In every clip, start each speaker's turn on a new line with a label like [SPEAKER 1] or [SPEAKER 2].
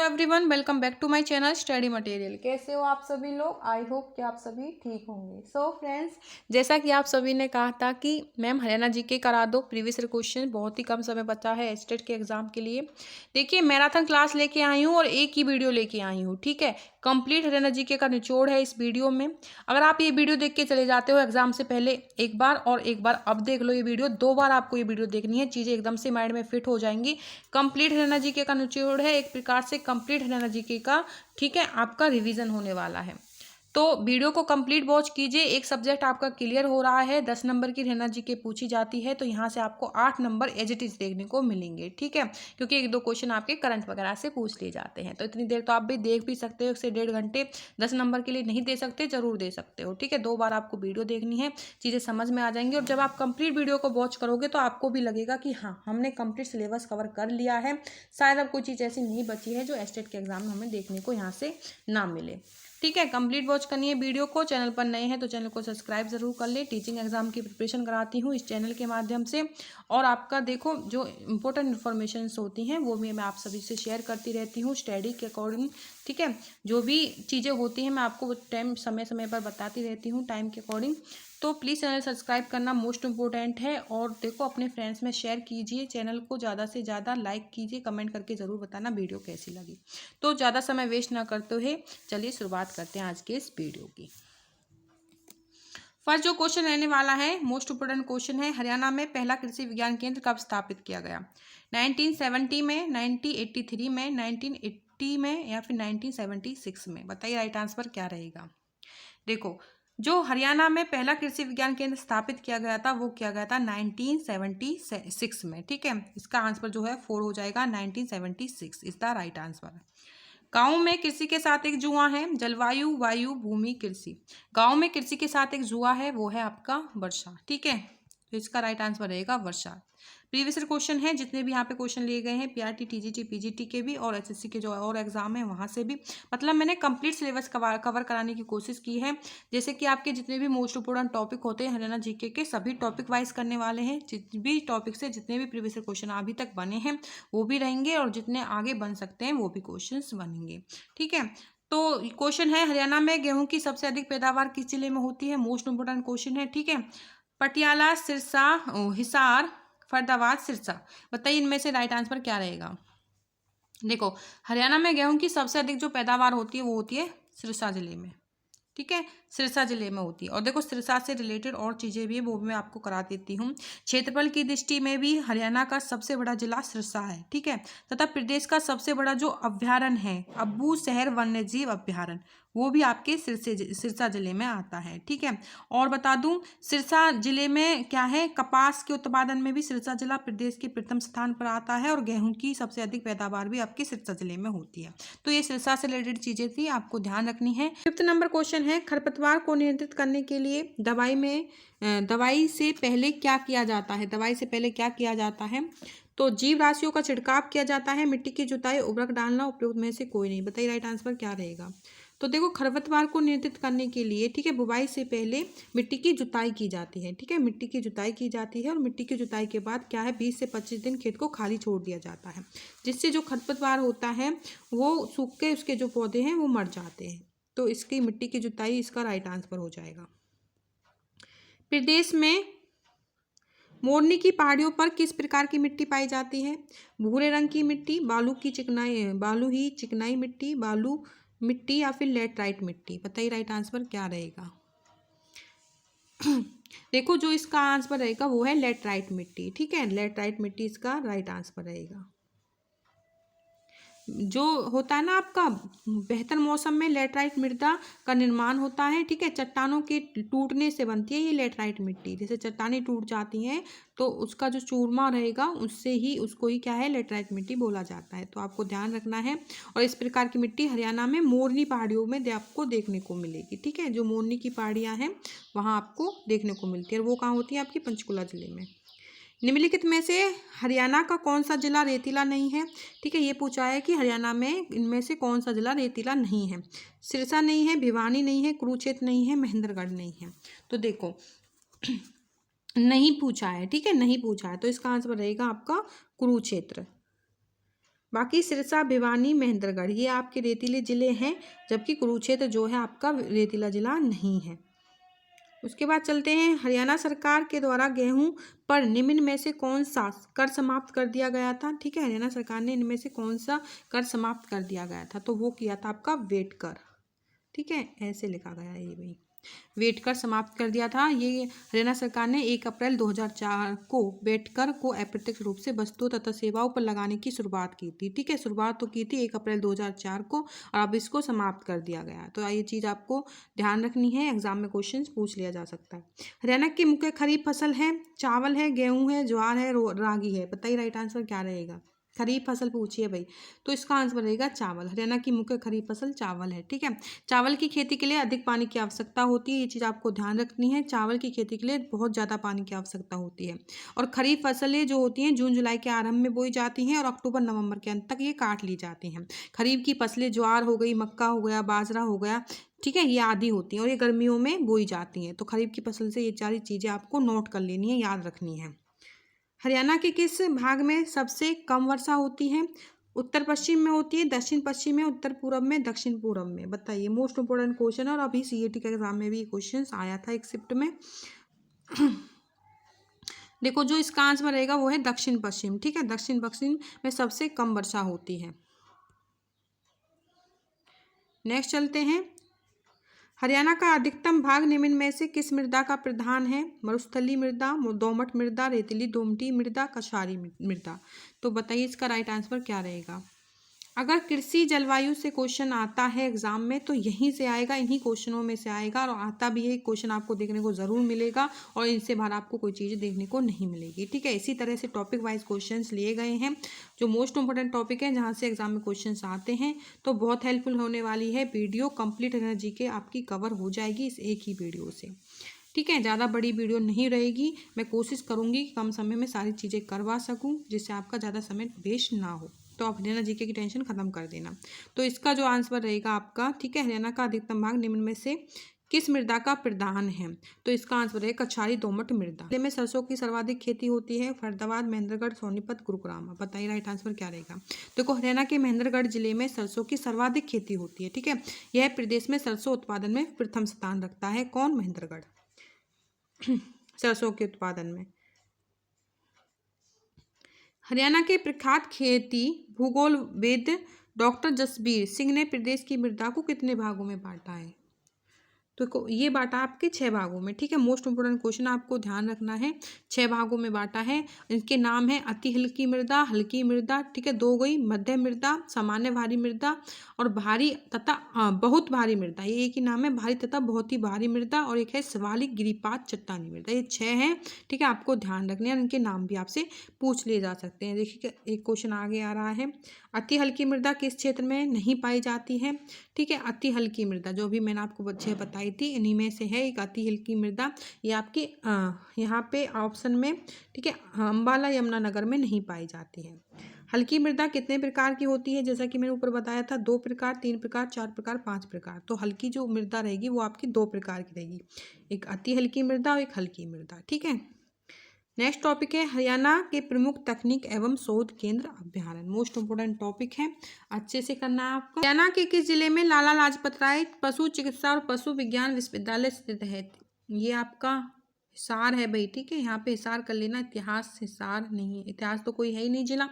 [SPEAKER 1] Everyone, welcome back to my channel study material. कैसे हो आप सभी लोग? आई होप कि आप सभी ठीक होंगे। सो फ्रेंड्स, जैसा कि आप सभी ने कहा था कि मैम हरियाणा जीके करा दो, प्रीवियस ईयर क्वेश्चन, बहुत ही कम समय बचा है स्टेट के एग्जाम के लिए। देखिए, मैराथन क्लास लेके आई हूँ और एक ही वीडियो लेके आई हूँ, ठीक है। कंप्लीट हरियाणा जीके का निचोड़ है इस वीडियो में। अगर आप ये वीडियो देख के चले जाते हो एग्जाम से पहले एक बार और एक बार अब देख लो ये वीडियो, 2 बार आपको ये वीडियो देखनी है, चीज़ें एकदम से माइंड में फिट हो जाएंगी। कंप्लीट हरियाणा जीके का निचोड़ है, एक प्रकार से कंप्लीट हरियाणा जीके का, ठीक है, आपका रिवीजन होने वाला है। तो वीडियो को कंप्लीट वॉच कीजिए। एक सब्जेक्ट आपका क्लियर हो रहा है, 10 नंबर की हरियाणा जीके पूछी जाती है, तो यहाँ से आपको 8 नंबर एज इट इज देखने को मिलेंगे, ठीक है, क्योंकि 1-2 क्वेश्चन आपके करंट वगैरह से पूछ लिए जाते हैं। तो इतनी देर तो आप भी देख भी सकते हो, 1 से 1.5 घंटे 10 नंबर के लिए नहीं दे सकते, जरूर दे सकते हो, ठीक है। 2 बार आपको वीडियो देखनी है, चीज़ें समझ में आ जाएंगी। और जब आप कंप्लीट वीडियो को वॉच करोगे तो आपको भी लगेगा कि हाँ, हमने कंप्लीट सिलेबस कवर कर लिया है, शायद अब कोई चीज़ ऐसी नहीं बची है जो एस्टेट के एग्जाम में हमें देखने को यहाँ से ना मिले, ठीक है। कंप्लीट वॉच करनी है वीडियो को। चैनल पर नए हैं तो चैनल को सब्सक्राइब जरूर कर ले। टीचिंग एग्जाम की प्रिपरेशन कराती हूँ इस चैनल के माध्यम से, और आपका देखो जो इंपॉर्टेंट इन्फॉर्मेशन होती हैं वो भी मैं आप सभी से शेयर करती रहती हूँ स्टडी के अकॉर्डिंग, ठीक है। जो भी चीज़ें होती हैं मैं आपको टाइम समय समय पर बताती रहती हूँ टाइम के अकॉर्डिंग। तो प्लीज़ चैनल सब्सक्राइब करना मोस्ट इम्पोर्टेंट है। और देखो, अपने फ्रेंड्स में शेयर कीजिए, चैनल को ज़्यादा से ज़्यादा लाइक कीजिए, कमेंट करके ज़रूर बताना वीडियो कैसी लगी। तो ज़्यादा समय वेस्ट ना करते हुए चलिए शुरुआत करते हैं आज के इस वीडियो की। फर्स्ट जो क्वेश्चन रहने वाला है, मोस्ट इम्पोर्टेंट क्वेश्चन है, हरियाणा में पहला कृषि विज्ञान केंद्र कब स्थापित किया गया? 1970 में, 1983 में, 1980 में या फिर 1976 में? बताइए राइट आंसर क्या रहेगा। देखो, जो हरियाणा में पहला कृषि विज्ञान केंद्र स्थापित किया गया था वो किया गया था 1976 में, ठीक है। इसका आंसर जो है 4 हो जाएगा, 1976 इज द राइट आंसर। गांव में कृषि के साथ एक जुआ है, जलवायु, वायु, भूमि, कृषि। गांव में कृषि के साथ एक जुआ है, वो है आपका वर्षा, ठीक है। तो इसका राइट आंसर रहेगा वर्षा। प्रीवियस क्वेश्चन है, जितने भी यहाँ पे क्वेश्चन लिए गए हैं पीआरटी, टीजीटी, पीजीटी के भी और एसएससी के जो और एग्जाम है वहाँ से भी, मतलब मैंने कंप्लीट सिलेबस कवर कराने की कोशिश की है। जैसे कि आपके जितने भी मोस्ट इंपोर्टेंट टॉपिक होते हैं हरियाणा जीके के, सभी टॉपिक वाइज करने वाले हैं। जितने भी टॉपिक से जितने भी प्रीवियस क्वेश्चन अभी तक बने हैं वो भी रहेंगे, और जितने आगे बन सकते हैं वो भी क्वेश्चन बनेंगे, ठीक है। तो क्वेश्चन है, हरियाणा में गेहूं की सबसे अधिक पैदावार किस जिले में होती है? मोस्ट इंपोर्टेंट क्वेश्चन है, ठीक है। पटियाला, सिरसा, हिसार, फरीदाबाद, सिरसा। बताइए इनमें से राइट आंसर क्या रहेगा। देखो, हरियाणा में गेहूं की सबसे अधिक जो पैदावार होती है वो होती है सिरसा जिले में, ठीक है, सिरसा जिले में होती है। और देखो, सिरसा से रिलेटेड और चीज़ें भी है वो भी मैं आपको करा देती हूँ। क्षेत्रफल की दृष्टि में भी हरियाणा का सबसे बड़ा जिला सिरसा है, ठीक है। तथा प्रदेश का सबसे बड़ा जो अभ्यारण्य है, अब्बू शहर वन्यजीव अभ्यारण्य, वो भी आपके सिरसा जिले में आता है, ठीक है। और बता दूं, सिरसा जिले में क्या है, कपास के उत्पादन में भी सिरसा जिला प्रदेश के प्रथम स्थान पर आता है, और गेहूं की सबसे अधिक पैदावार भी आपके सिरसा जिले में होती है। तो ये सिरसा से रिलेटेड चीजें थी, आपको ध्यान रखनी है। 5th नंबर क्वेश्चन है, खरपतवार को नियंत्रित करने के लिए दवाई से पहले क्या किया जाता है? दवाई से पहले क्या किया जाता है? तो जीव राशियों का छिड़काव किया जाता है, मिट्टी की जुताई, उर्वरक डालना, उपयुक्त में से कोई नहीं। बताइए राइट आंसर क्या रहेगा। तो देखो, खरपतवार को नियंत्रित करने के लिए, ठीक है, बुवाई से पहले मिट्टी की जुताई की जाती है, ठीक है, मिट्टी की जुताई की जाती है। और मिट्टी की जुताई के बाद क्या है, 20 से 25 दिन खेत को खाली छोड़ दिया जाता है, जिससे जो खरपतवार होता है वो सूख के उसके जो पौधे हैं वो मर जाते हैं। तो इसकी मिट्टी की जुताई इसका राइट आंसर हो जाएगा। प्रदेश में मोरनी की पहाड़ियों पर किस प्रकार की मिट्टी पाई जाती है? भूरे रंग की मिट्टी, बालू ही चिकनाई मिट्टी, बालू मिट्टी या फिर लैटराइट मिट्टी? बताइए राइट आंसर क्या रहेगा। देखो, जो इसका आंसर रहेगा वो है लैटराइट मिट्टी, ठीक है, लैटराइट मिट्टी इसका राइट आंसर रहेगा। जो होता है ना आपका, बेहतर मौसम में लैटराइट मृदा का निर्माण होता है, ठीक है, चट्टानों के टूटने से बनती है ये लैटराइट मिट्टी। जैसे चट्टानें टूट जाती हैं तो उसका जो चूरमा रहेगा उससे ही उसको ही क्या है, लैटराइट मिट्टी बोला जाता है। तो आपको ध्यान रखना है। और इस प्रकार की मिट्टी हरियाणा में मोरनी पहाड़ियों में आपको देखने को मिलेगी, ठीक है, जो मोरनी की पहाड़ियाँ हैं वहाँ आपको देखने को मिलती है। और वो कहाँ होती है, आपकी पंचकुला जिले में। निम्नलिखित में से हरियाणा का कौन सा जिला रेतीला नहीं है? ठीक है, ये पूछा है कि हरियाणा में इनमें से कौन सा जिला रेतीला नहीं है। सिरसा नहीं है, भिवानी नहीं है, कुरुक्षेत्र नहीं है, महेंद्रगढ़ नहीं है। तो देखो, नहीं पूछा है, ठीक है, नहीं पूछा है, तो इसका आंसर रहेगा आपका कुरुक्षेत्र। बाकी सिरसा, भिवानी, महेंद्रगढ़ ये आपके रेतीले जिले हैं, जबकि कुरुक्षेत्र जो है आपका रेतीला जिला नहीं है। उसके बाद चलते हैं, हरियाणा सरकार के द्वारा गेहूं पर निम्न में से कौन सा कर समाप्त कर दिया गया था। ठीक है, हरियाणा सरकार ने इनमें से कौन सा कर समाप्त कर दिया गया था, तो वो किया था आपका वेट कर। ठीक है, ऐसे लिखा गया है ये भाई, वेट कर समाप्त कर दिया था। ये हरियाणा सरकार ने 1 अप्रैल 2004 को वेट कर को अप्रत्यक्ष रूप से वस्तुओं तथा सेवाओं पर लगाने की शुरुआत की थी। ठीक है, शुरुआत तो की थी 1 अप्रैल 2004 को, और अब इसको समाप्त कर दिया गया। तो ये चीज़ आपको ध्यान रखनी है, एग्जाम में क्वेश्चन पूछ लिया जा सकता है। हरियाणा की मुख्य खरीफ फसल है, चावल है, गेहूँ है, ज्वार है, रागी है। बताइए राइट आंसर क्या रहेगा। खरीफ फसल पूछी है भाई, तो इसका आंसर रहेगा चावल। हरियाणा की मुख्य खरीफ फसल चावल है। ठीक है, चावल की खेती के लिए अधिक पानी की आवश्यकता होती है, ये चीज़ आपको ध्यान रखनी है। चावल की खेती के लिए बहुत ज़्यादा पानी की आवश्यकता होती है। और खरीफ फसलें जो होती हैं जून जुलाई के आरंभ में बोई जाती हैं और अक्टूबर नवंबर के अंत तक ये काट ली जाती हैं। खरीफ की फसलें ज्वार हो गई, मक्का हो गया, बाजरा हो गया, ठीक है, ये आदि होती हैं और ये गर्मियों में बोई जाती हैं। तो खरीफ की फसल से ये सारी चीज़ें आपको नोट कर लेनी है, याद रखनी है। हरियाणा के किस भाग में सबसे कम वर्षा होती है। उत्तर पश्चिम में होती है, दक्षिण पश्चिम में, उत्तर पूर्व में, दक्षिण पूर्व में। बताइए, मोस्ट इंपोर्टेंट क्वेश्चन है और अभी सीईटी के एग्जाम में भी क्वेश्चन आया था एक शिफ्ट में। देखो, जो इसका आंसर रहेगा वो है दक्षिण पश्चिम। ठीक है, दक्षिण पश्चिम में सबसे कम वर्षा होती है। नेक्स्ट चलते हैं, हरियाणा का अधिकतम भाग निम्न में से किस मृदा का प्रधान है। मरुस्थलीय मृदा, दोमट मृदा, रेतीली दोमटी मृदा, कछारी मृदा। तो बताइए इसका राइट आंसर क्या रहेगा। अगर कृषि जलवायु से क्वेश्चन आता है एग्जाम में तो यहीं से आएगा, इन्हीं क्वेश्चनों में से आएगा, और आता भी है क्वेश्चन आपको देखने को ज़रूर मिलेगा, और इनसे बाहर आपको कोई चीज़ देखने को नहीं मिलेगी। ठीक है, इसी तरह से टॉपिक वाइज क्वेश्चंस लिए गए हैं, जो मोस्ट इंपॉर्टेंट टॉपिक है जहाँ से एग्जाम में क्वेश्चंस आते हैं। तो बहुत हेल्पफुल होने वाली है वीडियो, कंप्लीट एनर्जी के आपकी कवर हो जाएगी इस एक ही वीडियो से। ठीक है, ज़्यादा बड़ी वीडियो नहीं रहेगी, मैं कोशिश करूँगी कि कम समय में सारी चीज़ें करवा सकूँ, जिससे आपका ज़्यादा समय वेस्ट ना हो। तो आप हरियाणा जीके की टेंशन खत्म कर देना। तो इसका जो आंसर रहेगा आपका, ठीक है, हरियाणा का अधिकतम भाग निम्न में से किस मृदा का प्रधान है। तो इसका आंसर है कछारी दोमट मृदा। जिले में सरसों की सर्वाधिक खेती होती है। फरीदाबाद, महेंद्रगढ़, सोनीपत, गुरुग्राम। बताइए राइट आंसर क्या रहेगा। देखो, हरियाणा के महेंद्रगढ़ जिले में सरसों की सर्वाधिक खेती होती है। ठीक है, यह प्रदेश में सरसों उत्पादन में प्रथम स्थान रखता है। कौन? महेंद्रगढ़। सरसों के उत्पादन में। हरियाणा के प्रख्यात खेती भूगोलविद डॉक्टर जसबीर सिंह ने प्रदेश की मृदा को कितने भागों में बांटा है। तो ये बांटा आपके 6 भागों में। ठीक है, मोस्ट इंपोर्टेंट क्वेश्चन आपको ध्यान रखना है। 6 भागों में बांटा है। इनके नाम है अति हल्की मृदा, हल्की मृदा, ठीक है, 2 गई, मध्यम मृदा, सामान्य भारी मृदा और भारी तथा बहुत भारी मृदा। ये एक ही नाम है, भारी तथा बहुत ही भारी मृदा, और एक है शिवालिक गिरिपात चट्टानी मृदा। ये 6 हैं। ठीक है, आपको ध्यान रखने हैं, इनके नाम भी आपसे पूछ लिए जा सकते हैं। देखिए, एक क्वेश्चन आगे आ रहा है, अति हल्की मृदा किस क्षेत्र में नहीं पाई जाती है। ठीक है, अति हल्की मृदा जो भी मैंने आपको बच्चे बताई थी, इन्हीं में से है एक अति हल्की मृदा। ये आपकी यहाँ पे ऑप्शन में, ठीक है, अम्बाला यमुनानगर में नहीं पाई जाती है। हल्की मृदा कितने प्रकार की होती है, जैसा कि मैंने ऊपर बताया था, 2 प्रकार, 3 प्रकार, 4 प्रकार, 5 प्रकार। तो हल्की जो मृदा रहेगी वो आपकी 2 प्रकार की रहेगी, एक अति हल्की मृदा और एक हल्की मृदा। ठीक है, नेक्स्ट टॉपिक है हरियाणा के प्रमुख तकनीक एवं शोध केंद्र अभ्यारण्य। मोस्ट इंपोर्टेंट टॉपिक है, अच्छे से करना है आपको। हरियाणा के किस जिले में लाला लाजपत राय पशु चिकित्सा और पशु विज्ञान विश्वविद्यालय स्थित है। ये आपका हिसार है भाई। ठीक है, यहाँ पे हिसार कर लेना, इतिहास हिसार नहीं है, इतिहास तो कोई है ही नहीं जिला,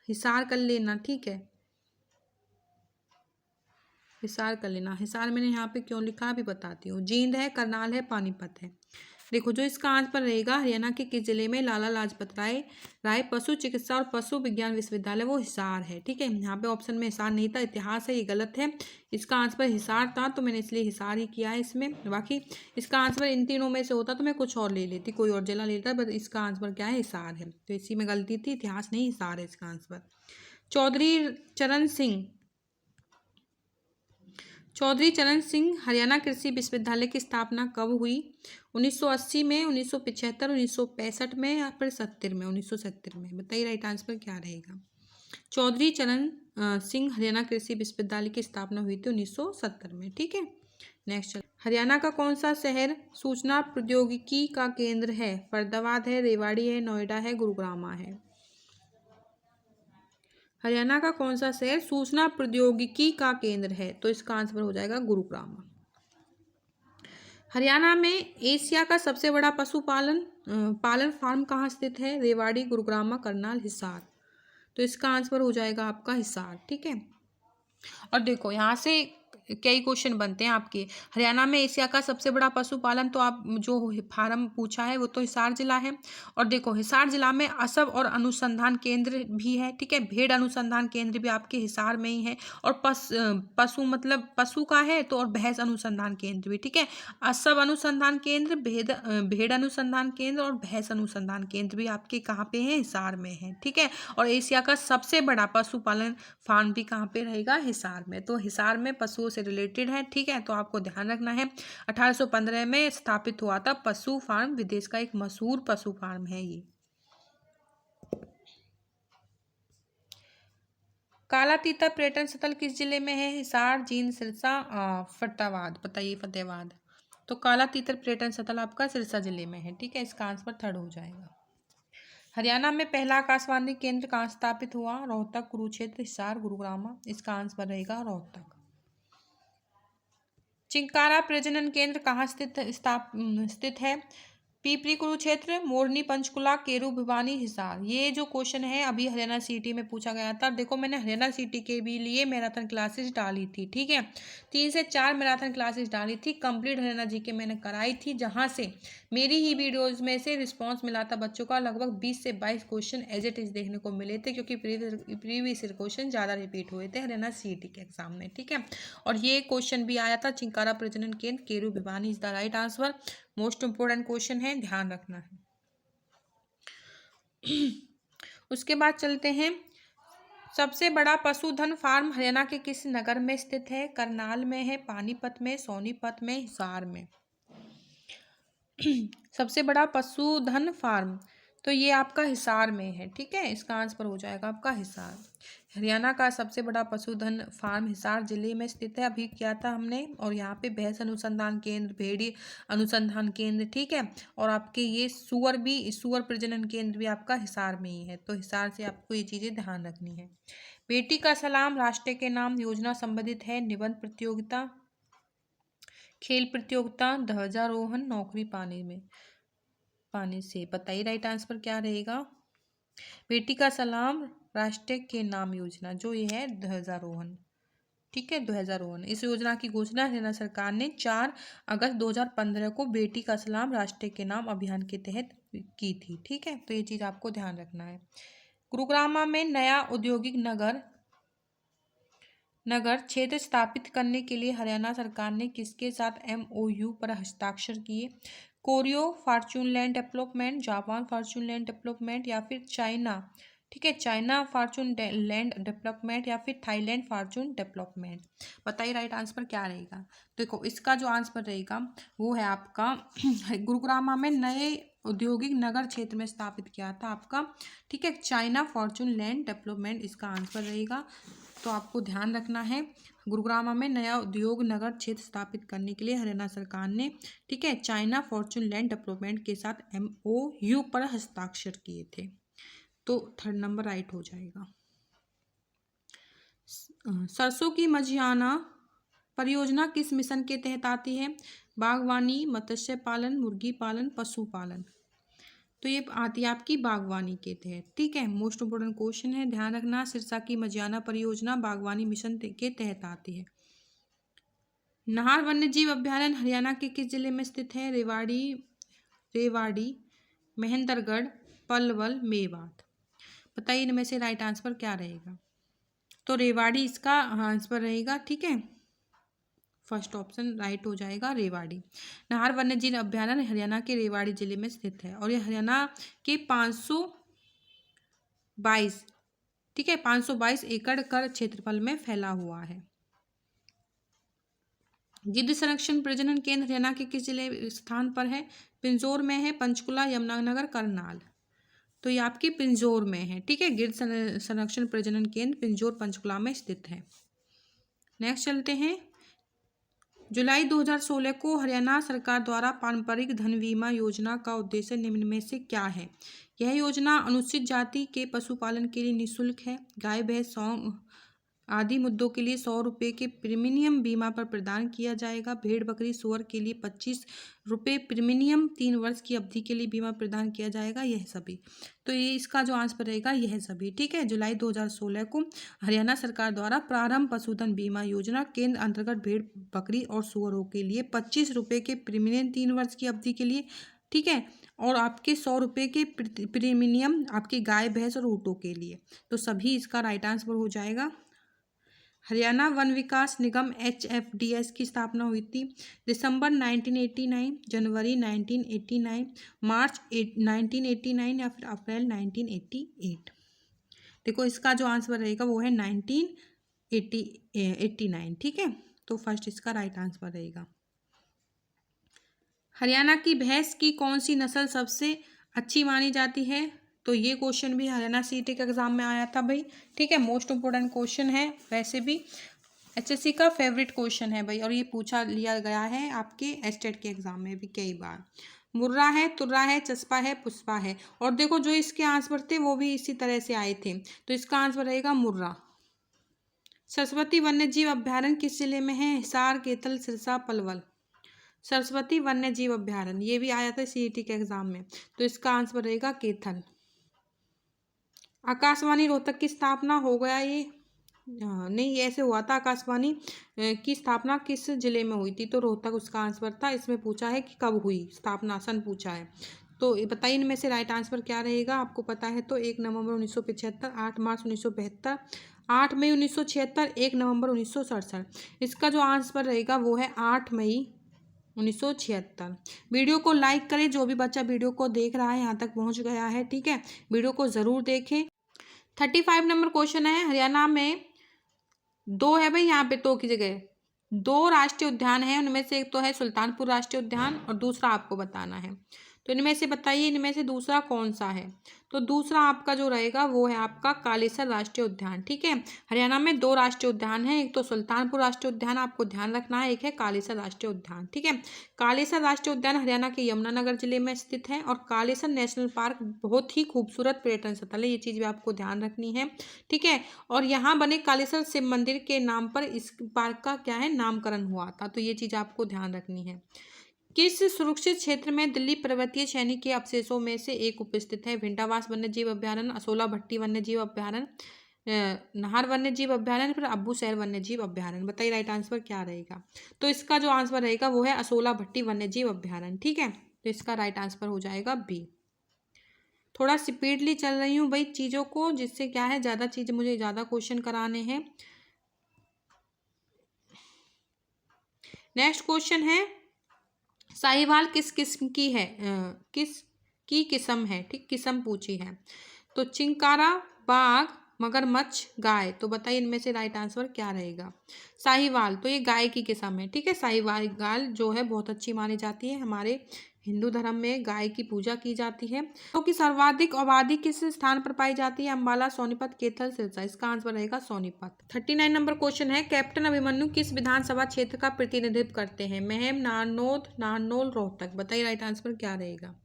[SPEAKER 1] हिसार कर लेना। ठीक है, हिसार कर लेना। हिसार मैंने यहाँ पे क्यों लिखा अभी बताती हूँ। जींद है, करनाल है, पानीपत है। देखो, जो इसका आंसर रहेगा, हरियाणा के किस जिले में लाला लाजपत राय पशु चिकित्सा और पशु विज्ञान विश्वविद्यालय, वो हिसार है। ठीक है, यहाँ पे ऑप्शन में हिसार नहीं था, इतिहास है, ये गलत है। इसका आंसर हिसार था, तो मैंने इसलिए हिसार ही किया है इसमें। बाकी इसका आंसर इन तीनों में से होता तो मैं कुछ और ले लेती, कोई और जिला ले लेता, बट इसका आंसर क्या है, हिसार है। तो इसी में गलती थी, इतिहास नहीं, हिसार है इसका आंसर। चौधरी चरण सिंह हरियाणा कृषि विश्वविद्यालय की स्थापना कब हुई। 1980 में, 1975, 1965 में या फिर 70 में, 1970 में। बताइए राइट आंसर क्या रहेगा। चौधरी चरण सिंह हरियाणा कृषि विश्वविद्यालय की स्थापना हुई थी 1970 में। ठीक है, नेक्स्ट, हरियाणा का कौन सा शहर सूचना प्रौद्योगिकी का केंद्र है। फरीदाबाद है, रेवाड़ी है, नोएडा है, गुरुग्राम है। हरियाणा का कौन सा शहर सूचना प्रौद्योगिकी का केंद्र है? तो इसका आंसर हो जाएगा गुरुग्राम। हरियाणा में एशिया का सबसे बड़ा पशुपालन पालन फार्म कहाँ स्थित है? रेवाड़ी, गुरुग्राम, करनाल, हिसार। तो इसका आंसर हो जाएगा आपका हिसार। ठीक है, और देखो यहाँ से कई क्वेश्चन बनते हैं आपके। हरियाणा में एशिया का सबसे बड़ा पशुपालन, तो आप जो फार्म पूछा है वो तो हिसार जिला है। और देखो हिसार जिला में असब और अनुसंधान केंद्र भी है। ठीक है, भेड़ अनुसंधान केंद्र भी आपके हिसार में ही है। और पशु मतलब पशु का है तो, और भैंस अनुसंधान केंद्र भी। ठीक है, असब अनुसंधान केंद्र, भेड़ अनुसंधान केंद्र और भैंस अनुसंधान केंद्र भी आपके कहाँ पे हैं? हिसार में है। ठीक है, और एशिया का सबसे बड़ा पशुपालन फार्म भी कहाँ पे रहेगा? हिसार में। तो हिसार में पशुओं से रिलेटेड है। ठीक है, तो आपको ध्यान रखना है 1815 में स्थापित हुआ था पशु फार्म, विदेश का एक मशहूर पशु फार्म है ये। काला तीतर पर्यटन स्थल किस जिले में है? हिसार, जींद, सिरसा, फतेहाबाद। बताइए फतेहाबाद। तो काला तीतर पर्यटन स्थल आपका सिरसा जिले में है। ठीक है, इसका आंसर थर्ड हो जाएगा। हरियाणा में पहला आकाशवाणी केंद्र कहाँ स्थापित हुआ? रोहतक, कुरुक्षेत्र, हिसार, गुरुग्राम। इसका आंसर रहेगा रोहतक। चिंकारा प्रजनन केंद्र कहाँ स्थित है? पीपरी, कुरुक्षेत्र, मोरनी, पंचकुला, केरू, भिवानी, हिसार। ये जो क्वेश्चन है अभी हरियाणा सिटी में पूछा गया था। देखो मैंने हरियाणा सिटी के भी लिए मैराथन क्लासेस डाली थी। ठीक है, 3 से 4 मैराथन क्लासेस डाली थी, कंप्लीट हरियाणा जी के मैंने कराई थी, जहाँ से मेरी ही वीडियोज में से रिस्पॉन्स मिला था बच्चों का। लगभग 20 से 22 क्वेश्चन एज इट इज देखने को मिले थे, क्योंकि प्रीवियस क्वेश्चन ज़्यादा रिपीट हुए थे हरियाणा सिटी के एग्जाम में। ठीक है, और ये क्वेश्चन भी आया था, चिंकारा प्रजनन केंद्र केरू Bhiwani is the right answer. Most important question है, ध्यान रखना है। उसके बाद चलते हैं, सबसे बड़ा पशुधन फार्म हरियाणा के किस नगर में स्थित है? करनाल में है, पानीपत में, सोनीपत में, हिसार में। सबसे बड़ा पशुधन फार्म, तो ये आपका हिसार में है। ठीक है, इसका आंसर हो जाएगा आपका हिसार। हरियाणा का सबसे बड़ा पशुधन फार्म हिसार जिले में स्थित है, अभी किया था हमने। और यहाँ पे भैंस अनुसंधान केंद्र, भेड़ी अनुसंधान केंद्र, ठीक है, और आपके ये सुअर प्रजनन केंद्र भी आपका हिसार में ही है। तो हिसार से आपको ये चीज़ें ध्यान रखनी है। बेटी का सलाम राष्ट्र के नाम योजना संबंधित है, निबंध प्रतियोगिता, खेल प्रतियोगिता, ध्वजारोहण, नौकरी पाने से। बताइए राइट आंसर क्या रहेगा? बेटी का सलाम राष्ट्र के नाम योजना, जो ये है ध्वजारोहण। ठीक है, ध्वजारोहण। इस योजना की घोषणा हरियाणा सरकार ने 4 अगस्त 2015 को बेटी का सलाम राष्ट्र के नाम अभियान के तहत की थी। ठीक है, तो ये चीज़ आपको ध्यान रखना है। गुरुग्राम में नया औद्योगिक नगर क्षेत्र स्थापित करने के लिए हरियाणा सरकार ने किसके साथ MOU पर हस्ताक्षर किए? Chorio Fortune land development, Japan Fortune land development, या फिर चाइना। ठीक है, चाइना फॉर्चून लैंड डेवलपमेंट, या फिर थाईलैंड फॉर्चून डेवलपमेंट। बताइए राइट आंसर क्या रहेगा? देखो इसका जो आंसर रहेगा वो है आपका गुरुग्राम में नए औद्योगिक नगर क्षेत्र में स्थापित किया था आपका। ठीक है, चाइना फॉर्चून लैंड डेवलपमेंट इसका आंसर रहेगा। तो आपको ध्यान रखना है, गुरुग्राम में नया उद्योग नगर क्षेत्र स्थापित करने के लिए हरियाणा सरकार ने, ठीक है, चाइना फॉर्चून लैंड डेवलपमेंट के साथ MOU पर हस्ताक्षर किए थे। तो थर्ड नंबर राइट हो जाएगा। सरसों की मझियाना परियोजना किस मिशन के तहत आती है? बागवानी, मत्स्य पालन, मुर्गी पालन, पशुपालन। तो ये आती है आपकी बागवानी के तहत। ठीक है, मोस्ट इम्पोर्टेंट क्वेश्चन है, ध्यान रखना। सिरसा की मझियाना परियोजना बागवानी मिशन के तहत आती है। नाहर वन्यजीव अभ्यारण्य हरियाणा के किस जिले में स्थित है? रेवाड़ी, महेंद्रगढ़, पलवल, मेवात। बताइए इनमें से राइट आंसर क्या रहेगा? तो रेवाड़ी इसका आंसर रहेगा। ठीक है, फर्स्ट ऑप्शन राइट हो जाएगा, रेवाड़ी। नाहर वन्यजीव अभ्यारण्य हरियाणा के रेवाड़ी जिले में स्थित है, और ये हरियाणा के 522, ठीक है, 522 एकड़ कर क्षेत्रफल में फैला हुआ है। गिद्ध संरक्षण प्रजनन केंद्र हरियाणा के किस जिले स्थान पर है? पिंजौर में है, पंचकुला, यमुनानगर, करनाल। तो ये आपकी पिंजौर में है। ठीक है, गिद्ध संरक्षण प्रजनन केंद्र पिंजौर पंचकुला में स्थित है। नेक्स्ट चलते हैं, जुलाई 2016 को हरियाणा सरकार द्वारा पारंपरिक धन बीमा योजना का उद्देश्य निम्न में से क्या है? यह योजना अनुसूचित जाति के पशुपालन के लिए निःशुल्क है। गाय भैंस आदि मुद्दों के लिए 100 रुपये के प्रीमियम बीमा पर प्रदान किया जाएगा। भेड़ बकरी सूअर के लिए 25 रुपये प्रीमियम 3 वर्ष की अवधि के लिए बीमा प्रदान किया जाएगा। यह सभी, तो ये इसका जो आंसर रहेगा यह सभी। ठीक है, जुलाई 2016 को हरियाणा सरकार द्वारा प्रारंभ पशुधन बीमा योजना केंद्र अंतर्गत भेड़ बकरी और सूअरों के लिए 25 रुपये के प्रीमियम 3 वर्ष की अवधि के लिए, ठीक है, और आपके 100 रुपये के प्रीमियम आपकी गाय भैंस और ऊँटों के लिए। तो सभी इसका राइट आंसर हो जाएगा। हरियाणा वन विकास निगम HFDS की स्थापना हुई थी दिसंबर 1989, जनवरी 1989, मार्च 1989 या फिर अप्रैल 1988। देखो इसका जो आंसर रहेगा वो है 1989। ठीक है, तो फर्स्ट इसका राइट आंसर रहेगा। हरियाणा की भैंस की कौन सी नस्ल सबसे अच्छी मानी जाती है? तो ये क्वेश्चन भी हरियाणा CET के एग्जाम में आया था भाई। ठीक है, मोस्ट इम्पोर्टेंट क्वेश्चन है, वैसे भी HSC का फेवरेट क्वेश्चन है भाई, और ये पूछा लिया गया है आपके स्टेट के एग्जाम में भी कई बार। मुर्रा है, तुर्रा है, चस्पा है, पुष्पा है, और देखो जो इसके आंसर थे वो भी इसी तरह से आए थे, तो इसका आंसर रहेगा मुर्रा। सरस्वती वन्यजीव अभ्यारण्य किस जिले में है? हिसार, कैथल, सिरसा, पलवल। सरस्वती वन्यजीव अभ्यारण्य ये भी आया था CET के एग्जाम में, तो इसका आंसर रहेगा कैथल। आकाशवाणी रोहतक की स्थापना हो गया ये नहीं, ऐसे हुआ था। आकाशवाणी की स्थापना किस जिले में हुई थी? तो रोहतक उसका आंसर था। इसमें पूछा है कि कब हुई स्थापना, सन पूछा है, तो ये बताइए इनमें से राइट आंसर क्या रहेगा? आपको पता है तो 1 नवंबर 1975, 8 मार्च 1972, 8 मई 1976, 1 नवंबर 1967। इसका जो आंसर रहेगा वो है 8 मई 1976। वीडियो को लाइक करें, जो भी बच्चा वीडियो को देख रहा है यहाँ तक पहुँच गया है। ठीक है, वीडियो को ज़रूर देखें। 35 नंबर क्वेश्चन है, हरियाणा में 2 है भाई, यहाँ पे तो की जगह 2 राष्ट्रीय उद्यान है, उनमें से एक तो है सुल्तानपुर राष्ट्रीय उद्यान और दूसरा आपको बताना है। तो इनमें से बताइए, इनमें से दूसरा कौन सा है? तो दूसरा आपका जो रहेगा वो है आपका कालेसर राष्ट्रीय उद्यान। ठीक है, हरियाणा में 2 राष्ट्रीय उद्यान है, एक तो सुल्तानपुर राष्ट्रीय उद्यान आपको ध्यान रखना है, एक है कालेसर राष्ट्रीय उद्यान। ठीक है, कालेसर राष्ट्रीय उद्यान हरियाणा के यमुनानगर जिले में स्थित है, और कालेसर नेशनल पार्क बहुत ही खूबसूरत पर्यटन स्थल है, ये चीज़ भी आपको ध्यान रखनी है। ठीक है, और यहाँ बने कालेसर शिव मंदिर के नाम पर इस पार्क का क्या है, नामकरण हुआ था, तो ये चीज़ आपको ध्यान रखनी है। किस सुरक्षित क्षेत्र में दिल्ली पर्वतीय श्रेणी के अवशेषों में से एक उपस्थित है? भिंडावास वन्यजीव अभ्यारण्य, असोला भट्टी वन्यजीव अभ्यारण्य, नाहर वन्यजीव अभ्यारण्य, फिर अब्बूसैर वन्यजीव अभ्यारण्य। बताइए राइट आंसर क्या रहेगा? तो इसका जो आंसर रहेगा वो है असोला भट्टी वन्यजीव अभ्यारण्य। ठीक है, तो इसका राइट आंसर हो जाएगा B। थोड़ा स्पीडली चल रही हूँ भाई चीज़ों को, जिससे क्या है ज़्यादा चीज़ मुझे ज़्यादा क्वेश्चन कराने हैं। नेक्स्ट क्वेश्चन है, साहिवाल किस किस्म की है? किस की किस्म है? ठीक, किस्म पूछी है। तो चिंकारा, बाघ, मगरमच्छ, गाय। तो बताइए इनमें से राइट आंसर क्या रहेगा? साहिवाल, तो ये गाय की किस्म है। ठीक है, साहिवाल गाय जो है बहुत अच्छी मानी जाती है, हमारे हिंदू धर्म में गाय की पूजा की जाती है। तो कि सर्वाधिक आबादी किस स्थान पर पाई जाती है? अंबाला, सोनीपत, कैथल, सिरसा। इसका आंसर रहेगा सोनीपत। 39 नंबर क्वेश्चन है, कैप्टन अभिमन्यु किस विधानसभा क्षेत्र का प्रतिनिधित्व करते हैं? महम, नारनौल, नारनौल, रोहतक। बताइए राइट आंसर क्या रहेगा?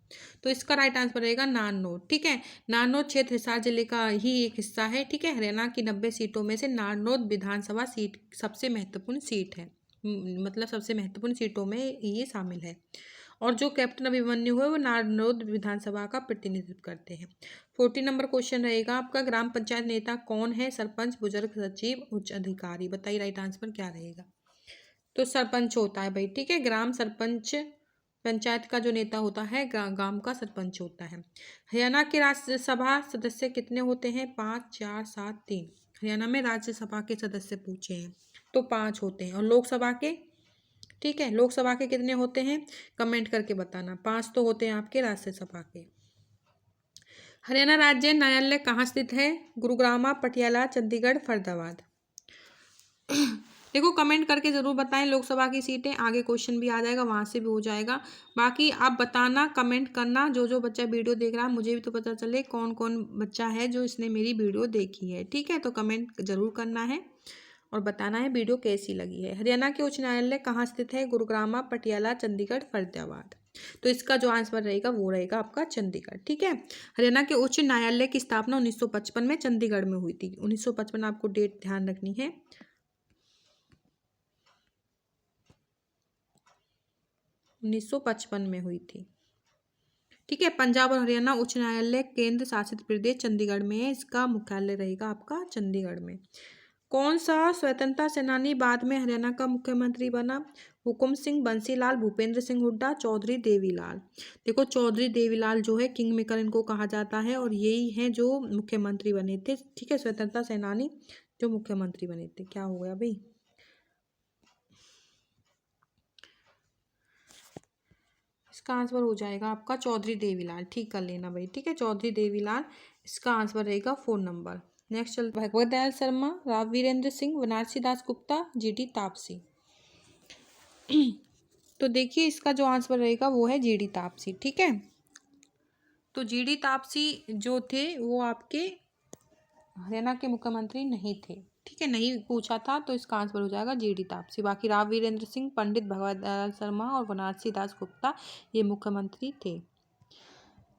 [SPEAKER 1] तो इसका राइट आंसर रहेगा नारनौल। ठीक है, नारनौल क्षेत्र हिसार जिले का ही एक हिस्सा है। ठीक है, हरियाणा की 90 सीटों में से नारनौल विधानसभा सीट सबसे महत्वपूर्ण सीट है, मतलब सबसे महत्वपूर्ण सीटों में ये शामिल है, और जो कैप्टन अभिमन्यु है वो नारनौल विधानसभा का प्रतिनिधित्व करते हैं। 40 नंबर क्वेश्चन रहेगा आपका, ग्राम पंचायत नेता कौन है? सरपंच, बुजुर्ग, सचिव, उच्च अधिकारी। बताइए राइट आंसर क्या रहेगा? तो सरपंच होता है भाई। ठीक है, ग्राम सरपंच पंचायत का जो नेता होता है गांव का सरपंच होता है। हरियाणा के राज्यसभा सदस्य कितने होते हैं? 5, 4, 7, 3। हरियाणा में राज्यसभा के सदस्य पूछे हैं तो 5 होते हैं, और लोकसभा के, ठीक है, लोकसभा के कितने होते हैं? कमेंट करके बताना। 5 तो होते हैं आपके राज्यसभा के। हरियाणा राज्य न्यायालय कहाँ स्थित है? गुरुग्राम, पटियाला, चंडीगढ़, फरीदाबाद। देखो कमेंट करके ज़रूर बताएं लोकसभा की सीटें, आगे क्वेश्चन भी आ जाएगा, वहाँ से भी हो जाएगा। बाकी आप बताना, कमेंट करना, जो बच्चा वीडियो देख रहा है, मुझे भी तो पता चले कौन कौन बच्चा है जो इसने मेरी वीडियो देखी है। ठीक है, तो कमेंट ज़रूर करना है। और बताना है वीडियो कैसी लगी है। हरियाणा के उच्च न्यायालय कहाँ स्थित है? गुरुग्राम, पटियाला, चंडीगढ़, फरीदाबाद। तो इसका जो आंसर रहेगा वो रहेगा आपका चंडीगढ़। ठीक है। हरियाणा के उच्च न्यायालय की स्थापना 1955 में चंडीगढ़ में हुई थी। 1955 आपको डेट ध्यान रखनी है। 1955 में हुई थी। ठीक है। पंजाब और हरियाणा उच्च न्यायालय केंद्र शासित प्रदेश चंडीगढ़ में है। इसका मुख्यालय रहेगा आपका चंडीगढ़ में। कौन सा स्वतंत्रता सेनानी बाद में हरियाणा का मुख्यमंत्री बना? हुकुम सिंह, बंसीलाल, भूपेंद्र सिंह हुड्डा, चौधरी देवीलाल। देखो चौधरी देवीलाल जो है किंग मेकर इनको कहा जाता है और यही है जो मुख्यमंत्री बने थे। ठीक है। स्वतंत्रता सेनानी जो मुख्यमंत्री बने थे। क्या हो गया भाई? इसका आंसर हो जाएगा आपका चौधरी देवीलाल। ठीक कर लेना भाई। ठीक है। चौधरी देवीलाल इसका आंसर रहेगा 4 नंबर। नेक्स्ट चल भगवत दयाल शर्मा, राव वीरेंद्र सिंह, बनारसी दास गुप्ता, जीडी तापसी। तो देखिए इसका जो आंसर रहेगा वो है जीडी तापसी। ठीक है। तो जीडी तापसी जो थे वो आपके हरियाणा के मुख्यमंत्री नहीं थे। ठीक है। नहीं पूछा था तो इसका आंसर हो जाएगा जीडी तापसी। बाकी राव वीरेंद्र सिंह, पंडित भगवत दयाल शर्मा और बनारसी दास गुप्ता ये मुख्यमंत्री थे।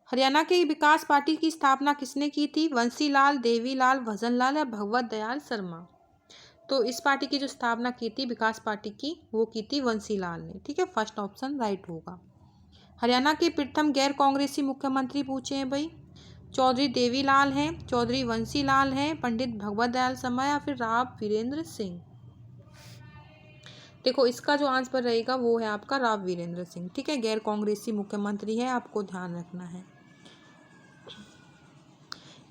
[SPEAKER 1] हरियाणा के विकास पार्टी की स्थापना किसने की थी? बंसीलाल, देवीलाल, भजनलाल या भगवत दयाल शर्मा। तो इस पार्टी की जो स्थापना की थी विकास पार्टी की वो की थी बंसीलाल ने। ठीक है। फर्स्ट ऑप्शन राइट होगा। हरियाणा के प्रथम गैर कांग्रेसी मुख्यमंत्री पूछे हैं भाई। चौधरी देवीलाल हैं, चौधरी बंसीलाल हैं, पंडित भगवत दयाल शर्मा या फिर राव वीरेंद्र सिंह। देखो इसका जो आंसर रहेगा वो है आपका राव वीरेंद्र सिंह। ठीक है। गैर कांग्रेसी मुख्यमंत्री है, आपको ध्यान रखना है।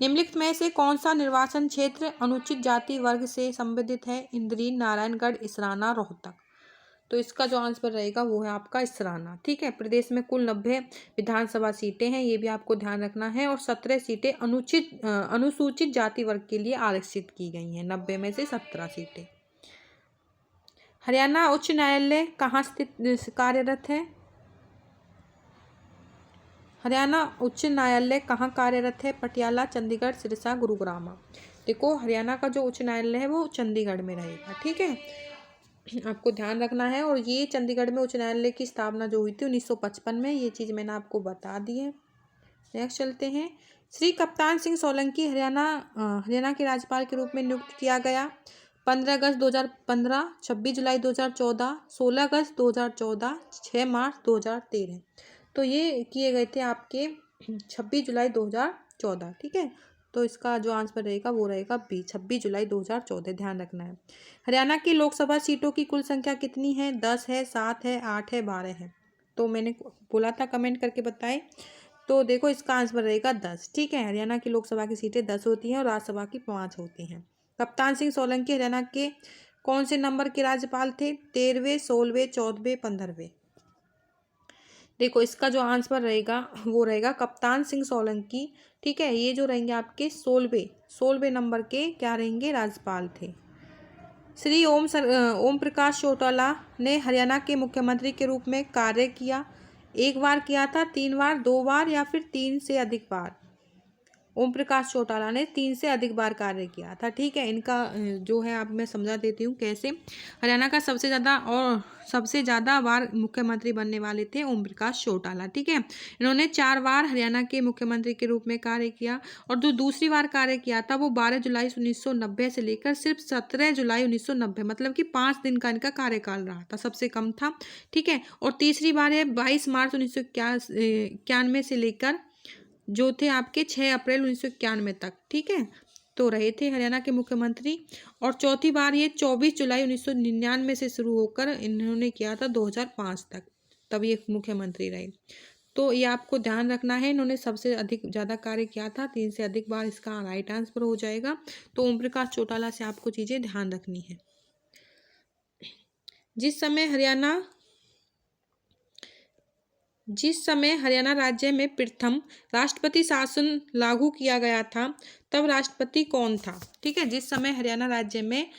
[SPEAKER 1] निम्नलिखित में से कौन सा निर्वाचन क्षेत्र अनुचित जाति वर्ग से संबंधित है? इंद्री, नारायणगढ़, इसराना, रोहतक। तो इसका जो आंसर रहेगा वो है आपका इसराना। ठीक है। प्रदेश में कुल 90 विधानसभा सीटें हैं, ये भी आपको ध्यान रखना है और 17 सीटें अनुसूचित जाति वर्ग के लिए आरक्षित की गई हैं। 90 में से 17 सीटें। हरियाणा उच्च न्यायालय कहाँ स्थित कार्यरत है? हरियाणा उच्च न्यायालय कहाँ कार्यरत है? पटियाला, चंडीगढ़, सिरसा, गुरुग्राम। देखो हरियाणा का जो उच्च न्यायालय है वो चंडीगढ़ में रहेगा। ठीक है। आपको ध्यान रखना है। और ये चंडीगढ़ में उच्च न्यायालय की स्थापना जो हुई थी 1955 में, ये चीज़ मैंने आपको बता दी है। नेक्स्ट चलते हैं। श्री कप्तान सिंह सोलंकी हरियाणा के राज्यपाल के रूप में नियुक्त किया गया। 15 अगस्त 2015, 26 जुलाई 2014, 16 अगस्त 2014, 6 मार्च 2013। तो ये किए गए थे आपके 26 जुलाई 2014। ठीक है। तो इसका जो आंसर रहेगा वो रहेगा बी, 26 जुलाई 2014। ध्यान रखना है। हरियाणा की लोकसभा सीटों की कुल संख्या कितनी है? 10 है, 7 है, 8 है, 12 है। तो मैंने बोला था कमेंट करके बताएं। तो देखो इसका आंसर रहेगा 10। ठीक है। हरियाणा की लोकसभा की सीटें 10 होती हैं और राज्यसभा की 5 होती हैं। कप्तान सिंह सोलंकी हरियाणा के कौन से नंबर के राज्यपाल थे? 13वें, 16वें, 14वें, 15वें। देखो इसका जो आंसर रहेगा वो रहेगा कप्तान सिंह सोलंकी। ठीक है। ये जो रहेंगे आपके 16वें नंबर के क्या रहेंगे? राज्यपाल थे। श्री ओम प्रकाश चौटाला ने हरियाणा के मुख्यमंत्री के रूप में कार्य किया। एक बार किया था, 3 बार, 2 बार या फिर 3 से अधिक बार? ओम प्रकाश चौटाला ने 3 से अधिक बार कार्य किया था। ठीक है। इनका जो है आप मैं समझा देती हूँ कैसे। हरियाणा का सबसे ज़्यादा बार मुख्यमंत्री बनने वाले थे ओम प्रकाश चौटाला। ठीक है। इन्होंने 4 बार हरियाणा के मुख्यमंत्री के रूप में कार्य किया और जो दूसरी बार कार्य किया था वो 12 जुलाई 1990 से लेकर सिर्फ 17 जुलाई 1990, मतलब कि 5 दिन का इनका कार्यकाल रहा था, सबसे कम था। ठीक है। और तीसरी बार है 22 मार्च 1991 से लेकर जो थे आपके 6 अप्रैल 1991 तक। ठीक है। तो रहे थे हरियाणा के मुख्यमंत्री। और चौथी बार ये 24 जुलाई 1999 से शुरू होकर इन्होंने किया था 2005 तक, तब ये मुख्यमंत्री रहे। तो ये आपको ध्यान रखना है। इन्होंने सबसे अधिक ज़्यादा कार्य किया था, 3 से अधिक बार इसका राइट आंसर हो जाएगा। तो ओम प्रकाश चौटाला से आपको चीज़ें ध्यान रखनी है। जिस समय हरियाणा राज्य में प्रथम राष्ट्रपति शासन लागू किया गया था तब राष्ट्रपति कौन था? ठीक है। जिस समय हरियाणा राज्य में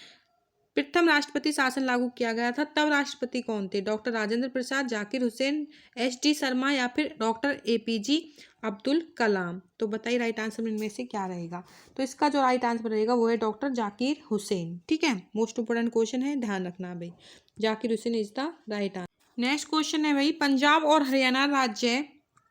[SPEAKER 1] प्रथम राष्ट्रपति शासन लागू किया गया था तब राष्ट्रपति कौन थे? Doctor Rajendra Prasad, Zakir Hussain, SD. शर्मा या फिर डॉक्टर ए.पी.जे. अब्दुल कलाम। तो बताइए राइट आंसर इनमें से क्या रहेगा? तो इसका जो राइट आंसर रहेगा वो है डॉक्टर जाकिर हुसैन। ठीक है, मोस्ट इंपोर्टेंट क्वेश्चन है, ध्यान रखना भाई। Zakir Hussain is the right answer. Next question है भाई, पंजाब और हरियाणा राज्य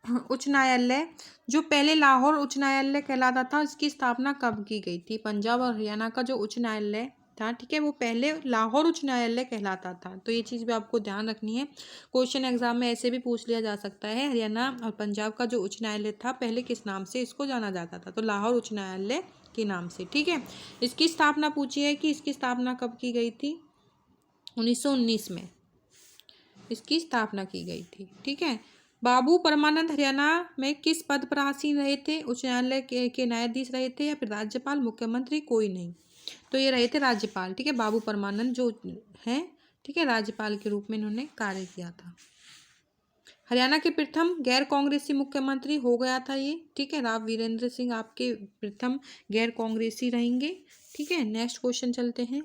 [SPEAKER 1] उच्च न्यायालय जो पहले लाहौर उच्च न्यायालय कहलाता था, इसकी स्थापना कब की गई थी? पंजाब और हरियाणा का जो उच्च न्यायालय था, ठीक है, वो पहले लाहौर उच्च न्यायालय कहलाता था। तो ये चीज़ भी आपको ध्यान रखनी है, क्वेश्चन एग्जाम में ऐसे भी पूछ लिया जा सकता है। हरियाणा और पंजाब का जो उच्च न्यायालय था पहले किस नाम से इसको जाना जाता था? तो लाहौर उच्च न्यायालय के नाम से। ठीक है, इसकी स्थापना पूछी है कि इसकी स्थापना कब की गई थी? 1919 में इसकी स्थापना की गई थी। ठीक है, बाबू परमानंद हरियाणा में किस पद पर आसीन रहे थे? उच्च न्यायालय के न्यायाधीश रहे थे या फिर राज्यपाल, मुख्यमंत्री, कोई नहीं? तो ये रहे थे राज्यपाल। ठीक है, बाबू परमानंद जो है, ठीक है, राज्यपाल के रूप में इन्होंने कार्य किया था। हरियाणा के प्रथम गैर कांग्रेसी मुख्यमंत्री हो गया था ये। ठीक है, राव वीरेंद्र सिंह आपके प्रथम गैर कांग्रेसी रहेंगे। ठीक है, नेक्स्ट क्वेश्चन चलते हैं।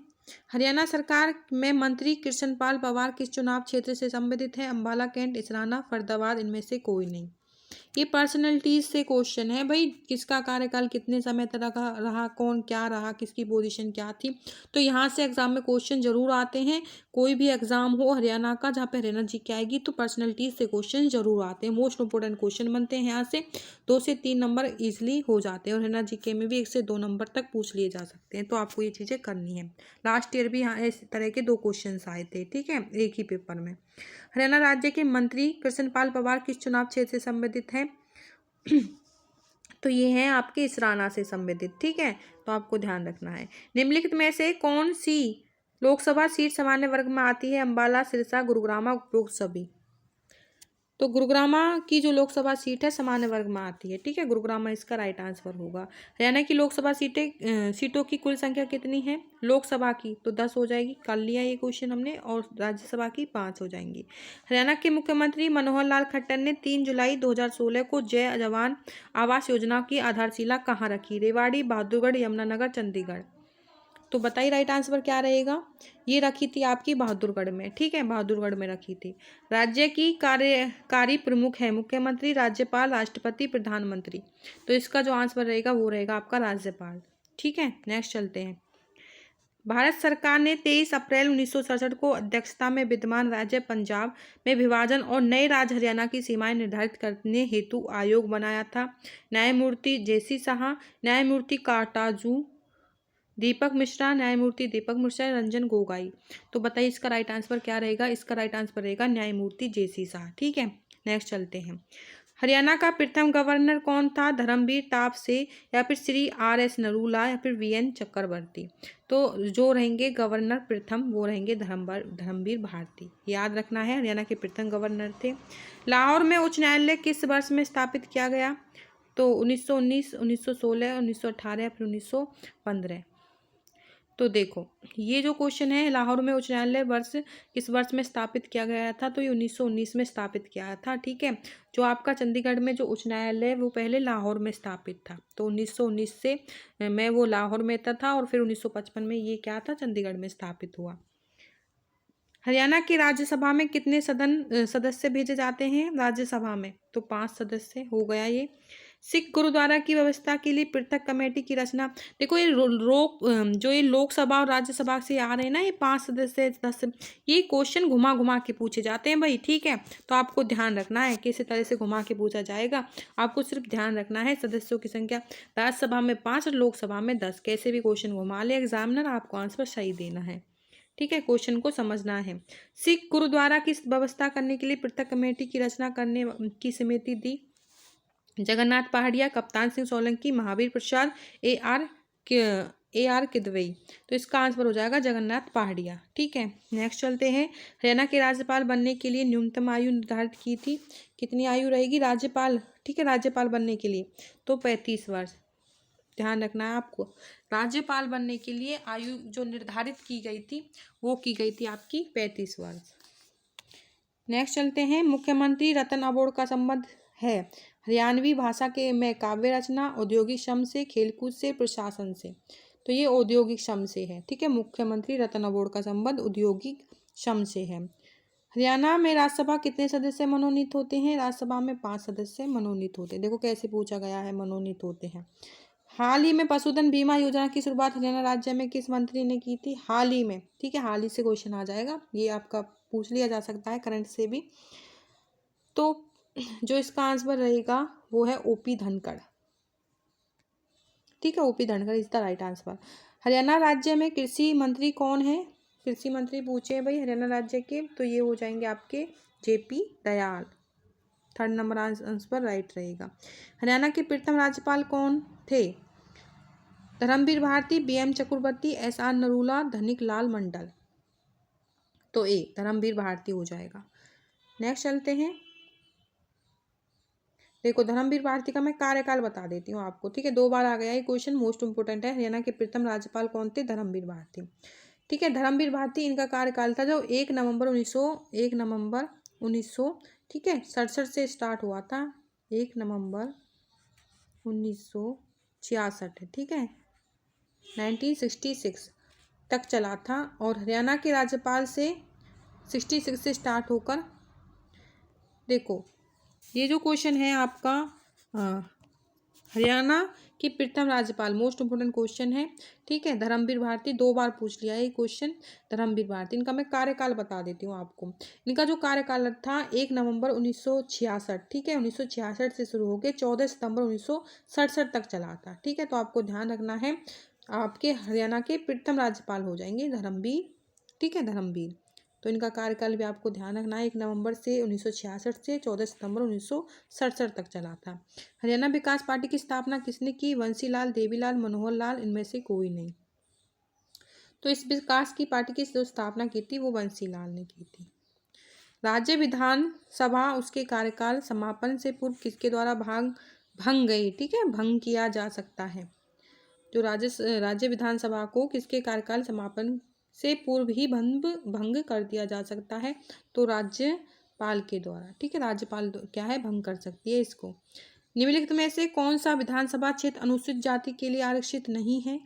[SPEAKER 1] हरियाणा सरकार में मंत्री कृष्णपाल पंवार किस चुनाव क्षेत्र से संबंधित है? अंबाला, कैंट, इसराना, फरीदाबाद, इनमें से कोई नहीं। ये पर्सनैलिटीज से क्वेश्चन है भाई, किसका कार्यकाल कितने समय तक रहा, कौन क्या रहा, किसकी पोजीशन क्या थी। तो यहाँ से एग्जाम में क्वेश्चन जरूर आते हैं, कोई भी एग्जाम हो हरियाणा का जहाँ पे हरियाणा जी के आएगी तो पर्सनैलिटीज से क्वेश्चन जरूर आते हैं। मोस्ट इंपोर्टेंट क्वेश्चन बनते हैं यहाँ से, 2 से 3 नंबर ईजिली हो जाते हैं और हरियाणा जी के में भी 1 से 2 नंबर तक पूछ लिए जा सकते हैं। तो आपको ये चीज़ें करनी है। लास्ट ईयर भी यहाँ इस तरह के 2 क्वेश्चन आए थे। ठीक है, एक ही पेपर में। हरियाणा राज्य के मंत्री कृष्णपाल पंवार किस चुनाव क्षेत्र से संबंधित हैं? तो ये हैं आपके इसराना से संबंधित। ठीक है, तो आपको ध्यान रखना है। निम्नलिखित में से कौन सी लोकसभा सीट सामान्य वर्ग में आती है? अंबाला, सिरसा, गुरुग्राम, उपरोक्त सभी। तो गुरुग्राम की जो लोकसभा सीट है सामान्य वर्ग में आती है। ठीक है, गुरुग्राम इसका राइट आंसर होगा। हरियाणा की लोकसभा सीटों की कुल संख्या कितनी है? लोकसभा की तो 10 हो जाएगी, कर लिया ये क्वेश्चन हमने, और राज्यसभा की 5 हो जाएंगी। हरियाणा के मुख्यमंत्री मनोहर लाल खट्टर ने 3 जुलाई 2016 को जय जवान आवास योजना की आधारशिला कहाँ रखी? रेवाड़ी, बहादुरगढ़, यमुनानगर, चंडीगढ़। तो बताइए राइट आंसर क्या रहेगा? ये रखी थी आपकी बहादुरगढ़ में। ठीक है, बहादुरगढ़ में रखी थी। राज्य की कार्यकारी प्रमुख है मुख्यमंत्री, राज्यपाल, राष्ट्रपति, प्रधानमंत्री। तो इसका जो आंसर रहेगा वो रहेगा आपका राज्यपाल। ठीक है, नेक्स्ट चलते हैं। भारत सरकार ने 23 अप्रैल 1967 को अध्यक्षता में विद्यमान राज्य पंजाब में विभाजन और नए राज्य हरियाणा की सीमाएं निर्धारित करने हेतु आयोग बनाया था। न्यायमूर्ति जेसी शाह, न्यायमूर्ति काटाजू दीपक मिश्रा, न्यायमूर्ति दीपक मिश्रा, रंजन गोगोई। तो बताइए इसका राइट आंसर क्या रहेगा? इसका राइट आंसर रहेगा न्यायमूर्ति जेसी शाह। ठीक है, नेक्स्ट चलते हैं। हरियाणा का प्रथम गवर्नर कौन था? धर्मवीर ताप से या फिर श्री R.S. नरूला या फिर VN चक्रवर्ती। तो जो रहेंगे गवर्नर प्रथम वो रहेंगे धर्मवीर भारती। याद रखना है, हरियाणा के प्रथम गवर्नर थे। लाहौर में उच्च न्यायालय किस वर्ष में स्थापित किया गया? तो 1919, 1916, 1918 या फिर 1915। तो देखो ये जो क्वेश्चन है, लाहौर में उच्च न्यायालय किस वर्ष में स्थापित किया गया था? तो ये 1919 में स्थापित किया था। ठीक है, जो आपका चंडीगढ़ में जो उच्च न्यायालय है वो पहले लाहौर में स्थापित था। तो 1919 से में वो लाहौर में था और फिर 1955 में ये क्या था? चंडीगढ़ में स्थापित हुआ। हरियाणा की राज्यसभा में कितने सदस्य भेजे जाते हैं राज्यसभा में? तो 5 सदस्य हो गया ये। सिख गुरुद्वारा की व्यवस्था के लिए पृथक कमेटी की रचना। देखो ये जो ये लोकसभा और राज्यसभा से आ रहे हैं ना, ये 5 सदस्य 10, ये क्वेश्चन घुमा घुमा के पूछे जाते हैं भाई। ठीक है, तो आपको ध्यान रखना है किस तरह से घुमा के पूछा जाएगा। आपको सिर्फ ध्यान रखना है सदस्यों की संख्या, राज्यसभा में 5 और लोकसभा में 10। कैसे भी क्वेश्चन घुमा ले एग्जामिनर, आपको आंसर सही देना है। ठीक है, क्वेश्चन को समझना है। सिख गुरुद्वारा की व्यवस्था करने के लिए पृथक कमेटी की रचना करने की समिति दी? जगन्नाथ पहाड़िया, कप्तान सिंह सोलंकी, महावीर प्रसाद, AR किदवई। तो इसका आंसर हो जाएगा जगन्नाथ पहाड़िया। ठीक है, नेक्स्ट चलते हैं। हरियाणा के राज्यपाल बनने के लिए न्यूनतम आयु निर्धारित की थी। कितनी आयु रहेगी राज्यपाल? ठीक है, राज्यपाल बनने के लिए तो 35 वर्ष। ध्यान रखना है आपको, राज्यपाल बनने के लिए आयु जो निर्धारित की गई थी वो की गई थी आपकी 35 वर्ष। नेक्स्ट चलते हैं। मुख्यमंत्री रतन अवार्ड का संबंध है हरियाणवी भाषा के में काव्य रचना, औद्योगिक श्रम से, खेलकूद से, प्रशासन से। तो ये औद्योगिक श्रम से है, ठीक है। मुख्यमंत्री रत्न अवार्ड का संबंध औद्योगिक श्रम से है। हरियाणा में राज्यसभा कितने सदस्य मनोनीत होते हैं? राज्यसभा में 5 सदस्य मनोनीत होते हैं। देखो कैसे पूछा गया है, मनोनीत होते हैं। हाल ही में पशुधन बीमा योजना की शुरुआत हरियाणा राज्य में किस मंत्री ने की थी? हाल ही में, ठीक है, हाल ही से क्वेश्चन आ जाएगा, ये आपका पूछ लिया जा सकता है करंट से भी। तो जो इसका आंसर रहेगा वो है ओपी धनखड़, ठीक है, OP Dhankhar is the right answer. Haryana राज्य में कृषि मंत्री कौन है? कृषि मंत्री पूछे भाई हरियाणा राज्य के, तो ये हो जाएंगे आपके JP Dayal. 3rd number answer right रहेगा। हरियाणा के प्रथम राज्यपाल कौन थे? धर्मवीर भारती, बीएम चक्रवर्ती, एसआर नरूला, धनिक लाल मंडल। तो ए धर्मवीर भारती हो जाएगा। नेक्स्ट चलते हैं। देखो धर्मवीर भारती का मैं कार्यकाल बता देती हूँ आपको, ठीक है, 2 बार आ गया ये क्वेश्चन, मोस्ट इंपोर्टेंट है। हरियाणा के प्रथम राज्यपाल कौन थे? धर्मवीर भारती, ठीक है। धर्मवीर भारती, इनका कार्यकाल था जो 1 नवंबर 1900 ठीक है 67 से स्टार्ट हुआ था। 1 नवंबर 1966, ठीक है, 1966 तक चला था। और हरियाणा के राज्यपाल से 66 से स्टार्ट होकर, देखो ये जो क्वेश्चन है आपका हरियाणा के प्रथम राज्यपाल, मोस्ट इंपोर्टेंट क्वेश्चन है, ठीक है। धर्मवीर भारती 2 बार पूछ लिया है ये क्वेश्चन। धर्मवीर भारती, इनका मैं कार्यकाल बता देती हूँ आपको। इनका जो कार्यकाल था 1 नवंबर 1966, ठीक है, 1966 से शुरू होकर 14 सितंबर 1967 तक चला था, ठीक है। तो आपको ध्यान रखना है, आपके हरियाणा के प्रथम राज्यपाल हो जाएंगे धर्मवीर, ठीक है, धर्मवीर। तो इनका कार्यकाल भी आपको ध्यान रखना है, 1 नवंबर से 1966 से 14 सितंबर 1967 तक चला था। हरियाणा विकास पार्टी की स्थापना किसने की? बंसीलाल, देवीलाल, मनोहर लाल, इनमें से कोई नहीं। तो इस विकास की पार्टी की जो स्थापना की थी वो बंसीलाल ने की थी। राज्य विधानसभा उसके कार्यकाल समापन से पूर्व किसके द्वारा भंग गई, ठीक है, भंग किया जा सकता है। जो राज्य विधानसभा को किसके कार्यकाल समापन से पूर्व ही भंग कर दिया जा सकता है? तो राज्यपाल के द्वारा, ठीक है, राज्यपाल क्या है, भंग कर सकती है इसको। निम्नलिखित में से कौन सा विधानसभा क्षेत्र अनुसूचित जाति के लिए आरक्षित नहीं है?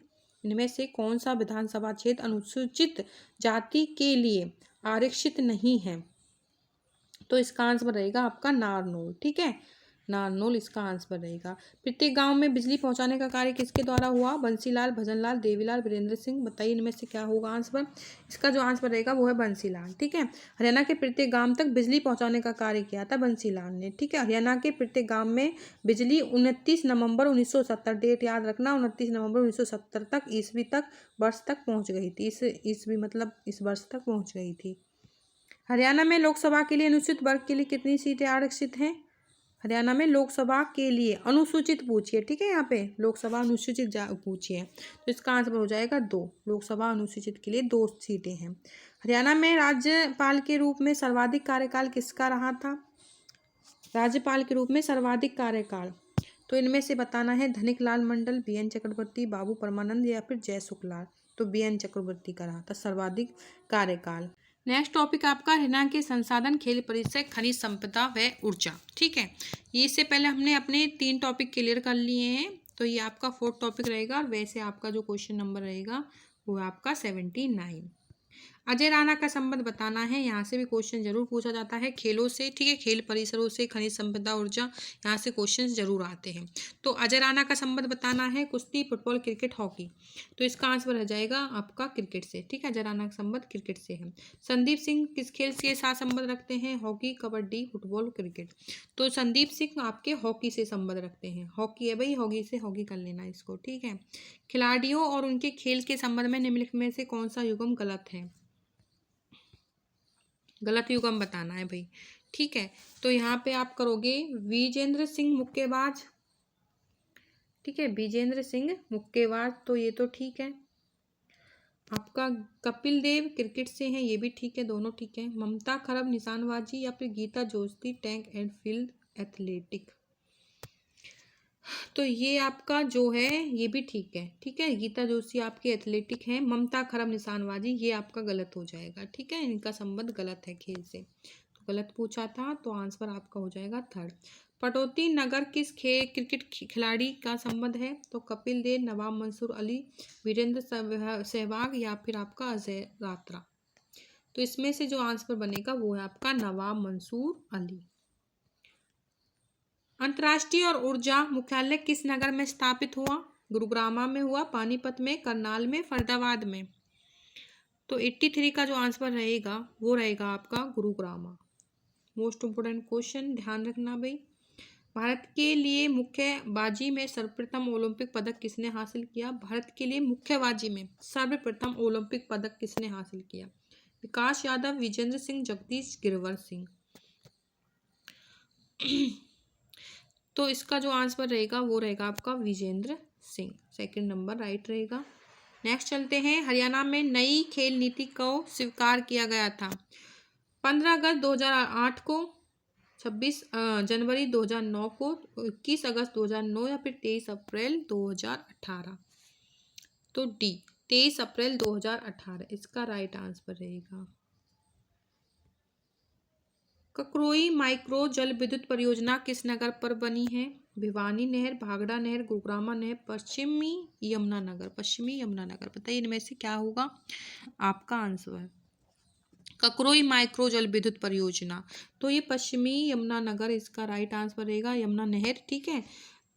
[SPEAKER 1] इनमें से कौन सा विधानसभा क्षेत्र अनुसूचित जाति के लिए आरक्षित नहीं है? तो इसका आंसर रहेगा आपका नारनौल, ठीक है, नारनौल इसका आंसर रहेगा। प्रत्येक गांव में बिजली पहुंचाने का कार्य किसके द्वारा हुआ? बंसीलाल, भजनलाल, देवीलाल, वीरेंद्र सिंह। बताइए इनमें से क्या होगा आंसर? इसका जो आंसर रहेगा वो है बंसीलाल, ठीक है। हरियाणा के प्रत्येक गांव तक बिजली पहुंचाने का कार्य किया था बंसीलाल ने, ठीक है। हरियाणा के प्रत्येक गांव में बिजली 29 नवंबर 1970, डेट याद रखना, 29 नवंबर 1970 तक, ईस्वी तक, वर्ष तक पहुँच गई थी। ईस्वी मतलब इस वर्ष तक पहुँच गई थी। हरियाणा में लोकसभा के लिए अनुसूचित वर्ग के लिए कितनी सीटें आरक्षित हैं? हरियाणा में लोकसभा के लिए अनुसूचित पूछिए, ठीक है, यहाँ पे लोकसभा अनुसूचित पूछिए, तो इसका आंसर हो जाएगा 2। लोकसभा अनुसूचित के लिए 2 सीटें हैं। हरियाणा में राज्यपाल के रूप में सर्वाधिक कार्यकाल किसका रहा था? राज्यपाल के रूप में सर्वाधिक कार्यकाल, तो इनमें से बताना है धनिक लाल मंडल, बीएन चक्रवर्ती, बाबू परमानंद या फिर जय शुक्लाल। तो बीएन चक्रवर्ती का रहा था सर्वाधिक कार्यकाल। नेक्स्ट टॉपिक आपका हरियाणा के संसाधन, खेल परिसर, खनिज संपदा व ऊर्जा, ठीक है। ये इससे पहले हमने अपने 3 टॉपिक क्लियर कर लिए हैं, तो ये आपका 4th टॉपिक रहेगा। और वैसे आपका जो क्वेश्चन नंबर रहेगा वो है आपका 79। अजय राणा का संबंध बताना है, यहाँ से भी क्वेश्चन जरूर पूछा जाता है, खेलों से, ठीक है, खेल परिसरों से, खनिज संपदा, ऊर्जा, यहाँ से क्वेश्चन जरूर आते हैं। तो अजय राणा का संबंध बताना है, कुश्ती, फुटबॉल, क्रिकेट, हॉकी। तो इसका आंसर रह जाएगा आपका क्रिकेट से, ठीक है, अजय राणा का संबंध क्रिकेट से है। संदीप सिंह किस खेल के साथ संबंध रखते हैं? Hockey, kabaddi, football, cricket. तो संदीप सिंह आपके हॉकी से संबंध रखते हैं, हॉकी है भाई, हॉकी से हॉकी कर लेना इसको, ठीक है। खिलाड़ियों और उनके खेल के संबंध में निम्नलिखित में से कौन सा युग्म गलत है? गलत युग्म बताना है भाई, ठीक है। तो यहाँ पे आप करोगे विजेंद्र सिंह मुक्केबाज, ठीक है, विजेंद्र सिंह मुक्केबाज, तो ये तो ठीक है। आपका कपिल देव क्रिकेट से हैं, ये भी ठीक है, दोनों ठीक है। ममता खरब निशानबाजी या फिर Geeta Joshi track and field athletic, तो ये आपका जो है ये भी ठीक है, ठीक है। गीता जोशी आपकी एथलेटिक हैं, ममता खरब निशानबाजी ये आपका गलत हो जाएगा, ठीक है, इनका संबंध गलत है खेल से, तो गलत पूछा था, तो आंसर आपका हो जाएगा 3rd। पटौती नगर किस क्रिकेट खिलाड़ी का संबंध है? तो कपिल देव, नवाब मंसूर अली, वीरेंद्र सहवाग या फिर आपका अजय रात्रा। तो इसमें से जो आंसर बनेगा वो है आपका नवाब मंसूर अली। अंतर्राष्ट्रीय और ऊर्जा मुख्यालय किस नगर में स्थापित हुआ? गुरुग्राम में हुआ, पानीपत में, करनाल में, फरीदाबाद में। तो 83 का जो आंसर रहेगा वो रहेगा आपका गुरुग्राम। मोस्ट इम्पोर्टेंट क्वेश्चन, ध्यान रखना भाई। भारत के लिए मुक्केबाजी में सर्वप्रथम ओलंपिक पदक किसने हासिल किया? भारत के लिए मुक्केबाजी में सर्वप्रथम ओलंपिक पदक किसने हासिल किया? विकास यादव, विजेंद्र सिंह, जगदीश गिरवर सिंह। तो इसका जो आंसर रहेगा वो रहेगा आपका Vijender Singh. Second number right रहेगा। नेक्स्ट चलते हैं। हरियाणा में नई खेल नीति को स्वीकार किया गया था 15 अगस्त 2008 को, 26 जनवरी 2009 को, 21 अगस्त 2009 या फिर 23 अप्रैल 2018। तो डी 23 अप्रैल 2018 इसका राइट आंसर रहेगा। ककरोई माइक्रो जल विद्युत परियोजना किस नगर पर बनी है? भिवानी नहर, भाखड़ा नहर, गुरुग्राम नहर, पश्चिमी यमुनानगर। पश्चिमी यमुनानगर, बताइए इनमें से क्या होगा आपका आंसर? ककरोई माइक्रो जल विद्युत परियोजना, तो ये पश्चिमी यमुनानगर इसका राइट आंसर रहेगा। यमुना नहर, ठीक है।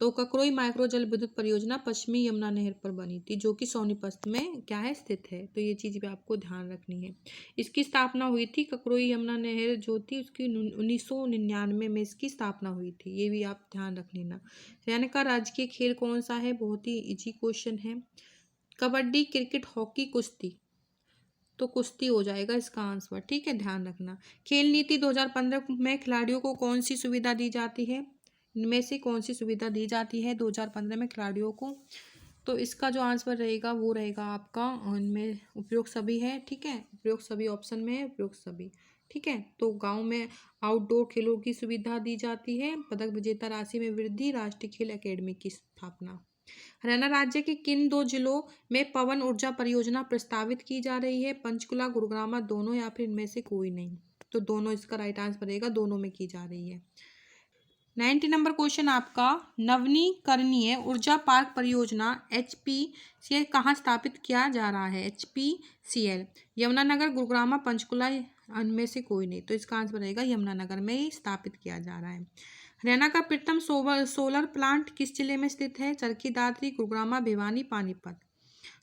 [SPEAKER 1] तो ककरोई माइक्रो जल विद्युत परियोजना पश्चिमी यमुना नहर पर बनी थी, जो कि सोनीपत में क्या है स्थित है। तो ये चीज़ भी आपको ध्यान रखनी है। इसकी स्थापना हुई थी, ककरोई यमुना नहर जो थी उसकी 1999 में इसकी स्थापना हुई थी। ये भी आप ध्यान रख लेना। हरियाणा का राजकीय खेल कौन सा है? बहुत ही इजी क्वेश्चन है। कबड्डी, क्रिकेट, हॉकी, कुश्ती। तो कुश्ती हो जाएगा इसका आंसर, ठीक है, ध्यान रखना। खेल नीति 2015 में खिलाड़ियों को कौन सी सुविधा दी जाती है? इनमें से कौन सी सुविधा दी जाती है 2015 में खिलाड़ियों को? तो इसका जो आंसर रहेगा वो रहेगा आपका, इनमें उपयोग सभी है, ठीक है। उपयोग सभी ऑप्शन में है, उपयोग सभी, ठीक है। तो गांव में आउटडोर खेलों की सुविधा दी जाती है, पदक विजेता राशि में वृद्धि, राष्ट्रीय खेल अकेडमी की स्थापना। हरियाणा राज्य के किन 2 जिलों में पवन ऊर्जा परियोजना प्रस्तावित की जा रही है? पंचकुला, गुरुग्राम, दोनों या फिर इनमें से कोई नहीं? तो दोनों इसका राइट आंसर रहेगा, दोनों में की जा रही है। 90 नंबर क्वेश्चन आपका, नवीनीकरणीय ऊर्जा पार्क परियोजना HPCL कहाँ स्थापित किया जा रहा है? HPCL यमुनानगर, गुरुग्राम, पंचकुला, इनमें से कोई नहीं। तो इसका आंसर रहेगा यमुनानगर में ही स्थापित किया जा रहा है। हरियाणा का प्रथम सोलर प्लांट किस जिले में स्थित है? चरखी दादरी, गुरुग्राम, भिवानी, पानीपत।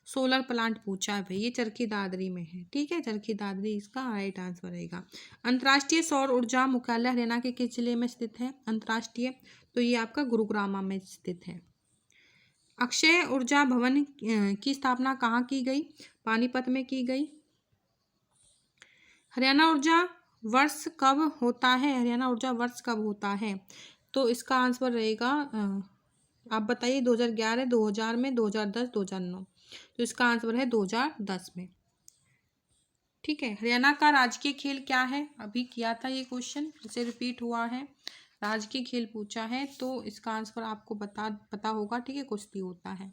[SPEAKER 1] सोलर प्लांट पूछा है भाई, ये चरखी दादरी में है, ठीक है। चरखी दादरी इसका राइट आंसर रहेगा। अंतर्राष्ट्रीय सौर ऊर्जा मुख्यालय हरियाणा के किस जिले में स्थित है? अंतर्राष्ट्रीय, तो ये आपका गुरुग्राम में स्थित है। अक्षय ऊर्जा भवन की स्थापना कहाँ की गई? पानीपत में की गई। हरियाणा ऊर्जा वर्ष कब होता है? हरियाणा ऊर्जा वर्ष कब होता है? तो इसका आंसर रहेगा, आप बताइए, 2011, 2000 में, 2010, 2009। तो इसका आंसर है 2010 में, ठीक है। हरियाणा का राजकीय खेल क्या है? अभी किया था ये क्वेश्चन, फिर से रिपीट हुआ है। राजकीय खेल पूछा है, तो इसका आंसर आपको पता होगा, ठीक है, कुश्ती होता है।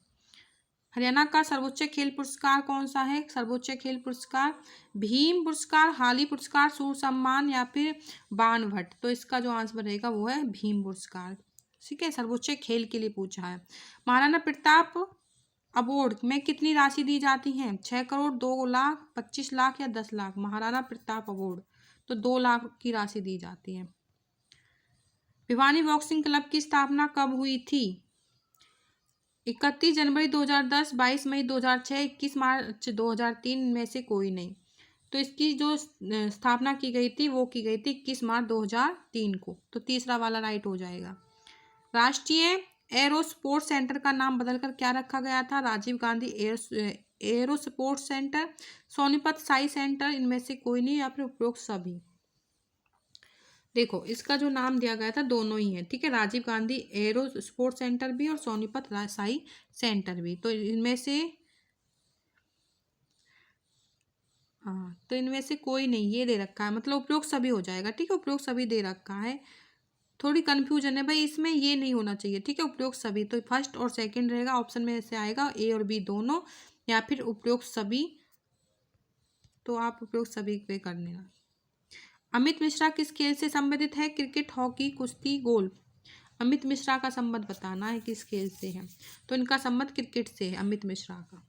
[SPEAKER 1] हरियाणा का सर्वोच्च खेल पुरस्कार कौन सा है? सर्वोच्च खेल पुरस्कार भीम पुरस्कार, हाली पुरस्कार, सूर सम्मान या फिर बाण भट्ट। तो इसका जो आंसर रहेगा वो है भीम पुरस्कार, ठीक है। सर्वोच्च खेल के लिए पूछा है। महाराणा प्रताप अवार्ड में कितनी राशि दी जाती है? 6 करोड़, 2 लाख, 25 लाख या 10 लाख। महाराणा प्रताप अवार्ड तो 2 लाख की राशि दी जाती है। भिवानी बॉक्सिंग क्लब की स्थापना कब हुई थी? 31 जनवरी 2010, 22 मई 2006, 21 मार्च 2003 में से कोई नहीं। तो इसकी जो स्थापना की गई थी वो की गई थी 21 मार्च 2003 को। तो तीसरा वाला राइट हो जाएगा। राष्ट्रीय एरो स्पोर्ट्स सेंटर का नाम बदलकर क्या रखा गया था? Rajiv Gandhi aero sports centre, Sonipat SAI centre, इनमें से कोई नहीं या फिर उपरोक्त सभी। देखो इसका जो नाम दिया गया था दोनों ही है, ठीक है। Rajiv Gandhi aero sports centre भी और सोनीपत साई सेंटर भी। तो इनमें से हाँ, तो इनमें से कोई नहीं, ये दे रखा है, मतलब उपयोग सभी हो जाएगा, ठीक है। उपयोग सभी दे रखा है, थोड़ी कन्फ्यूजन है भाई इसमें, ये नहीं होना चाहिए, ठीक है। उपयोग सभी, तो फर्स्ट और सेकंड रहेगा, ऑप्शन में से आएगा ए और बी दोनों या फिर उपयोग सभी। तो आप उपयोग सभी पे कर लेना। अमित मिश्रा किस खेल से संबंधित है? क्रिकेट, हॉकी, कुश्ती, गोल्फ। अमित मिश्रा का संबंध बताना है किस खेल से है, तो इनका संबंध क्रिकेट से है अमित मिश्रा का।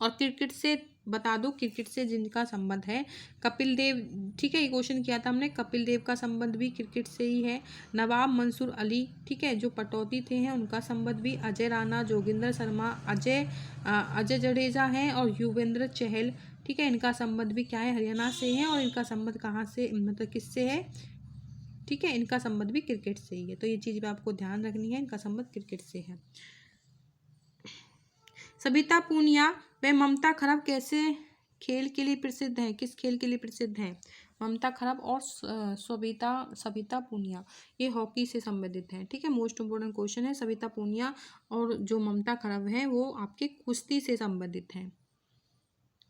[SPEAKER 1] और क्रिकेट से बता दो, क्रिकेट से जिनका संबंध है कपिल देव, ठीक है, ये क्वेश्चन किया था हमने, कपिल देव का संबंध भी क्रिकेट से ही है। नवाब मंसूर अली, ठीक है, जो पटौदी थे हैं, उनका संबंध भी, अजय राणा, जोगिंदर शर्मा, अजय जडेजा हैं और युवेंद्र चहल, ठीक है, इनका संबंध भी क्या है, हरियाणा से है। और इनका संबंध कहाँ से, मतलब किससे है, ठीक है, इनका संबंध भी क्रिकेट से ही है। तो ये चीज़ भी आपको ध्यान रखनी है, इनका संबंध क्रिकेट से है। सबिता पूनिया व ममता खरब कैसे खेल के लिए प्रसिद्ध है, किस खेल के लिए प्रसिद्ध है, ममता खरब और सबिता पूनिया ये हॉकी से संबंधित हैं, ठीक है, मोस्ट इम्पोर्टेंट क्वेश्चन है। सबिता पूनिया और जो ममता खरब है वो आपके कुश्ती से संबंधित हैं,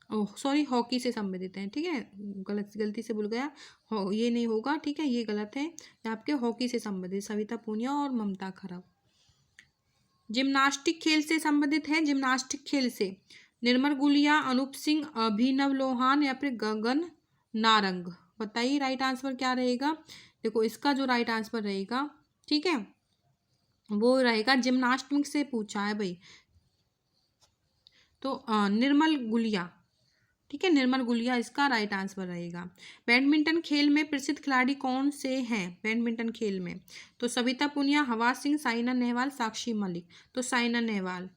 [SPEAKER 1] ओह सॉरी हॉकी से संबंधित हैं, ठीक है, गलती से भूल गया, ये नहीं होगा, ठीक है, ये गलत है, आपके हॉकी से संबंधित सविता पूनिया और ममता खरब। जिम्नास्टिक खेल से संबंधित है, जिम्नास्टिक खेल से निर्मल गुलिया, अनूप सिंह, अभिनव लोहान या फिर गगन नारंग, बताइए राइट आंसर क्या रहेगा। देखो इसका जो राइट आंसर रहेगा, ठीक है, वो रहेगा जिम्नास्टिक से पूछा है भाई, तो निर्मल गुलिया, ठीक है, निर्मल गुलिया इसका राइट आंसर रहेगा। बैडमिंटन खेल में प्रसिद्ध खिलाड़ी कौन से हैं, बैडमिंटन खेल में, तो सविता पूनिया, हवा सिंह, साइना नेहवाल, साक्षी मलिक, तो साइना नेहवाल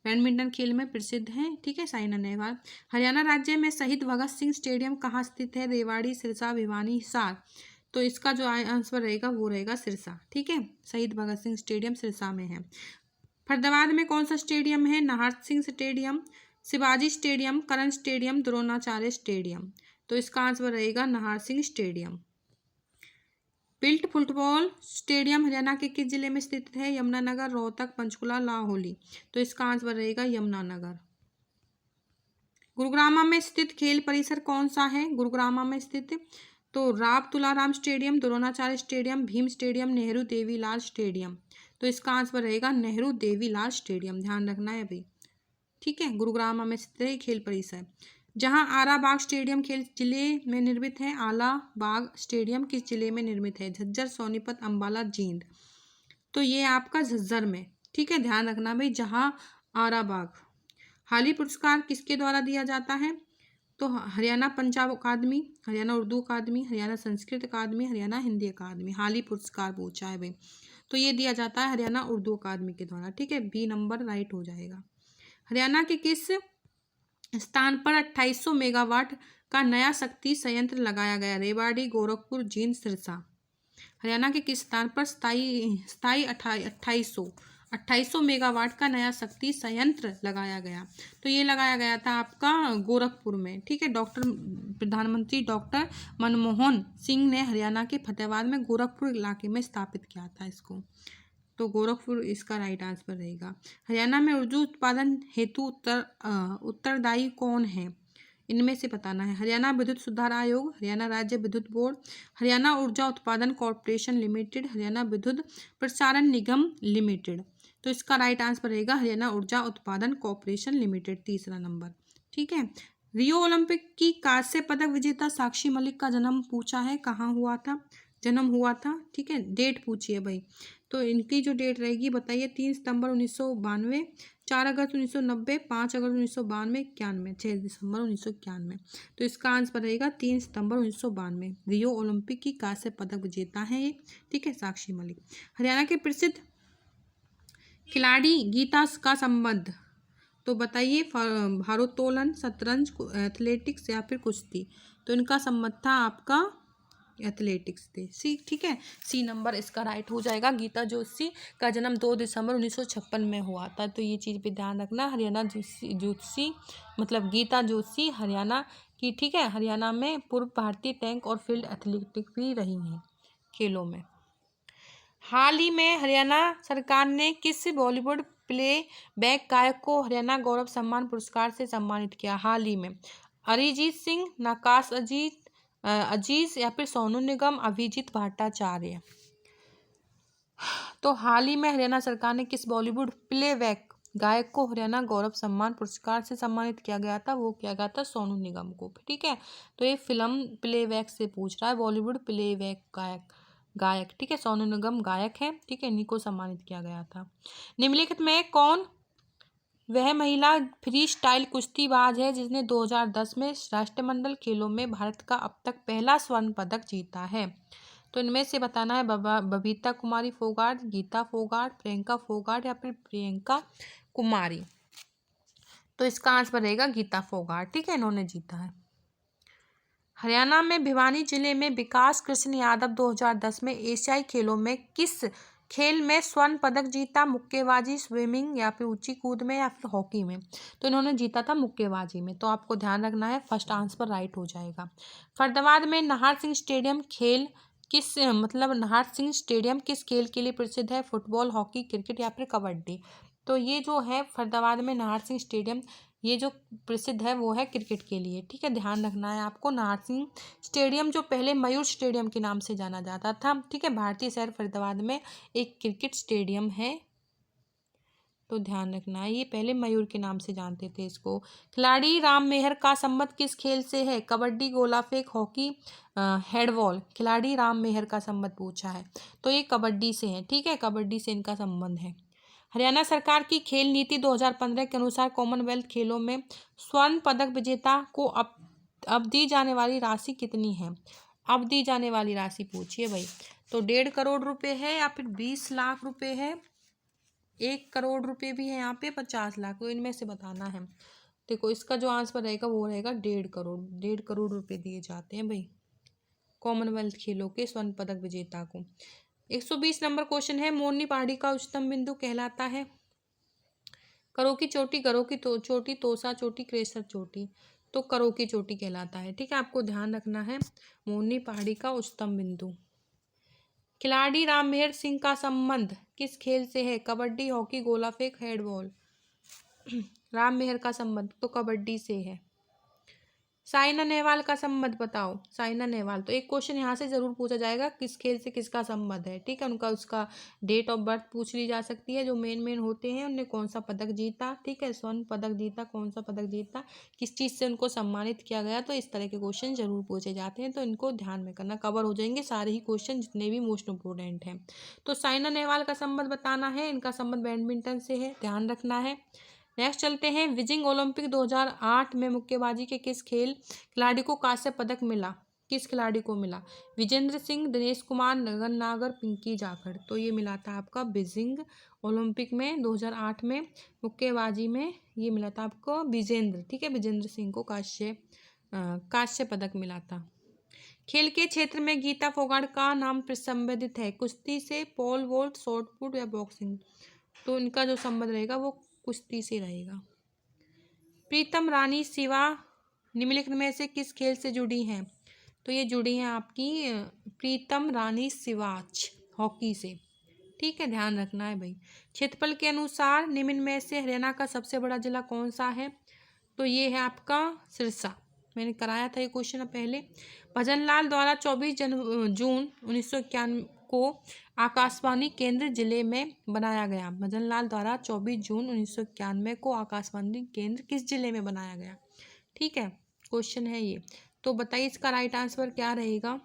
[SPEAKER 1] बैडमिंटन खेल में प्रसिद्ध हैं, ठीक है, साइना नेहवाल। हरियाणा राज्य में शहीद भगत सिंह स्टेडियम कहाँ स्थित है, रेवाड़ी, सिरसा, भिवानी, हिसार, तो इसका जो आंसर रहेगा वो रहेगा सिरसा, ठीक है, शहीद भगत सिंह स्टेडियम सिरसा में है। फरीदाबाद में कौन सा स्टेडियम है, नाहर सिंह स्टेडियम, शिवाजी स्टेडियम, करण स्टेडियम, द्रोणाचार्य स्टेडियम, तो इसका आंसर रहेगा Nahar Singh stadium. Pilt football stadium Haryana के किस जिले में स्थित है, यमुनानगर, रोहतक, पंचकुला, लाहौली, तो इसका आंसर रहेगा यमुनानगर। गुरुग्राम में स्थित खेल परिसर कौन सा है, गुरुग्राम में स्थित, तो Rao Tularam stadium, Dronacharya stadium, Bhim stadium, Nehru Devilal stadium, तो इसका आंसर रहेगा नेहरू देवीलाल स्टेडियम, ध्यान रखना है भाई, ठीक है, गुरुग्राम में स्थित है खेल परिसर। जहां आला बाग स्टेडियम खेल जिले में निर्मित है, आला बाग स्टेडियम किस जिले में निर्मित है, झज्जर, सोनीपत, अंबाला, जींद, तो ये आपका झज्जर में, ठीक है, ध्यान रखना भाई, जहां आला बाग। हाली पुरस्कार किसके द्वारा दिया जाता है, तो हरियाणा पंजाब अकादमी, हरियाणा उर्दू अकादमी, हरियाणा संस्कृत अकादमी, हरियाणा हिंदी अकादमी, हाली पुरस्कार पूछा है भाई, तो ये दिया जाता है हरियाणा उर्दू अकादमी के द्वारा, ठीक है, बी नंबर राइट हो जाएगा। हरियाणा के किस स्थान पर 2800 मेगावाट का नया शक्ति संयंत्र लगाया गया, रेवाड़ी, गोरखपुर, जींद, सिरसा, हरियाणा के किस स्थान पर स्थायी 2800 मेगावाट का नया शक्ति संयंत्र लगाया गया, तो ये लगाया गया था आपका गोरखपुर में, ठीक है, प्रधानमंत्री डॉक्टर मनमोहन सिंह ने हरियाणा के फतेहाबाद में गोरखपुर इलाके में स्थापित किया था इसको, तो गोरखपुर इसका राइट आंसर रहेगा। हरियाणा में ऊर्जा उत्पादन हेतु उत्तरदायी कौन है, इनमें से बताना है, हरियाणा विद्युत सुधार आयोग, हरियाणा राज्य विद्युत बोर्ड, हरियाणा ऊर्जा उत्पादन कॉर्पोरेशन लिमिटेड, हरियाणा विद्युत प्रसारण निगम लिमिटेड, तो इसका राइट आंसर रहेगा हरियाणा ऊर्जा उत्पादन कॉर्पोरेशन लिमिटेड, तीसरा नंबर, ठीक है। रियो ओलंपिक की कांस्य पदक विजेता साक्षी मलिक का जन्म पूछा है, कहाँ हुआ था, जन्म हुआ था, ठीक है, डेट पूछी है भाई, तो इनकी जो डेट रहेगी बताइए, 3 सितंबर 1992, 4 अगस्त 1990, 5 अगस्त 1992, 91, 6 दिसंबर 1991, तो इसका आंसर रहेगा 3 सितंबर 1992, रियो ओलंपिक की कांस्य पदक विजेता है ये, ठीक है, साक्षी मलिक। हरियाणा के प्रसिद्ध खिलाड़ी गीता का संबंध, तो बताइए भारोत्तोलन, शतरंज, एथलेटिक्स या फिर कुश्ती, तो इनका संबंध था आपका एथलेटिक्स थे, सी, ठीक है, सी नंबर इसका राइट हो जाएगा। गीता जोशी का जन्म 2 दिसंबर 1956 में हुआ था, तो ये चीज़ भी ध्यान रखना, हरियाणा जोशी मतलब गीता जोशी हरियाणा की, ठीक है, हरियाणा में पूर्व भारतीय टैंक और फील्ड एथलेटिक भी रही हैं खेलों में। हाल ही में हरियाणा सरकार ने किस बॉलीवुड प्ले बैक गायक को हरियाणा गौरव सम्मान पुरस्कार से सम्मानित किया, हाल ही में, अरिजीत सिंह, नकाश अजीज या फिर सोनू निगम, अभिजीत भट्टाचार्य, तो हाल ही में हरियाणा सरकार ने किस बॉलीवुड प्लेबैक गायक को हरियाणा गौरव सम्मान पुरस्कार से सम्मानित किया गया था, वो किया गया था सोनू निगम को, ठीक है, तो ये फिल्म प्लेबैक से पूछ रहा है, बॉलीवुड प्लेबैक गायक, गायक, ठीक है, सोनू निगम गायक है, ठीक है, इन्हीं को सम्मानित किया गया था। निम्नलिखित में कौन वह महिला फ्री स्टाइल कुश्तीबाज है जिसने 2010 में राष्ट्रमंडल खेलों में भारत का अब तक पहला स्वर्ण पदक जीता है? तो इनमें से बताना है बबीता कुमारी फोगाट, गीता फोगाट, प्रियंका फोगाट या फिर प्रियंका कुमारी। तो इसका आंसर रहेगा गीता फोगाट, ठीक है, इन्होंने जीता है। हरियाणा में भिवानी जिले में विकास कृष्ण यादव 2010 में एशियाई खेलों में किस खेल में स्वर्ण पदक जीता? मुक्केबाजी, स्विमिंग या फिर ऊंची कूद में या फिर हॉकी में? तो इन्होंने जीता था मुक्केबाजी में। तो आपको ध्यान रखना है, फर्स्ट आंसर राइट हो जाएगा। फरीदाबाद में नाहर सिंह स्टेडियम नाहर सिंह स्टेडियम किस खेल के लिए प्रसिद्ध है? फुटबॉल, हॉकी, क्रिकेट या फिर कबड्डी? तो ये जो है फरीदाबाद में नाहर सिंह स्टेडियम, ये जो प्रसिद्ध है वो है क्रिकेट के लिए, ठीक है, ध्यान रखना है आपको। नाहर सिंह स्टेडियम जो पहले मयूर स्टेडियम के नाम से जाना जाता था, ठीक है, भारतीय शहर फरीदाबाद में एक क्रिकेट स्टेडियम है, तो ध्यान रखना है, ये पहले मयूर के नाम से जानते थे इसको। खिलाड़ी राम मेहर का संबंध किस खेल से है? कबड्डी, गोला फेंक, हॉकी, हेडबॉल? खिलाड़ी राम मेहर का संबंध पूछा है, तो ये कबड्डी से है, ठीक है, कबड्डी से इनका संबंध है। हरियाणा सरकार की खेल नीति 2015 के अनुसार कॉमनवेल्थ खेलों में स्वर्ण पदक विजेता को अब दी जाने वाली राशि कितनी है? अब दी जाने वाली राशि पूछिए भाई। तो 1.5 करोड़ रुपए है या फिर 20 लाख रुपए है, 1 करोड़ रुपए भी है यहाँ पे, 50 लाख, तो इनमें से बताना है। देखो इसका जो आंसर रहेगा वो रहेगा 1.5 करोड़। 1.5 करोड़ रुपए दिए जाते हैं भाई कॉमनवेल्थ खेलों के स्वर्ण पदक विजेता को। 120 नंबर क्वेश्चन है, मोरनी पहाड़ी का उच्चतम बिंदु कहलाता है? करो की चोटी, गरो की चोटी, तोसा चोटी, क्रेसर चोटी? तो करो की चोटी कहलाता है, ठीक है, आपको ध्यान रखना है, मोरनी पहाड़ी का उच्चतम बिंदु। खिलाड़ी राममेहर सिंह का संबंध किस खेल से है? कबड्डी, हॉकी, गोला फेंक, हैंडबॉल? राममेहर का संबंध तो कबड्डी से है। साइना नेहवाल का संबंध बताओ। साइना नेहवाल, तो एक क्वेश्चन यहाँ से जरूर पूछा जाएगा, किस खेल से किसका संबंध है, ठीक है, उनका उसका डेट ऑफ बर्थ पूछ ली जा सकती है, जो मेन होते हैं, उनने कौन सा पदक जीता, ठीक है, स्वर्ण पदक जीता, कौन सा पदक जीता, किस चीज़ से उनको सम्मानित किया गया, तो इस तरह के क्वेश्चन जरूर पूछे जाते हैं, तो इनको ध्यान में करना, कवर हो जाएंगे सारे ही क्वेश्चन जितने भी मोस्ट इंपोर्टेंट हैं। तो साइना नेहवाल का संबंध बताना है, इनका संबंध बैडमिंटन से है, ध्यान रखना है। नेक्स्ट चलते हैं, बीजिंग ओलंपिक 2008 में मुक्केबाजी के किस खिलाड़ी को कांस्य पदक मिला? किस खिलाड़ी को मिला? विजेंद्र सिंह, दिनेश कुमार, गगन नागर, पिंकी जाखड़? तो ये मिला था आपका बीजिंग ओलंपिक में 2008 में मुक्केबाजी में, ये मिला था आपको विजेंद्र, ठीक है, विजेंद्र सिंह को कांस्य पदक मिला था। खेल के क्षेत्र में गीता फोगाट का नाम संबंधित है? कुश्ती से, पोल वॉल्ट, शॉटपुट या बॉक्सिंग? तो इनका जो संबंध रहेगा वो कुश्ती से रहेगा। प्रीतम रानी शिवा निम्नलिखित में से किस खेल से जुड़ी हैं? तो ये जुड़ी हैं आपकी प्रीतम रानी शिवाच हॉकी से, ठीक है, ध्यान रखना है भाई। क्षेत्रफल के अनुसार निम्न में से हरियाणा का सबसे बड़ा जिला कौन सा है? तो ये है आपका सिरसा, मैंने कराया था ये क्वेश्चन पहले। भजनलाल द्वारा 24 जून 1991 को आकाशवाणी केंद्र जिले में बनाया गया। भजनलाल द्वारा 24 जून 1991 को आकाशवाणी केंद्र किस जिले में बनाया गया? ठीक है, क्वेश्चन है ये, तो बताइए इसका राइट आंसर क्या रहेगा?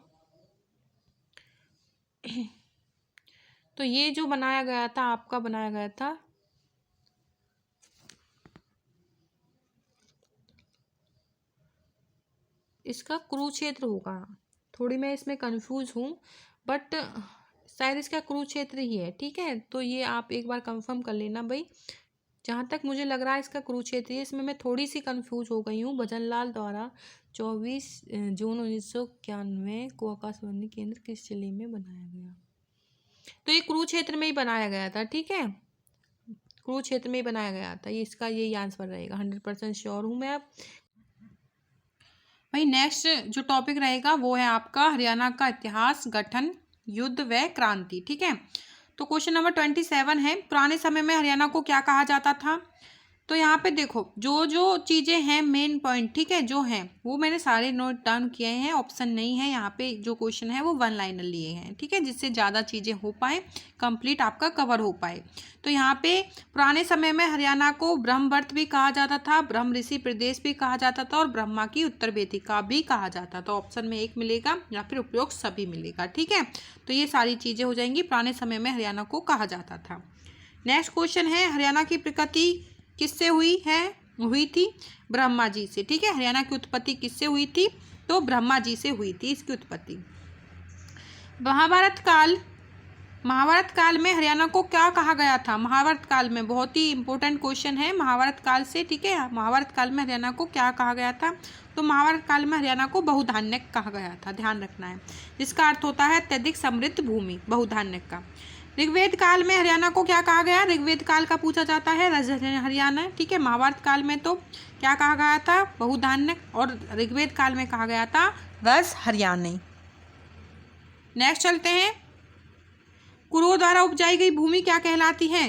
[SPEAKER 1] तो ये जो बनाया गया था, आपका बनाया गया था इसका कुरुक्षेत्र होगा। थोड़ी मैं इसमें कंफ्यूज हूँ, बट शायद इसका कुरुक्षेत्र ही है, ठीक है, तो ये आप एक बार कंफर्म कर लेना भाई। जहाँ तक मुझे लग रहा है इसका कुरुक्षेत्र ही है, इसमें मैं थोड़ी सी कंफ्यूज हो गई हूँ। भजनलाल द्वारा 24 जून 1991 को आकाशवाणी केंद्र किस जिले में बनाया गया? तो ये कुरुक्षेत्र में ही बनाया गया था, ठीक है, कुरुक्षेत्र में ही बनाया गया था, ये इसका यही आंसर रहेगा, 100% श्योर हूँ मैं। अब भाई नेक्स्ट जो टॉपिक रहेगा वो है आपका हरियाणा का इतिहास, गठन, युद्ध व क्रांति, ठीक है। तो क्वेश्चन नंबर 27 है, पुराने समय में हरियाणा को क्या कहा जाता था? तो यहाँ पे देखो जो जो चीज़ें हैं मेन पॉइंट, ठीक है, जो हैं वो मैंने सारे नोट डाउन किए हैं। ऑप्शन नहीं है यहाँ पे, जो क्वेश्चन है वो वन लाइनर लिए हैं, ठीक है, जिससे ज़्यादा चीज़ें हो पाए, कंप्लीट आपका कवर हो पाए। तो यहाँ पे पुराने समय में हरियाणा को ब्रह्मवर्त भी कहा जाता था, ब्रह्म ऋषि प्रदेश भी कहा जाता था और ब्रह्मा की उत्तर वेदिका भी कहा जाता था। ऑप्शन में एक मिलेगा या फिर उपयोग सभी मिलेगा, ठीक है। तो ये सारी चीज़ें हो जाएंगी, पुराने समय में हरियाणा को कहा जाता था। नेक्स्ट क्वेश्चन है, हरियाणा की प्रकृति किससे हुई थी? ब्रह्मा जी से, ठीक है। हरियाणा की उत्पत्ति किससे हुई थी? तो ब्रह्मा जी से हुई थी इसकी उत्पत्ति। महाभारत काल में हरियाणा को क्या कहा गया था? महाभारत काल में, बहुत ही इंपॉर्टेंट क्वेश्चन है महाभारत काल से, ठीक है। महाभारत काल में हरियाणा को क्या कहा गया था? तो महाभारत काल में हरियाणा को बहुधान्यक कहा गया था, ध्यान रखना है, जिसका अर्थ होता है अत्यधिक समृद्ध भूमि, बहुधान्यक का। ऋग्वेद काल में हरियाणा को क्या कहा गया? ऋग्वेद काल का पूछा जाता है, हरियाणा, ठीक है। महाभारत काल में तो क्या कहा गया था? बहुधान्यक, और ऋग्वेद काल में कहा गया था रस हरियाणी। नेक्स्ट चलते हैं, कुरुओं द्वारा उपजाई गई भूमि क्या कहलाती है?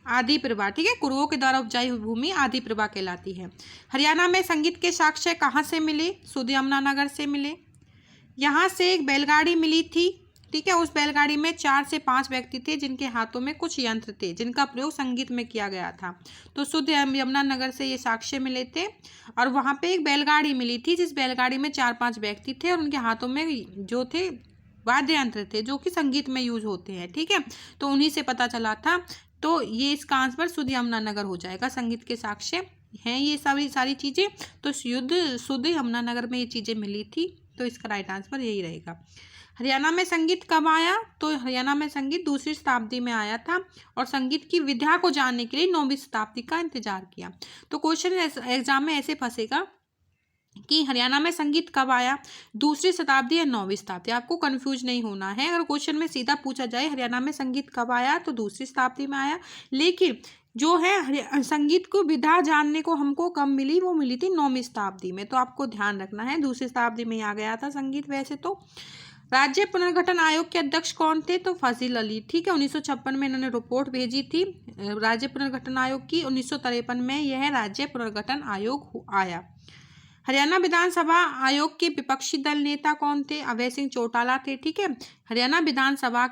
[SPEAKER 1] आदि प्रभा, ठीक है। कुरुओं के द्वारा उपजाई हुई भूमि आदि प्रभा कहलाती है। हरियाणा में संगीत के साक्ष्य कहाँ से मिले? सुध यमुनानगर से मिले। यहाँ से एक बैलगाड़ी मिली थी, ठीक है। उस बैलगाड़ी में 4 से 5 व्यक्ति थे जिनके हाथों में कुछ यंत्र थे जिनका प्रयोग संगीत में किया गया था। तो शुद्ध यमुनानगर से ये साक्ष्य मिले थे। और वहाँ पे एक बैलगाड़ी मिली थी जिस बैलगाड़ी में 4-5 व्यक्ति थे और उनके हाथों में जो थे वाद्य यंत्र थे जो कि संगीत में यूज होते हैं, ठीक है। तो उन्हीं से पता चला था। तो ये इसका आंसर शुद्ध यमुनानगर हो जाएगा। संगीत के साक्ष्य हैं ये सारी चीज़ें, तो शुद्ध यमुनानगर में ये चीज़ें मिली थी, तो इसका राइट आंसर यही रहेगा। हरियाणा में संगीत कब आया? तो हरियाणा में संगीत 2री शताब्दी में आया था और संगीत की विद्या को जानने के लिए 9वीं शताब्दी का इंतजार किया। तो क्वेश्चन एग्जाम में ऐसे फंसेगा कि हरियाणा में संगीत कब आया, 2री शताब्दी या 9वीं शताब्दी, आपको कंफ्यूज नहीं होना है। अगर क्वेश्चन में सीधा पूछा जाए हरियाणा में संगीत कब आया तो 2री शताब्दी में आया, लेकिन जो है संगीत को विधा जानने को हमको कब मिली, वो मिली थी 9वीं शताब्दी में। तो आपको ध्यान रखना है 2री शताब्दी में आ गया था संगीत। वैसे तो राज्य पुनर्गठन आयोग के अध्यक्ष कौन थे? तो फजील अली, ठीक है। 1956 में इन्होंने रिपोर्ट भेजी थी राज्य पुनर्गठन आयोग की। 1953 में यह राज्य पुनर्गठन आयोग आया। हरियाणा विधानसभा आयोग के विपक्षी दल नेता कौन थे? अभय सिंह चौटाला थे, ठीक है। हरियाणा विधानसभा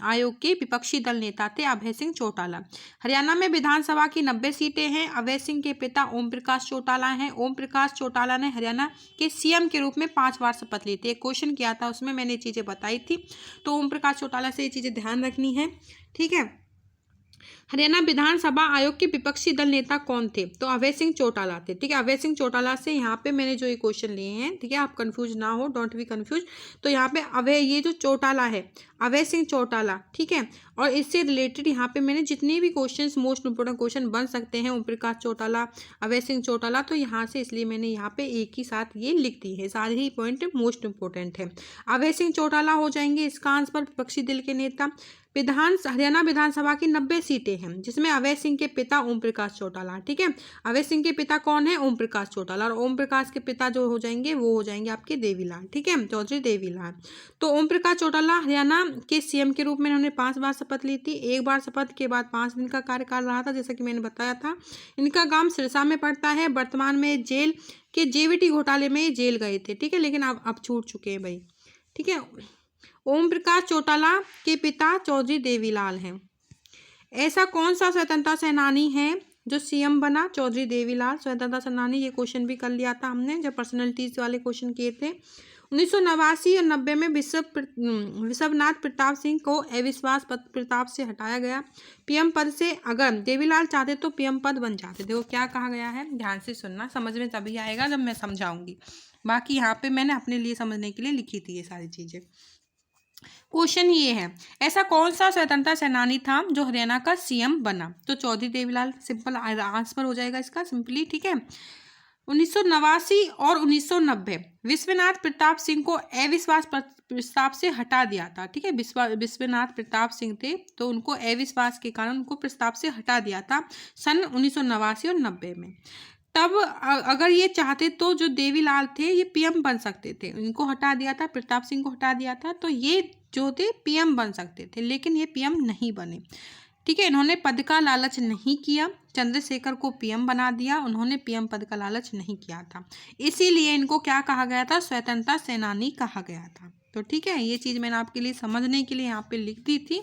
[SPEAKER 1] आयोग के विपक्षी दल नेता थे अभय सिंह चौटाला। हरियाणा में विधानसभा की 90 सीटें हैं। अभय सिंह के पिता ओम प्रकाश चौटाला हैं। ओम प्रकाश चौटाला ने हरियाणा के सीएम के रूप में 5 बार शपथ ली थी। एक क्वेश्चन किया था उसमें मैंने चीज़ें बताई थी, तो ओम प्रकाश चौटाला से ये चीज़ें ध्यान रखनी है, ठीक है। हरियाणा विधानसभा आयोग के विपक्षी दल नेता कौन थे? तो अभय सिंह चौटाला थे, ठीक है। अभय सिंह चौटाला से यहाँ पे मैंने जो ये क्वेश्चन लिए हैं, ठीक है, आप कंफ्यूज ना हो, डोंट बी कंफ्यूज। तो यहाँ पे अभय, ये जो चौटाला है, अभय सिंह चौटाला, ठीक है। और इससे रिलेटेड यहाँ पे मैंने जितने भी क्वेश्चंस मोस्ट इंपोर्टेंट क्वेश्चन बन सकते हैं, ओम प्रकाश चौटाला, अभय सिंह चौटाला, तो यहाँ से इसलिए मैंने यहाँ पे एक ही साथ ये लिख दी है, सारे ही पॉइंट मोस्ट इंपोर्टेंट है। अभय सिंह चौटाला हो जाएंगे इसका आंसर, विपक्षी दल के नेता। हरियाणा विधानसभा की 90 सीटें हैं जिसमें अभय सिंह के पिता ओम प्रकाश चौटाला, ठीक है। अभय सिंह के पिता कौन है? ओम प्रकाश चौटाला। और ओम प्रकाश के पिता जो हो जाएंगे वो हो जाएंगे आपके देवीलाल, ठीक है, चौधरी देवीलाल। तो ओम प्रकाश चौटाला हरियाणा के सीएम के रूप में इन्होंने 5 बार शपथ ली थी। एक बार शपथ के बाद 5 दिन का कार्यकाल रहा था, जैसा कि मैंने बताया था। इनका गांव सिरसा में पड़ता है। वर्तमान में जेल के जेवीटी घोटाले में जेल गए थे, ठीक है, लेकिन अब छूट चुके हैं भाई, ठीक है। ओम प्रकाश चौटाला के पिता चौधरी देवीलाल हैं। ऐसा कौन सा स्वतंत्रता सेनानी है जो सीएम बना? चौधरी देवीलाल स्वतंत्रता सेनानी। ये क्वेश्चन भी कर लिया था हमने जब पर्सनैलिटीज वाले क्वेश्चन किए थे। 1989 और 90 में विश्वनाथ प्रताप सिंह को अविश्वास प्रताप से हटाया गया। पीएम पद से अगर देवीलाल चाहते तो पीएम पद बन जाते। देखो क्या कहा गया है, ध्यान से सुनना, समझ में तभी आएगा जब मैं समझाऊंगी। बाकी यहाँ पे मैंने अपने लिए समझने के लिए लिखी थी ये सारी चीज़ें। क्वेश्चन ये है, ऐसा कौन सा स्वतंत्रता सेनानी था जो हरियाणा का सीएम बना? तो चौधरी देवीलाल, सिंपल आंसर हो जाएगा इसका सिंपली, ठीक है। 1989 और 1990 विश्वनाथ प्रताप सिंह को अविश्वास प्रस्ताव से हटा दिया था, ठीक है। विश्वनाथ प्रताप सिंह थे तो उनको अविश्वास के कारण उनको प्रस्ताव से हटा दिया था सन 1989 और 90 में। तब अगर ये चाहते तो जो देवीलाल थे ये पीएम बन सकते थे। इनको हटा दिया था, प्रताप सिंह को हटा दिया था, तो ये जो थे पीएम बन सकते थे, लेकिन ये पीएम नहीं बने। ठीक है, इन्होंने पद का लालच नहीं किया, चंद्रशेखर को पीएम बना दिया, उन्होंने पीएम पद का लालच नहीं किया था, इसीलिए इनको क्या कहा गया था, स्वतंत्रता सेनानी कहा गया था। तो ठीक है, ये चीज़ मैंने आपके लिए समझने के लिए यहाँ पे लिख दी थी।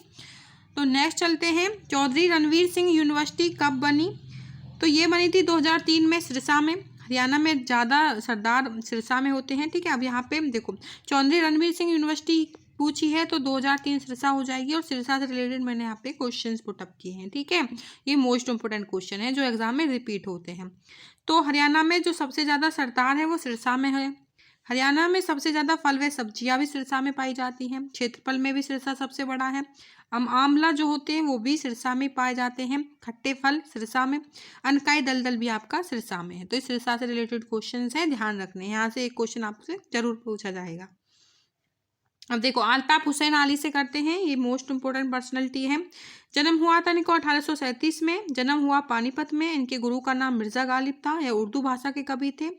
[SPEAKER 1] तो नेक्स्ट चलते हैं, चौधरी रणवीर सिंह यूनिवर्सिटी कब बनी? तो ये बनी थी 2003 में सिरसा में। हरियाणा में ज़्यादा सरदार सिरसा में होते हैं। ठीक है, अब यहाँ पे देखो चौधरी रणवीर सिंह यूनिवर्सिटी पूछी है तो 2003 सिरसा हो जाएगी, और सिरसा से रिलेटेड मैंने यहाँ पे क्वेश्चंस पुट अप किए हैं। ठीक है, ये मोस्ट इंपोर्टेंट क्वेश्चन है जो एग्जाम में रिपीट होते हैं। तो हरियाणा में जो सबसे ज़्यादा सरदार है वो सिरसा में है। हरियाणा में सबसे ज़्यादा फल व सब्जियां भी सिरसा में पाई जाती हैं। क्षेत्रफल में भी सिरसा सबसे बड़ा है। आंवला जो होते हैं वो भी सिरसा में पाए जाते हैं। खट्टे फल सिरसा में। अनकाई दलदल भी आपका सिरसा में है। तो इस सिरसा से रिलेटेड क्वेश्चन है, ध्यान रखने। यहाँ से एक क्वेश्चन आपसे जरूर पूछा जाएगा। अब देखो अल्ताफ हुसैन अली से करते हैं, ये मोस्ट इंपोर्टेंट पर्सनैलिटी है। जन्म हुआ था इनको 1837 में। जन्म हुआ पानीपत में। इनके गुरु का नाम मिर्जा गालिब था। यह उर्दू भाषा के कवि थे।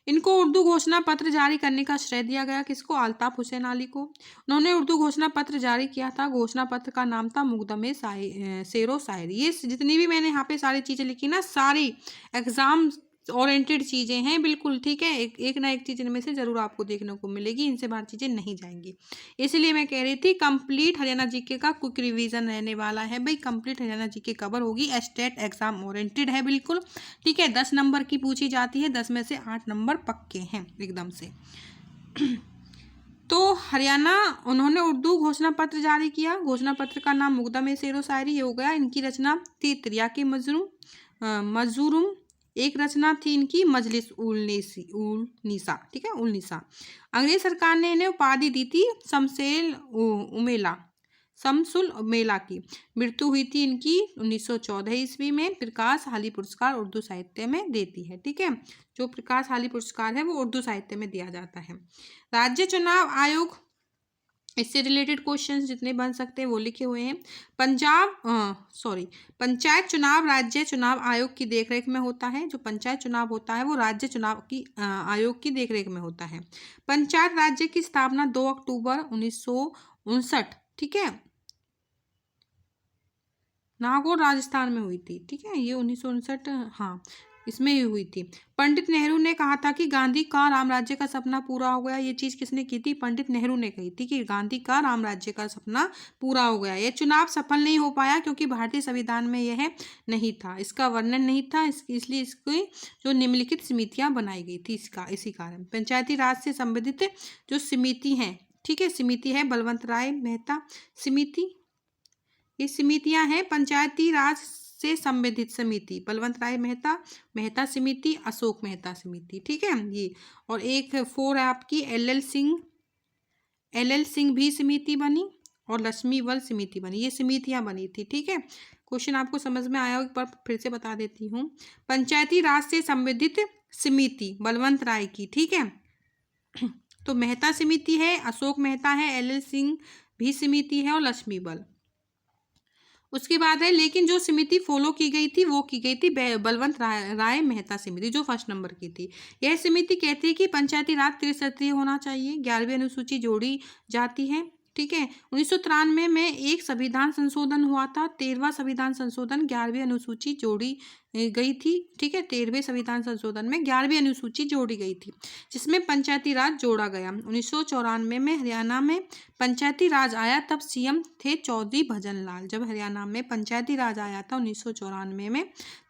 [SPEAKER 1] इनको उर्दू घोषणा पत्र जारी करने का श्रेय दिया गया, किसको? अल्ताफ हुसैन अली को। उन्होंने उर्दू घोषणा पत्र जारी किया था। घोषणा पत्र का नाम था मुकदमे शेरो शायरी। ये जितनी भी मैंने यहाँ पे सारी चीज़ें लिखी ना, सारी एग्जाम ओरिएंटेड चीज़ें हैं बिल्कुल। ठीक है, एक ना एक चीज़ इनमें से ज़रूर आपको देखने को मिलेगी, इनसे बाहर चीज़ें नहीं जाएंगी। इसलिए मैं कह रही थी कंप्लीट हरियाणा जीके का क्विक रिवीजन रहने वाला है भाई। कंप्लीट हरियाणा जीके कवर होगी, स्टेट एग्जाम ओरिएंटेड है बिल्कुल। ठीक है, 10 नंबर की पूछी जाती है, 10 में से 8 नंबर पक्के हैं एकदम से। तो हरियाणा उन्होंने उर्दू घोषणा पत्र जारी किया। घोषणा पत्र का नाम मुकदमे शेरो शायरी, ये हो गया। इनकी रचना थी तिर्याके मजरूम। एक रचना थी इनकी मजलिस उल निसा। ठीक है, उल निसा। अंग्रेज सरकार ने इन्हें उपाधि दी थी शमसुल उमेला की। मृत्यु हुई थी इनकी 1914 ईस्वी में। प्रकाश हाली पुरस्कार उर्दू साहित्य में देती है। ठीक है, जो प्रकाश हाली पुरस्कार है वो उर्दू साहित्य में दिया जाता है। राज्य चुनाव आयोग, इससे रिलेटेड क्वेश्चंस जितने बन सकते हैं वो लिखे हुए हैं। पंचायत चुनाव राज्य चुनाव आयोग की देखरेख में होता है। जो पंचायत चुनाव होता है वो राज्य चुनाव की आयोग की देखरेख में होता है। पंचायत राज्य की स्थापना 2 अक्टूबर 1959, ठीक है, नागौर राजस्थान में हुई थी। ठीक है, ये 1959, हाँ, इसमें ही हुई थी। पंडित नेहरू ने कहा था कि गांधी का राम राज्य का सपना पूरा हो गया। ये चीज़ किसने की थी? पंडित नेहरू ने कही थी कि गांधी का राम राज्य का सपना पूरा हो गया। यह चुनाव सफल नहीं हो पाया क्योंकि भारतीय संविधान में यह नहीं था, इसका वर्णन नहीं था, इसलिए इसकी जो निम्नलिखित समितियाँ बनाई गई थी इसी कारण। पंचायती राज से संबंधित जो समिति हैं, ठीक है, समिति है बलवंत राय मेहता समिति। ये समितियां हैं पंचायती राज से संबंधित समिति, बलवंत राय मेहता समिति, अशोक मेहता समिति। ठीक है, ये। और एक 4 है आपकी एल सिंह भी समिति बनी, और लक्ष्मीवल समिति बनी। ये समितियां बनी थी। ठीक है, क्वेश्चन आपको समझ में आया हो, एक बार फिर से बता देती हूँ। पंचायती राज से संबंधित समिति बलवंत राय की। ठीक है, तो मेहता समिति है, अशोक मेहता है, एल सिंह भी समिति है, और लक्ष्मीवल। उसके बाद है, लेकिन जो समिति फॉलो की गई थी वो की गई थी बलवंत राय मेहता समिति, जो 1st नंबर की थी। यह समिति कहती है कि पंचायती राज त्रिस्तरीय होना चाहिए। 11वीं अनुसूची जोड़ी जाती है। ठीक है, 1993 में एक संविधान संशोधन हुआ था। 13वां संविधान संशोधन 11वीं अनुसूची जोड़ी गई थी। ठीक है, 13वें संविधान संशोधन में 11वीं अनुसूची जोड़ी गई थी, जिसमें पंचायती राज जोड़ा गया। 1994 में हरियाणा में पंचायती राज आया, तब सीएम थे चौधरी भजन लाल। जब हरियाणा में पंचायती राज आया था 1994 में,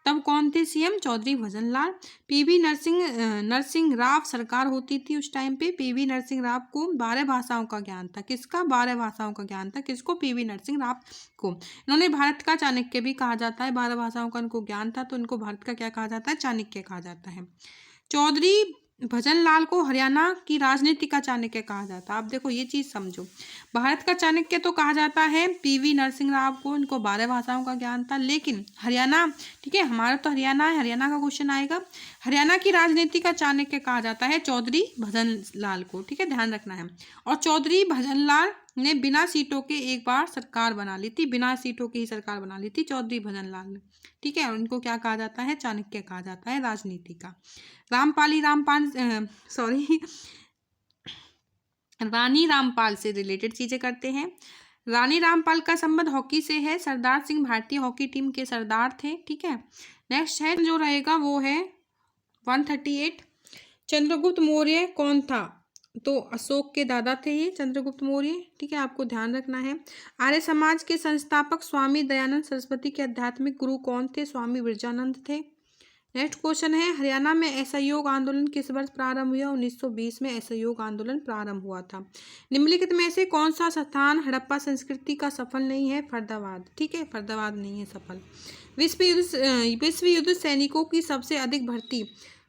[SPEAKER 1] तब कौन थे सीएम? चौधरी भजन लाल। पीवी नरसिंह राव सरकार होती थी उस टाइम पे। पीवी नरसिंह राव को 12 भाषाओं का ज्ञान था। किसका? 12 भाषाओं का ज्ञान था। किसको? पीवी नरसिंह राव को। इन्होंने भारत का चाणक्य भी कहा जाता है। 12 भाषाओं का इनको ज्ञान था, तो इनको भारत का क्या कहा जाता है? चाणक्य कहा जाता है। चौधरी भजन लाल को हरियाणा की राजनीति का चाणक्य कहा जाता है। आप देखो ये चीज समझो, भारत का चाणक्य तो कहा जाता है पीवी नरसिंह राव को, इनको 12 भाषाओं का ज्ञान था। लेकिन हरियाणा, ठीक है, हमारा तो हरियाणा है, हरियाणा का क्वेश्चन आएगा। हरियाणा की राजनीति का चाणक्य कहा जाता है चौधरी भजन लाल को। ठीक है, ध्यान रखना है। और चौधरी भजन लाल ने बिना सीटों के एक बार सरकार बना ली थी। बिना सीटों की ही सरकार बना ली थी चौधरी भजन लाल ने। ठीक है, उनको क्या कहा जाता है? चाणक्य कहा जाता है राजनीति का। रानी रामपाल से रिलेटेड चीजें करते हैं। रानी रामपाल का संबंध हॉकी से है। सरदार सिंह भारतीय हॉकी टीम के सरदार थे। ठीक है, नेक्स्ट है जो रहेगा वो है 138। चंद्रगुप्त मौर्य कौन था? तो अशोक के दादा थे ये चंद्रगुप्त मौर्य। ठीक है, आपको ध्यान रखना है। आर्य समाज के संस्थापक स्वामी दयानंद सरस्वती के आध्यात्मिक गुरु कौन थे? स्वामी विरजानंद थे। नेक्स्ट क्वेश्चन है, हरियाणा में असहयोग आंदोलन किस वर्ष प्रारंभ हुआ? 1920 में असहयोग आंदोलन प्रारंभ हुआ था। निम्नलिखित में से कौन सा स्थान हड़प्पा संस्कृति का सफल नहीं है? फरीदाबाद। ठीक है, फरीदाबाद नहीं है सफल। विश्व युद्ध सैनिकों की सबसे अधिक भर्ती।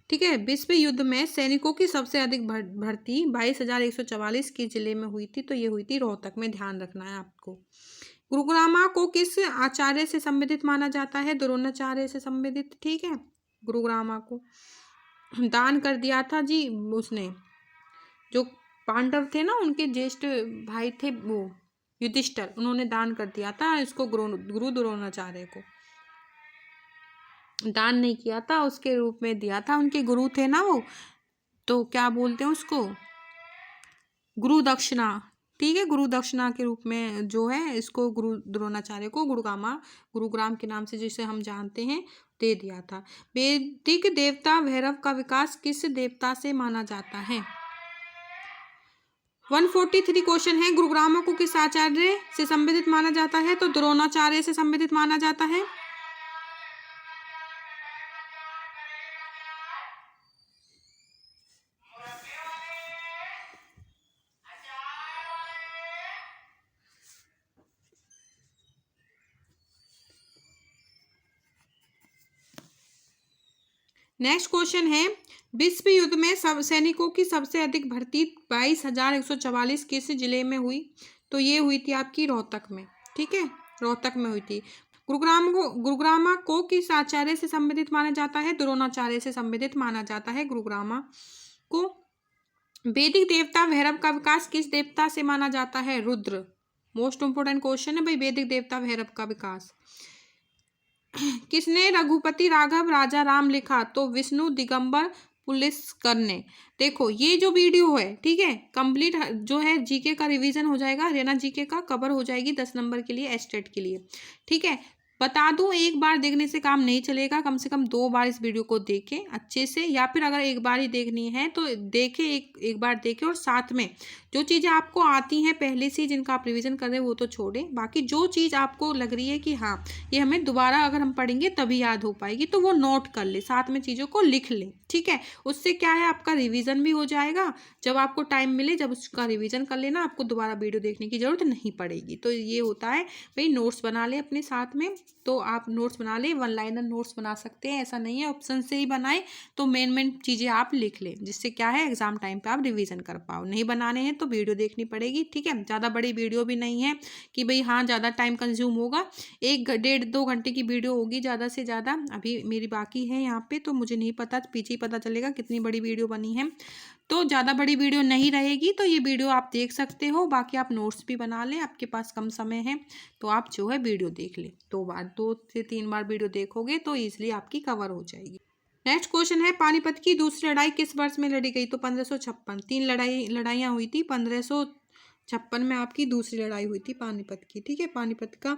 [SPEAKER 1] ठीक है, विश्व युद्ध में सैनिकों की सबसे अधिक भर्ती 22,144 के जिले में हुई थी, तो ये हुई थी रोहतक में। ध्यान रखना है आपको। गुरुग्रामा को किस आचार्य से संबंधित माना जाता है? द्रोणाचार्य से संबंधित। ठीक है, गुरुग्रामा को दान कर दिया था जी उसने, जो पांडव थे ना उनके ज्येष्ठ भाई थे वो युधिष्ठिर, उन्होंने दान कर दिया था इसको, गुरु द्रोणाचार्य को दान नहीं किया था, उसके रूप में दिया था। उनके गुरु थे ना वो, तो क्या बोलते हैं उसको? गुरु दक्षिणा। ठीक है, गुरु दक्षिणा के रूप में जो है इसको गुरु द्रोणाचार्य को गुरुग्राम के नाम से जिसे हम जानते हैं दे दिया था। वैदिक देवता भैरव का विकास किस देवता से माना जाता है? 143 क्वेश्चन है, गुरुग्राम को किस आचार्य से संबंधित माना जाता है? तो द्रोणाचार्य से संबंधित माना जाता है। नेक्स्ट क्वेश्चन है, विश्व युद्ध में सब सैनिकों की सबसे अधिक भर्ती 22,144 किस जिले में हुई? तो ये हुई थी आपकी रोहतक में। ठीक है, रोहतक में हुई थी। गुरुग्रामा को किस आचार्य से संबंधित माना जाता है? द्रोणाचार्य से संबंधित माना जाता है गुरुग्रामा को। वैदिक देवता भैरव का विकास किस देवता से माना जाता है? रुद्र। मोस्ट इंपोर्टेंट क्वेश्चन है भाई, वैदिक देवता भैरव का विकास। किसने रघुपति राघव राजा राम लिखा? तो विष्णु दिगंबर पुलिसकर ने। देखो ये जो वीडियो है, ठीक है, कंप्लीट जो है जीके का रिवीजन हो जाएगा, हरियाणा जीके का कवर हो जाएगी 10 नंबर के लिए, एस्टेट के लिए। ठीक है, बता दूं एक बार देखने से काम नहीं चलेगा, कम से कम 2 बार इस वीडियो को देखें अच्छे से, या फिर अगर एक बार ही देखनी है तो देखें, एक बार देखें, और साथ में जो चीज़ें आपको आती हैं पहले से जिनका आप रिवीजन कर रहे हैं वो तो छोड़ें, बाकी जो चीज़ आपको लग रही है कि हाँ ये हमें दोबारा अगर हम पढ़ेंगे तभी याद हो पाएगी तो वो नोट कर ले, साथ में चीज़ों को लिख लें। ठीक है, उससे क्या है आपका रिवीजन भी हो जाएगा, जब आपको टाइम मिले जब उसका रिवीजन कर लेना, आपको दोबारा वीडियो देखने की जरूरत नहीं पड़ेगी। तो ये होता है भाई, नोट्स बना ले अपने साथ में, तो आप नोट्स बना ले, 1 लाइनर नोट्स बना सकते हैं, ऐसा नहीं है ऑप्शन से ही बनाए, तो मेन चीज़ें आप लिख लें, जिससे क्या है एग्जाम टाइम पे आप रिवीजन कर पाओ। नहीं बनाने हैं तो वीडियो देखनी पड़ेगी। ठीक है, ज़्यादा बड़ी वीडियो भी नहीं है कि भाई हाँ ज़्यादा टाइम कंज्यूम होगा, 1-1.5-2 घंटे की वीडियो होगी ज़्यादा से ज़्यादा। अभी मेरी बाकी है यहाँ पे, तो मुझे नहीं पता, पीछे ही पता चलेगा कितनी बड़ी वीडियो बनी है। तो ज़्यादा बड़ी वीडियो नहीं रहेगी, तो ये वीडियो आप देख सकते हो, बाकी आप नोट्स भी बना लें, आपके पास कम समय है तो आप जो है वीडियो देख लें, 2 से 3 बार वीडियो देखोगे तो ईजिली आपकी कवर हो जाएगी। नेक्स्ट क्वेश्चन है, पानीपत की दूसरी लड़ाई किस वर्ष में लड़ी गई? तो 1556। 3 लड़ाइयाँ हुई थी, 1556 में आपकी दूसरी लड़ाई हुई थी पानीपत की। ठीक है, पानीपत का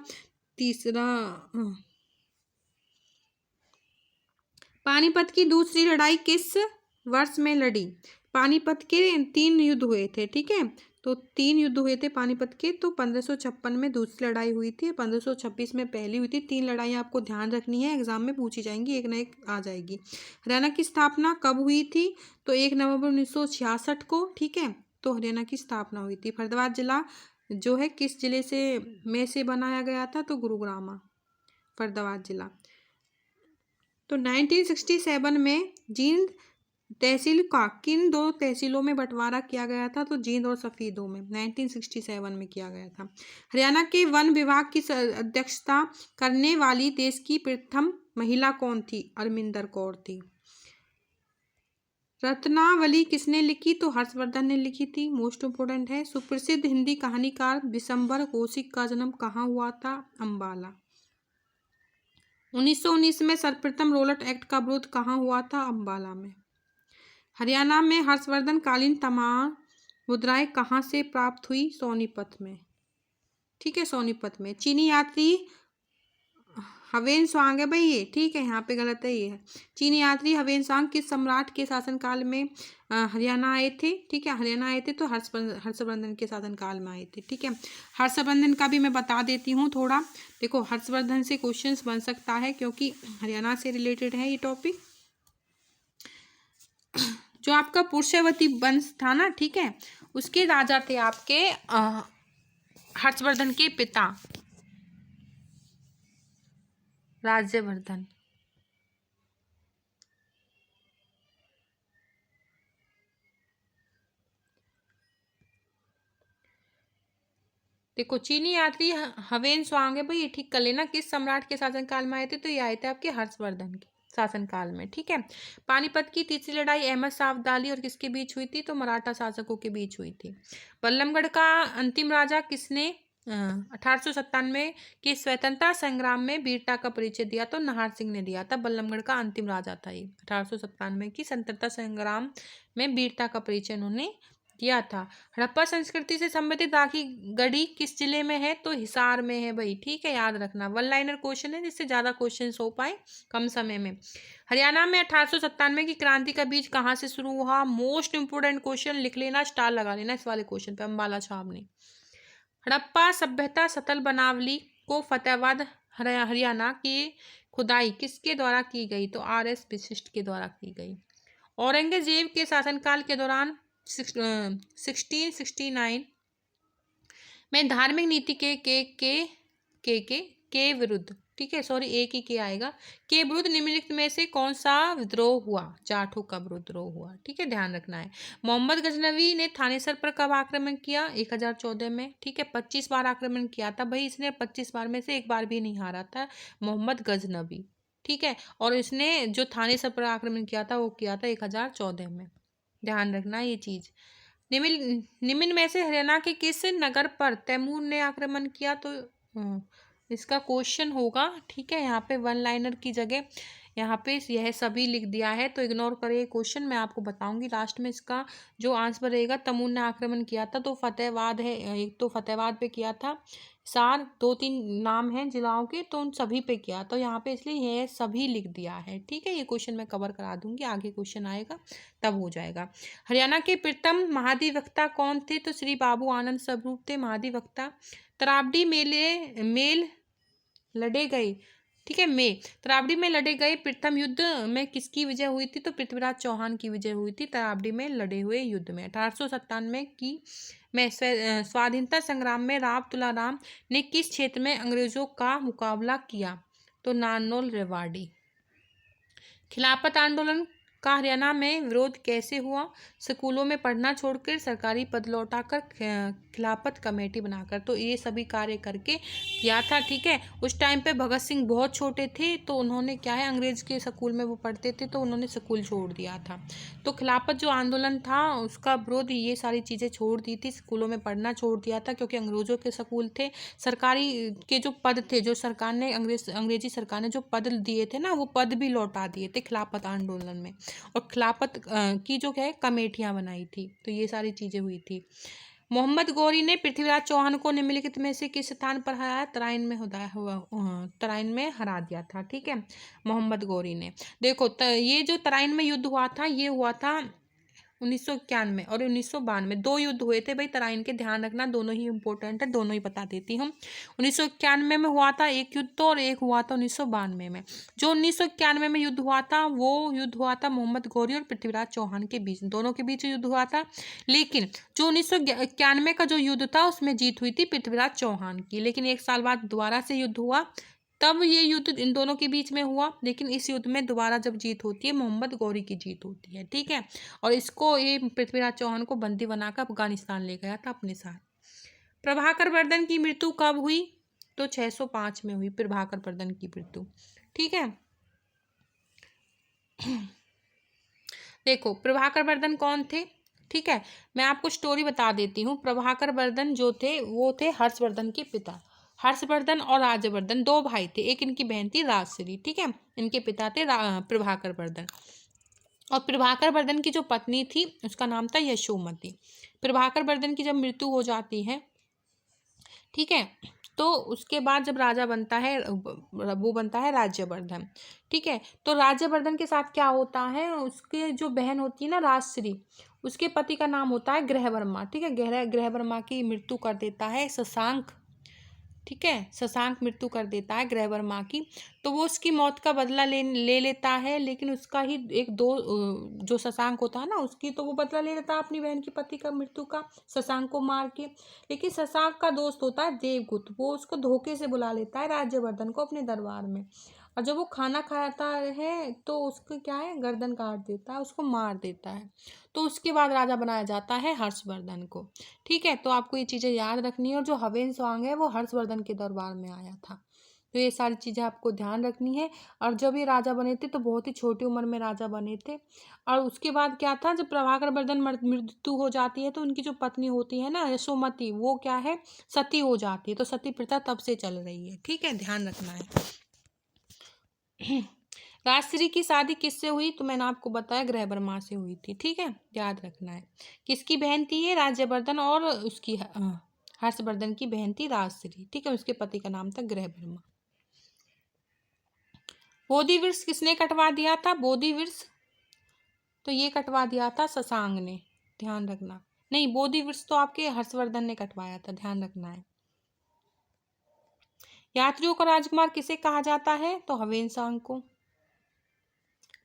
[SPEAKER 1] पानीपत की दूसरी लड़ाई किस वर्ष में लड़ी? पानीपत के 3 युद्ध हुए थे। ठीक है, तो 3 युद्ध हुए थे पानीपत के, तो 1556 में दूसरी लड़ाई हुई थी, 1526 में पहली हुई थी। 3 लड़ाइयाँ आपको ध्यान रखनी है, एग्जाम में पूछी जाएंगी, एक ना एक आ जाएगी। हरियाणा की स्थापना कब हुई थी? तो 1 नवंबर 1966 को। ठीक है, तो हरियाणा की स्थापना हुई थी। फरीदाबाद जिला जो है किस जिले से बनाया गया था? तो गुरुग्राम, फरीदाबाद जिला। तो 1967 में जींद तहसील का किन 2 तहसीलों में बंटवारा किया गया था? तो जींद और सफीदों में 1967 में किया गया था। हरियाणा के वन विभाग की अध्यक्षता करने वाली देश की प्रथम महिला कौन थी? अरमिंदर कौर थी। रत्नावली किसने लिखी? तो हर्षवर्धन ने लिखी थी, मोस्ट इंपोर्टेंट है। सुप्रसिद्ध हिंदी कहानीकार बिशंबर कौशिक का जन्म कहाँ हुआ था? अम्बाला। 1919 में सर्वप्रथम रोलट एक्ट का विरोध कहाँ हुआ था? अम्बाला में। हरियाणा में हर्षवर्धन कालीन तमाम मुद्राएं कहाँ से प्राप्त हुई? सोनीपत में। ठीक है, सोनीपत में। चीनी यात्री हवेन स्वांग है भाई ये, ठीक है, यहाँ पे गलत है ये। चीनी यात्री हवेन स्वांग किस सम्राट के शासनकाल में हरियाणा आए थे? ठीक है, हरियाणा आए थे तो हर्षवर्धन के शासनकाल में आए थे। ठीक है, हर्षवर्धन का भी मैं बता देती हूँ थोड़ा। देखो, हर्षवर्धन से क्वेश्चंस बन सकता है क्योंकि हरियाणा से रिलेटेड है ये टॉपिक। जो आपका पुरुषवती वंश था ना, ठीक है, उसके राजा थे आपके हर्षवर्धन के पिता राज्यवर्धन। देखो, चीनी यात्री हवेन स्वांग है भाई, ये ठीक कर लेना। किस सम्राट के शासनकाल में आए थे? तो ये आए थे आपके हर्षवर्धन के शासनकाल में। ठीक है, पानीपत की तीसरी लड़ाई अहमद शाह अब्दाली और किसके बीच हुई थी? तो मराठा शासकों के बीच हुई थी। बल्लभगढ़ का अंतिम राजा किसने 1897 के स्वतंत्रता संग्राम में वीरता का परिचय दिया? तो नाहर सिंह ने दिया था। बल्लभगढ़ का अंतिम राजा था ये। 1897 की स्वतंत्रता संग्राम में वीरता का परिचय उन्होंने दिया था। हड़प्पा संस्कृति से संबंधित राखी गढ़ी किस जिले में है? तो हिसार में है भाई। ठीक है, याद रखना, वन लाइनर क्वेश्चन है जिससे ज्यादा क्वेश्चन हो पाए कम समय में। हरियाणा में 1897 की क्रांति का बीज कहाँ से शुरू हुआ? मोस्ट इंपोर्टेंट क्वेश्चन, लिख लेना, स्टार लगा लेना इस वाले क्वेश्चन पे, अम्बाला साहब ने। हड़प्पा सभ्यता सतल बनावली को फतेहाबाद हरियाणा की खुदाई किसके द्वारा की गई? तो RS वशिष्ठ के द्वारा की गई। औरंगजेब के शासनकाल के दौरान 1669 में धार्मिक नीति के विरुद्ध, ठीक है, सॉरी, एक ही के आएगा, के विरुद्ध निम्नलिखित में से कौन सा विद्रोह हुआ? जाठों का विद्रोह हुआ। ठीक है, ध्यान रखना है। मोहम्मद गजनवी ने थानेसर पर कब आक्रमण किया? 1014 में। ठीक है, 25 बार आक्रमण किया था भाई इसने, 25 बार में से एक बार भी नहीं हारा था मोहम्मद गजनवी। ठीक है, और इसने जो थानेसर पर आक्रमण किया था वो किया था 1014 में। ध्यान रखना ये चीज। निम्न में से हरियाणा के किस नगर पर तैमूर ने आक्रमण किया? तो इसका क्वेश्चन होगा, ठीक है, यहाँ पे वन लाइनर की जगह यहाँ पे यह सभी लिख दिया है तो इग्नोर करिए क्वेश्चन, मैं आपको बताऊंगी लास्ट में इसका जो आंसर रहेगा। तैमूर ने आक्रमण किया था तो फतेहाबाद है, एक तो फतेहाबाद पे किया था, सार 2-3 नाम हैं जिलाओं के, तो उन सभी पे किया, तो यहाँ पे इसलिए यह सभी लिख दिया है। ठीक है, ये क्वेश्चन मैं कवर करा दूंगी, आगे क्वेश्चन आएगा तब हो जाएगा। हरियाणा के प्रथम महाधिवक्ता कौन थे? तो श्री बाबू आनंद स्वरूप थे महाधिवक्ता। तरावड़ी मेल लड़े गए, ठीक है, तरावड़ी में लड़े गए प्रथम युद्ध में किसकी विजय हुई थी? तो पृथ्वीराज चौहान की विजय हुई थी तरावड़ी में लड़े हुए युद्ध में। 1897 की में स्वाधीनता संग्राम में राव तुलाराम ने किस क्षेत्र में अंग्रेजों का मुकाबला किया? तो नारनौल रेवाड़ी। खिलाफत आंदोलन का हरियाणा में विरोध कैसे हुआ? स्कूलों में पढ़ना छोड़कर सरकारी पद लौटाकर खिलाफत कमेटी बनाकर, तो ये सभी कार्य करके किया था। ठीक है, उस टाइम पे भगत सिंह बहुत छोटे थे तो उन्होंने क्या है, अंग्रेज के स्कूल में वो पढ़ते थे तो उन्होंने स्कूल छोड़ दिया था। तो खिलाफत जो आंदोलन था उसका विरोध, ये सारी चीज़ें छोड़ दी थी, स्कूलों में पढ़ना छोड़ दिया था क्योंकि अंग्रेजों के स्कूल थे। सरकारी के जो पद थे, जो सरकार ने अंग्रेजी सरकार ने जो पद दिए थे ना, वो पद भी लौटा दिए थे खिलाफत आंदोलन में। और खिलाफत की जो है कमेटियां बनाई थी, तो ये सारी चीजें हुई थी। मोहम्मद गौरी ने पृथ्वीराज चौहान को निम्नलिखित में से किस स्थान पर हराया? तराइन में तराइन में हरा दिया था। ठीक है, मोहम्मद गौरी ने। देखो ये जो तराइन में युद्ध हुआ था, ये हुआ था 1991 और 1992, 2 युद्ध हुए थे भाई तराइन के, ध्यान रखना, दोनों ही इंपॉर्टेंट है, दोनों ही बता देती हूँ। 1991 में हुआ था एक युद्ध तो, और एक हुआ था 1992 में। जो 1991 में युद्ध हुआ था वो युद्ध हुआ था मोहम्मद गौरी और पृथ्वीराज चौहान के बीच, दोनों के बीच युद्ध हुआ था। लेकिन जो 1991 का जो युद्ध था उसमें जीत हुई थी पृथ्वीराज चौहान की, लेकिन 1 साल बाद दोबारा से युद्ध हुआ, तब ये युद्ध इन दोनों के बीच में हुआ, लेकिन इस युद्ध में दोबारा जब जीत होती है मोहम्मद गौरी की जीत होती है। ठीक है, और इसको ये पृथ्वीराज चौहान को बंदी बनाकर अफगानिस्तान ले गया था अपने साथ। प्रभाकर वर्धन की मृत्यु कब हुई? तो 605 में हुई प्रभाकर वर्धन की मृत्यु। ठीक है, देखो प्रभाकर वर्धन कौन थे? ठीक है, मैं आपको स्टोरी बता देती हूँ। प्रभाकर वर्धन जो थे वो थे हर्षवर्धन के पिता। हर्षवर्धन और राज्यवर्धन 2 भाई थे, एक इनकी बहन थी राजश्री। ठीक है, इनके पिता थे प्रभाकर वर्धन। और प्रभाकर वर्धन की जो पत्नी थी उसका नाम था यशोमती। प्रभाकर वर्धन की जब मृत्यु हो जाती है, ठीक है, तो उसके बाद जब राजा बनता है वो बनता है राज्यवर्धन। ठीक है, तो राज्यवर्धन के साथ क्या होता है, उसके जो बहन होती है ना राजश्री, उसके पति का नाम होता है ग्रहवर्मा। ठीक है, ग्रहवर्मा की मृत्यु कर देता है शशांक। ठीक है, शशांक मृत्यु कर देता है ग्रहवर्मा की। तो वो उसकी मौत का बदला ले लेता है, लेकिन उसका ही एक दो जो शशांक होता है ना, उसकी तो वो बदला ले लेता है अपनी बहन की पति का मृत्यु का, शशांक को मार के। लेकिन शशांक का दोस्त होता है देवगुप्त, वो उसको धोखे से बुला लेता है राज्यवर्धन को अपने दरबार में। और जब वो खाना खाता है तो उसको क्या है, गर्दन काट देता है, उसको मार देता है। तो उसके बाद राजा बनाया जाता है हर्षवर्धन को। ठीक है, तो आपको ये चीज़ें याद रखनी है। और जो हवेन सांग है वो हर्षवर्धन के दरबार में आया था। तो ये सारी चीज़ें आपको ध्यान रखनी है। और जब ये राजा बने थे तो बहुत ही छोटी उम्र में राजा बने थे। और उसके बाद क्या था, जब प्रभाकर वर्धन मृत्यु हो जाती है तो उनकी जो पत्नी होती है ना यशोमती, वो क्या है, सती हो जाती है। तो सती प्रथा तब से चल रही है। ठीक है, ध्यान रखना है। राजश्री की शादी किससे हुई, तो मैंने आपको बताया ग्रहवर्मा से हुई थी। ठीक है, याद रखना है। किसकी बहन थी ये, राज्यवर्धन, और उसकी हर्षवर्धन की बहन थी राजश्री। ठीक है, उसके पति का नाम था ग्रहवर्मा। बोधि वृक्ष किसने कटवा दिया था, बोधि वृक्ष तो ये कटवा दिया था शशांक ने, ध्यान रखना। नहीं, बोधि वृक्ष तो आपके हर्षवर्धन ने कटवाया था, ध्यान रखना है। यात्रियों का राजकुमार किसे कहा जाता है, तो हवेन सांग को।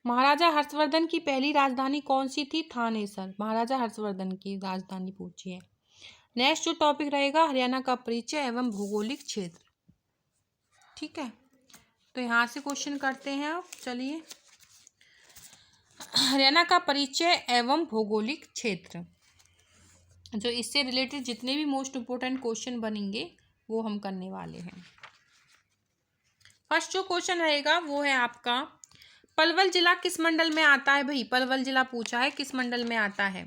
[SPEAKER 1] महाराजा हर्षवर्धन की पहली राजधानी कौन सी थी, थानेसर। महाराजा हर्षवर्धन की राजधानी पूछी है। नेक्स्ट जो टॉपिक रहेगा, हरियाणा का परिचय एवं भौगोलिक क्षेत्र। ठीक है, तो यहाँ से क्वेश्चन करते हैं आप। चलिए, हरियाणा का परिचय एवं भौगोलिक क्षेत्र, जो इससे रिलेटेड जितने भी मोस्ट इम्पोर्टेंट क्वेश्चन बनेंगे वो हम करने वाले हैं। फर्स्ट जो क्वेश्चन रहेगा वो है आपका, पलवल जिला किस मंडल में आता है। भाई पलवल जिला पूछा है, किस मंडल में आता है।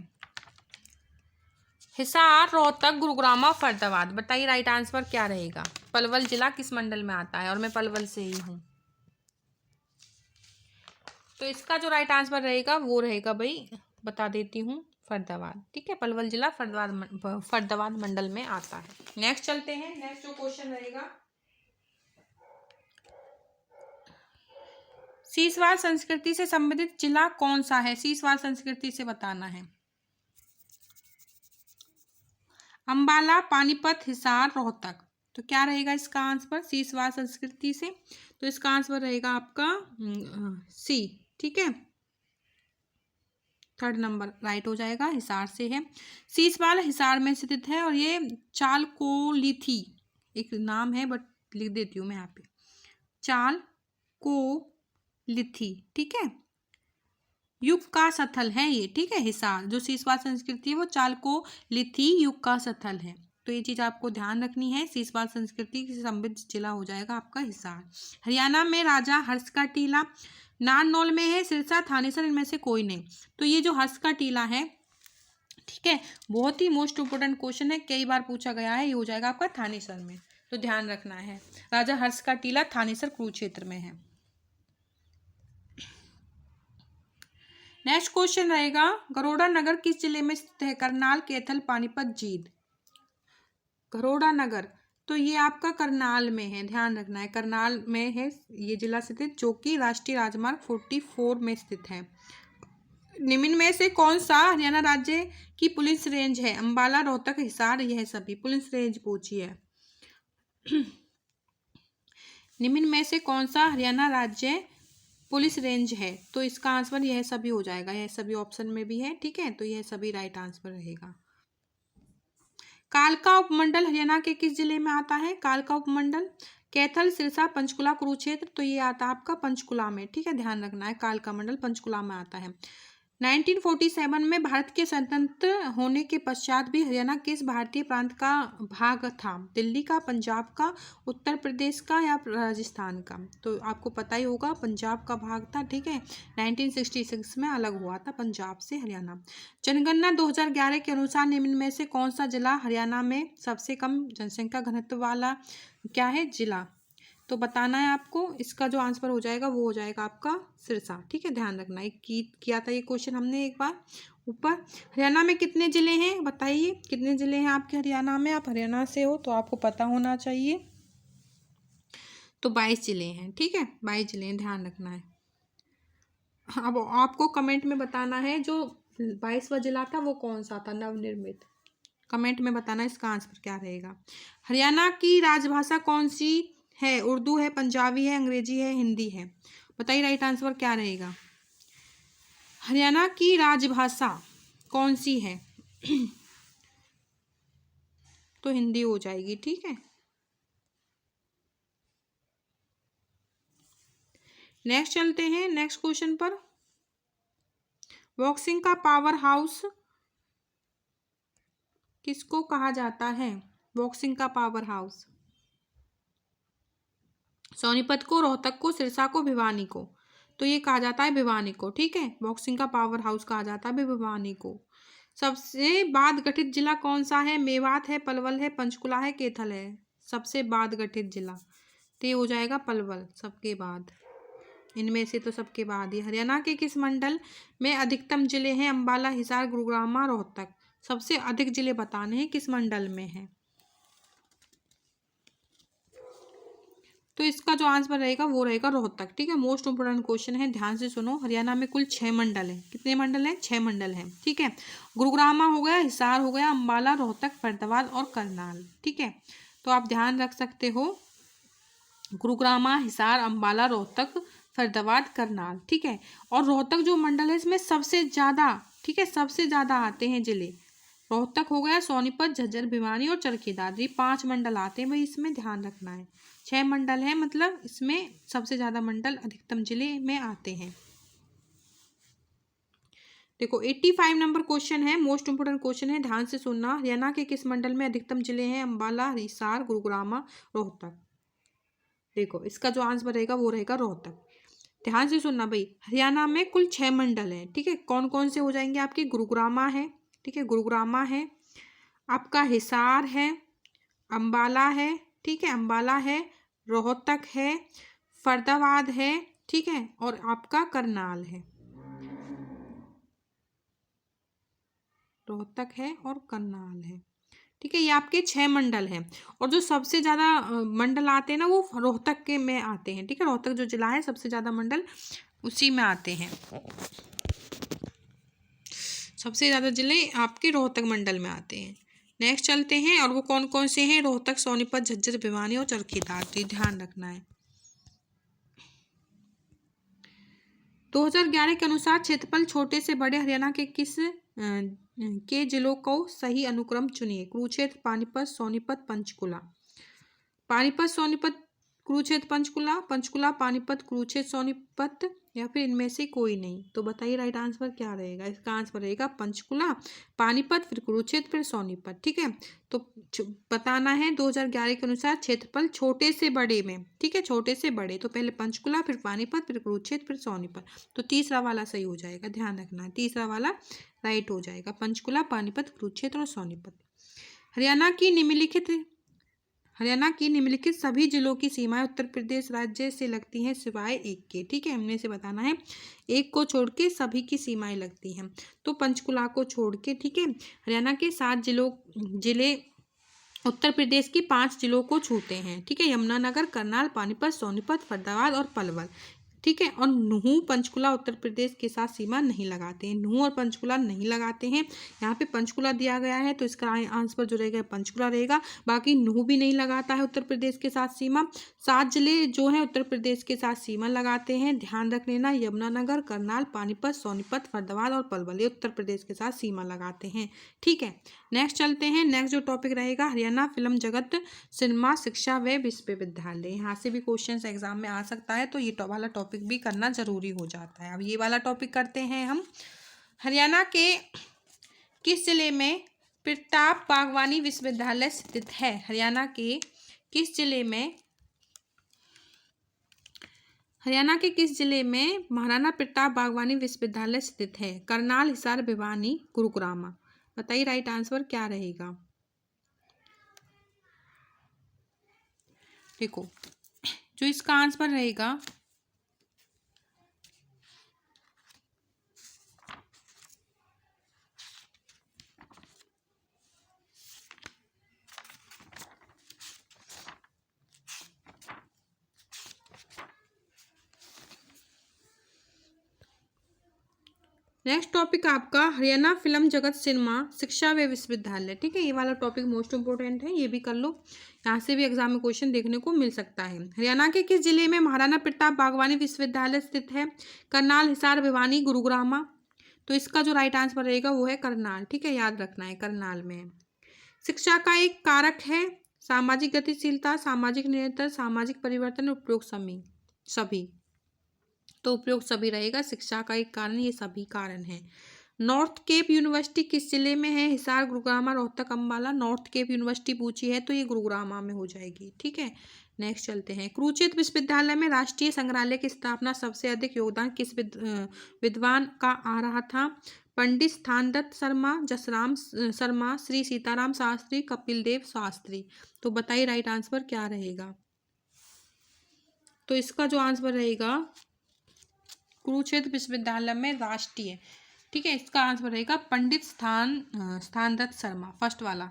[SPEAKER 1] हिसार, रोहतक, गुरुग्राम, फरीदाबाद। बताइए राइट आंसर क्या रहेगा। पलवल जिला किस मंडल में आता है, और मैं पलवल से ही हूँ। तो इसका जो राइट आंसर रहेगा वो रहेगा भाई, बता देती हूँ, फरीदाबाद। ठीक है, पलवल जिला फरीदाबाद मंडल में आता है। नेक्स्ट चलते हैं। नेक्स्ट जो क्वेश्चन रहेगा, सीसवाल संस्कृति से संबंधित जिला कौन सा है। सीसवाल संस्कृति से बताना है। अंबाला, पानीपत, हिसार, रोहतक। तो क्या रहेगा इसका आंसर सीसवाल संस्कृति से, तो इसका आंसर रहेगा आपका सी। ठीक है, थर्ड नंबर राइट हो जाएगा, हिसार से है। सीसवाल हिसार में स्थित है, और ये चालकोलिथी एक नाम है, बट लिख देती हूँ मैं यहाँ पे, चालकोलिथी। ठीक है, युग का स्थल है ये। ठीक है, हिसार जो सीसवाल संस्कृति है वो चालकोलिथी युग का स्थल है। तो ये चीज़ आपको ध्यान रखनी है। सीसवाल संस्कृति से संबंधित जिला हो जाएगा आपका हिसार। हरियाणा में राजा हर्ष का टीला नारनौल में है, सिरसा, थानेसर, इनमें से कोई नहीं। तो ये जो हर्ष का टीला है, ठीक है, बहुत ही मोस्ट इम्पोर्टेंट क्वेश्चन है, कई बार पूछा गया है। ये हो जाएगा आपका थानेसर में, तो ध्यान रखना है। राजा हर्ष का टीला थानेसर कुरुक्षेत्र में है। नेक्स्ट क्वेश्चन रहेगा, गरोड़ा नगर किस जिले में स्थित है। करनाल, कैथल, पानीपत, जींद। गरोड़ा नगर तो ये आपका करनाल में है, ध्यान रखना है, करनाल में है ये जिला स्थित, जो कि राष्ट्रीय राजमार्ग 44 में स्थित है। निम्न में से कौन सा हरियाणा राज्य की पुलिस रेंज है। अंबाला, रोहतक, हिसार, यह सभी पुलिस रेंज पूछी है। निम्न में से कौन सा हरियाणा राज्य पुलिस रेंज है, तो इसका आंसर यह सभी हो जाएगा, यह सभी ऑप्शन में भी है। ठीक है, तो यह सभी राइट आंसर रहेगा। कालका उपमंडल हरियाणा के किस जिले में आता है। कालका उपमंडल कैथल, सिरसा, पंचकुला, कुरुक्षेत्र। तो ये आता है आपका पंचकुला में। ठीक है, ध्यान रखना है, कालका मंडल पंचकुला में आता है। 1947 में भारत के स्वतंत्र होने के पश्चात भी हरियाणा किस भारतीय प्रांत का भाग था। दिल्ली का, पंजाब का, उत्तर प्रदेश का, या राजस्थान का। तो आपको पता ही होगा, पंजाब का भाग था। ठीक है, 1966 में अलग हुआ था पंजाब से हरियाणा। जनगणना 2011 के अनुसार निम्न में से कौन सा जिला हरियाणा में सबसे कम जनसंख्या घनत्व वाला क्या है जिला, तो बताना है आपको। इसका जो आंसर हो जाएगा वो हो जाएगा आपका सिरसा। ठीक है, ध्यान रखना है, किया था ये क्वेश्चन हमने एक बार ऊपर। हरियाणा में कितने जिले हैं, बताइए कितने जिले हैं आपके हरियाणा में। आप हरियाणा से हो तो आपको पता होना चाहिए। तो 22 जिले हैं, ठीक है, 22 जिले हैं, ध्यान रखना है। अब आपको कमेंट में बताना है जो 22वां जिला था वो कौन सा था, नवनिर्मित। कमेंट में बताना इसका आंसर क्या रहेगा। हरियाणा की राजभाषा कौन सी है? उर्दू है, पंजाबी है, अंग्रेजी है, हिंदी है? बताइए राइट आंसर क्या रहेगा। हरियाणा की राजभाषा कौन सी है? तो हिंदी हो जाएगी, ठीक है। नेक्स्ट चलते हैं नेक्स्ट क्वेश्चन पर। बॉक्सिंग का पावर हाउस किसको कहा जाता है? बॉक्सिंग का पावर हाउस सोनीपत को, रोहतक को, सिरसा को, भिवानी को? तो ये कहा जाता है भिवानी को, ठीक है। बॉक्सिंग का पावर हाउस कहा जाता है भिवानी को। सबसे बाद गठित जिला कौन सा है? मेवात है, पलवल है, पंचकुला है, कैथल है? सबसे बाद गठित जिला तो ये हो जाएगा पलवल, सबके बाद। इनमें से तो सबके बाद ही। हरियाणा के किस मंडल में अधिकतम जिले हैं? अंबाला, हिसार, गुरुग्राम, रोहतक? सबसे अधिक जिले बताने हैं किस मंडल में है। तो इसका जो आंसर रहेगा वो रहेगा रोहतक, ठीक है। मोस्ट इंपोर्टेंट क्वेश्चन है, ध्यान से सुनो। हरियाणा में कुल 6 मंडल हैं। कितने मंडल हैं? 6 मंडल हैं, ठीक है। गुरुग्राम हो गया, हिसार हो गया, अंबाला, रोहतक, फरीदाबाद और करनाल, ठीक है। तो आप ध्यान रख सकते हो गुरुग्राम, हिसार, अंबाला, रोहतक, फरीदाबाद, करनाल, ठीक है। और रोहतक जो मंडल है इसमें सबसे ज़्यादा, ठीक है, सबसे ज़्यादा आते हैं जिले। रोहतक हो गया, सोनीपत, झज्जर, भिवानी और चरखी दादरी, 5 मंडल आते हैं भाई, इसमें ध्यान रखना है। 6 मंडल है, मतलब इसमें सबसे ज़्यादा मंडल अधिकतम जिले में आते हैं। देखो 85 नंबर क्वेश्चन है, मोस्ट इंपोर्टेंट क्वेश्चन है, ध्यान से सुनना। हरियाणा के किस मंडल में अधिकतम जिले हैं? अंबाला, हिसार, गुरुग्राम, रोहतक? देखो इसका जो आंसर रहेगा वो रहेगा रोहतक। ध्यान से सुनना भाई, हरियाणा में कुल 6 मंडल हैं, ठीक है। कौन कौन से हो जाएंगे आपके? गुरुग्रामा है, ठीक है, गुरुग्रामा है, आपका हिसार है, अंबाला है, ठीक है, अंबाला है, रोहतक है, फरीदाबाद है, ठीक है, और आपका करनाल है। रोहतक है और करनाल है, ठीक है। ये आपके 6 मंडल हैं। और जो सबसे ज़्यादा मंडल आते हैं ना वो रोहतक के में आते हैं, ठीक है। रोहतक जो जिला है सबसे ज़्यादा मंडल उसी में आते हैं। सबसे ज़्यादा जिले आपके रोहतक मंडल में आते हैं। नेक्स्ट चलते हैं, और वो कौन कौन से हैं? रोहतक, सोनीपत, झज्जर, भिवानी और चरखी दादरी, ध्यान रखना है। 2011 के अनुसार क्षेत्रफल छोटे से बड़े हरियाणा के किस के जिलों को सही अनुक्रम चुनिए? कुरुक्षेत्र, पानीपत, सोनीपत, पंचकुला? पानीपत, सोनीपत, कुरुक्षेत्र, पंचकुला, पंचकुला, पानीपत, कुरुक्षेत्र, सोनीपत, या फिर इनमें से कोई नहीं? तो बताइए राइट आंसर क्या रहेगा। इसका आंसर रहेगा पंचकुला, पानीपत, फिर कुरुक्षेत्र, फिर सोनीपत, ठीक है। तो बताना है 2011 के अनुसार क्षेत्रफल छोटे से बड़े में, ठीक है, छोटे से बड़े। तो पहले पंचकुला, फिर पानीपत, फिर कुरुक्षेत्र, फिर सोनीपत। तो तीसरा वाला सही हो जाएगा, ध्यान रखना है, तीसरा वाला राइट हो जाएगा, पंचकुला, पानीपत, कुरुक्षेत्र और सोनीपत। हरियाणा की निम्नलिखित सभी जिलों की सीमाएं उत्तर प्रदेश राज्य से लगती हैं सिवाय एक के, ठीक है। हमने से बताना है, एक को छोड़ के सभी की सीमाएं लगती हैं। तो पंचकुला को छोड़ के, ठीक है। हरियाणा के 7 जिले उत्तर प्रदेश की 5 जिलों को छूते हैं, ठीक है। यमुनानगर, करनाल, पानीपत, सोनीपत, फरीदाबाद और पलवल, ठीक है। और नुहू, पंचकुला उत्तर प्रदेश के साथ सीमा नहीं लगाते हैं। नुहू और पंचकुला नहीं लगाते हैं। यहाँ पे पंचकुला दिया गया है तो इसका आंसर जो रहेगा पंचकुला रहेगा। बाकी नुहू भी नहीं लगाता है उत्तर प्रदेश के साथ सीमा। 7 जिले जो हैं उत्तर प्रदेश के साथ सीमा लगाते हैं, ध्यान रख लेना। यमुनानगर, करनाल, पानीपत, सोनीपत, फरीदाबाद और पलवल ये उत्तर प्रदेश के साथ सीमा लगाते हैं, ठीक है। नेक्स्ट चलते हैं। नेक्स्ट जो टॉपिक रहेगा हरियाणा फिल्म जगत, सिनेमा, शिक्षा व विश्वविद्यालय। यहाँ से भी क्वेश्चन एग्जाम में आ सकता है, तो ये वाला टॉपिक भी करना जरूरी हो जाता है। अब ये वाला टॉपिक करते हैं हम। हरियाणा के किस जिले में प्रताप बागवानी विश्वविद्यालय स्थित है? हरियाणा के किस जिले में महाराणा प्रताप बागवानी विश्वविद्यालय स्थित है? करनाल, हिसार, भिवानी, गुरुग्राम? बताइए राइट आंसर क्या रहेगा। देखो जो इसका आंसर रहेगा नेक्स्ट टॉपिक आपका हरियाणा फिल्म जगत सिनेमा शिक्षा व विश्वविद्यालय। ठीक है, ये वाला टॉपिक मोस्ट इंपोर्टेंट है, ये भी कर लो, यहाँ से भी एग्जाम में क्वेश्चन देखने को मिल सकता है। हरियाणा के किस जिले में महाराणा प्रताप बागवानी विश्वविद्यालय स्थित है? करनाल, हिसार, भिवानी, गुरुग्राम। तो इसका जो राइट आंसर रहेगा वो है करनाल। ठीक है, याद रखना है, करनाल में। शिक्षा का एक कारक है सामाजिक गतिशीलता, सामाजिक निरंतर, सामाजिक परिवर्तन, उपयोग सभी। तो उपयोग सभी रहेगा। शिक्षा का एक कारण, ये सभी कारण है। नॉर्थ केप यूनिवर्सिटी किस जिले में है? Hisar, Gurugram, Rohtak, Ambala. NorthCap University पूछी है तो ये गुरुग्राम में हो जाएगी। ठीक है, नेक्स्ट चलते हैं। कुरुक्षेत्र विश्वविद्यालय में राष्ट्रीय संग्रहालय की स्थापना सबसे अधिक योगदान किस विद्वान का आ रहा था? पंडित स्थानदत्त शर्मा, जसराम शर्मा, श्री सीताराम शास्त्री, कपिल देव शास्त्री। तो बताइए राइट आंसर क्या रहेगा? तो इसका जो आंसर रहेगा कुरुक्षेत्र विश्वविद्यालय में राष्ट्रीय, ठीक है, इसका आंसर रहेगा पंडित स्थानदत्त शर्मा, फर्स्ट वाला।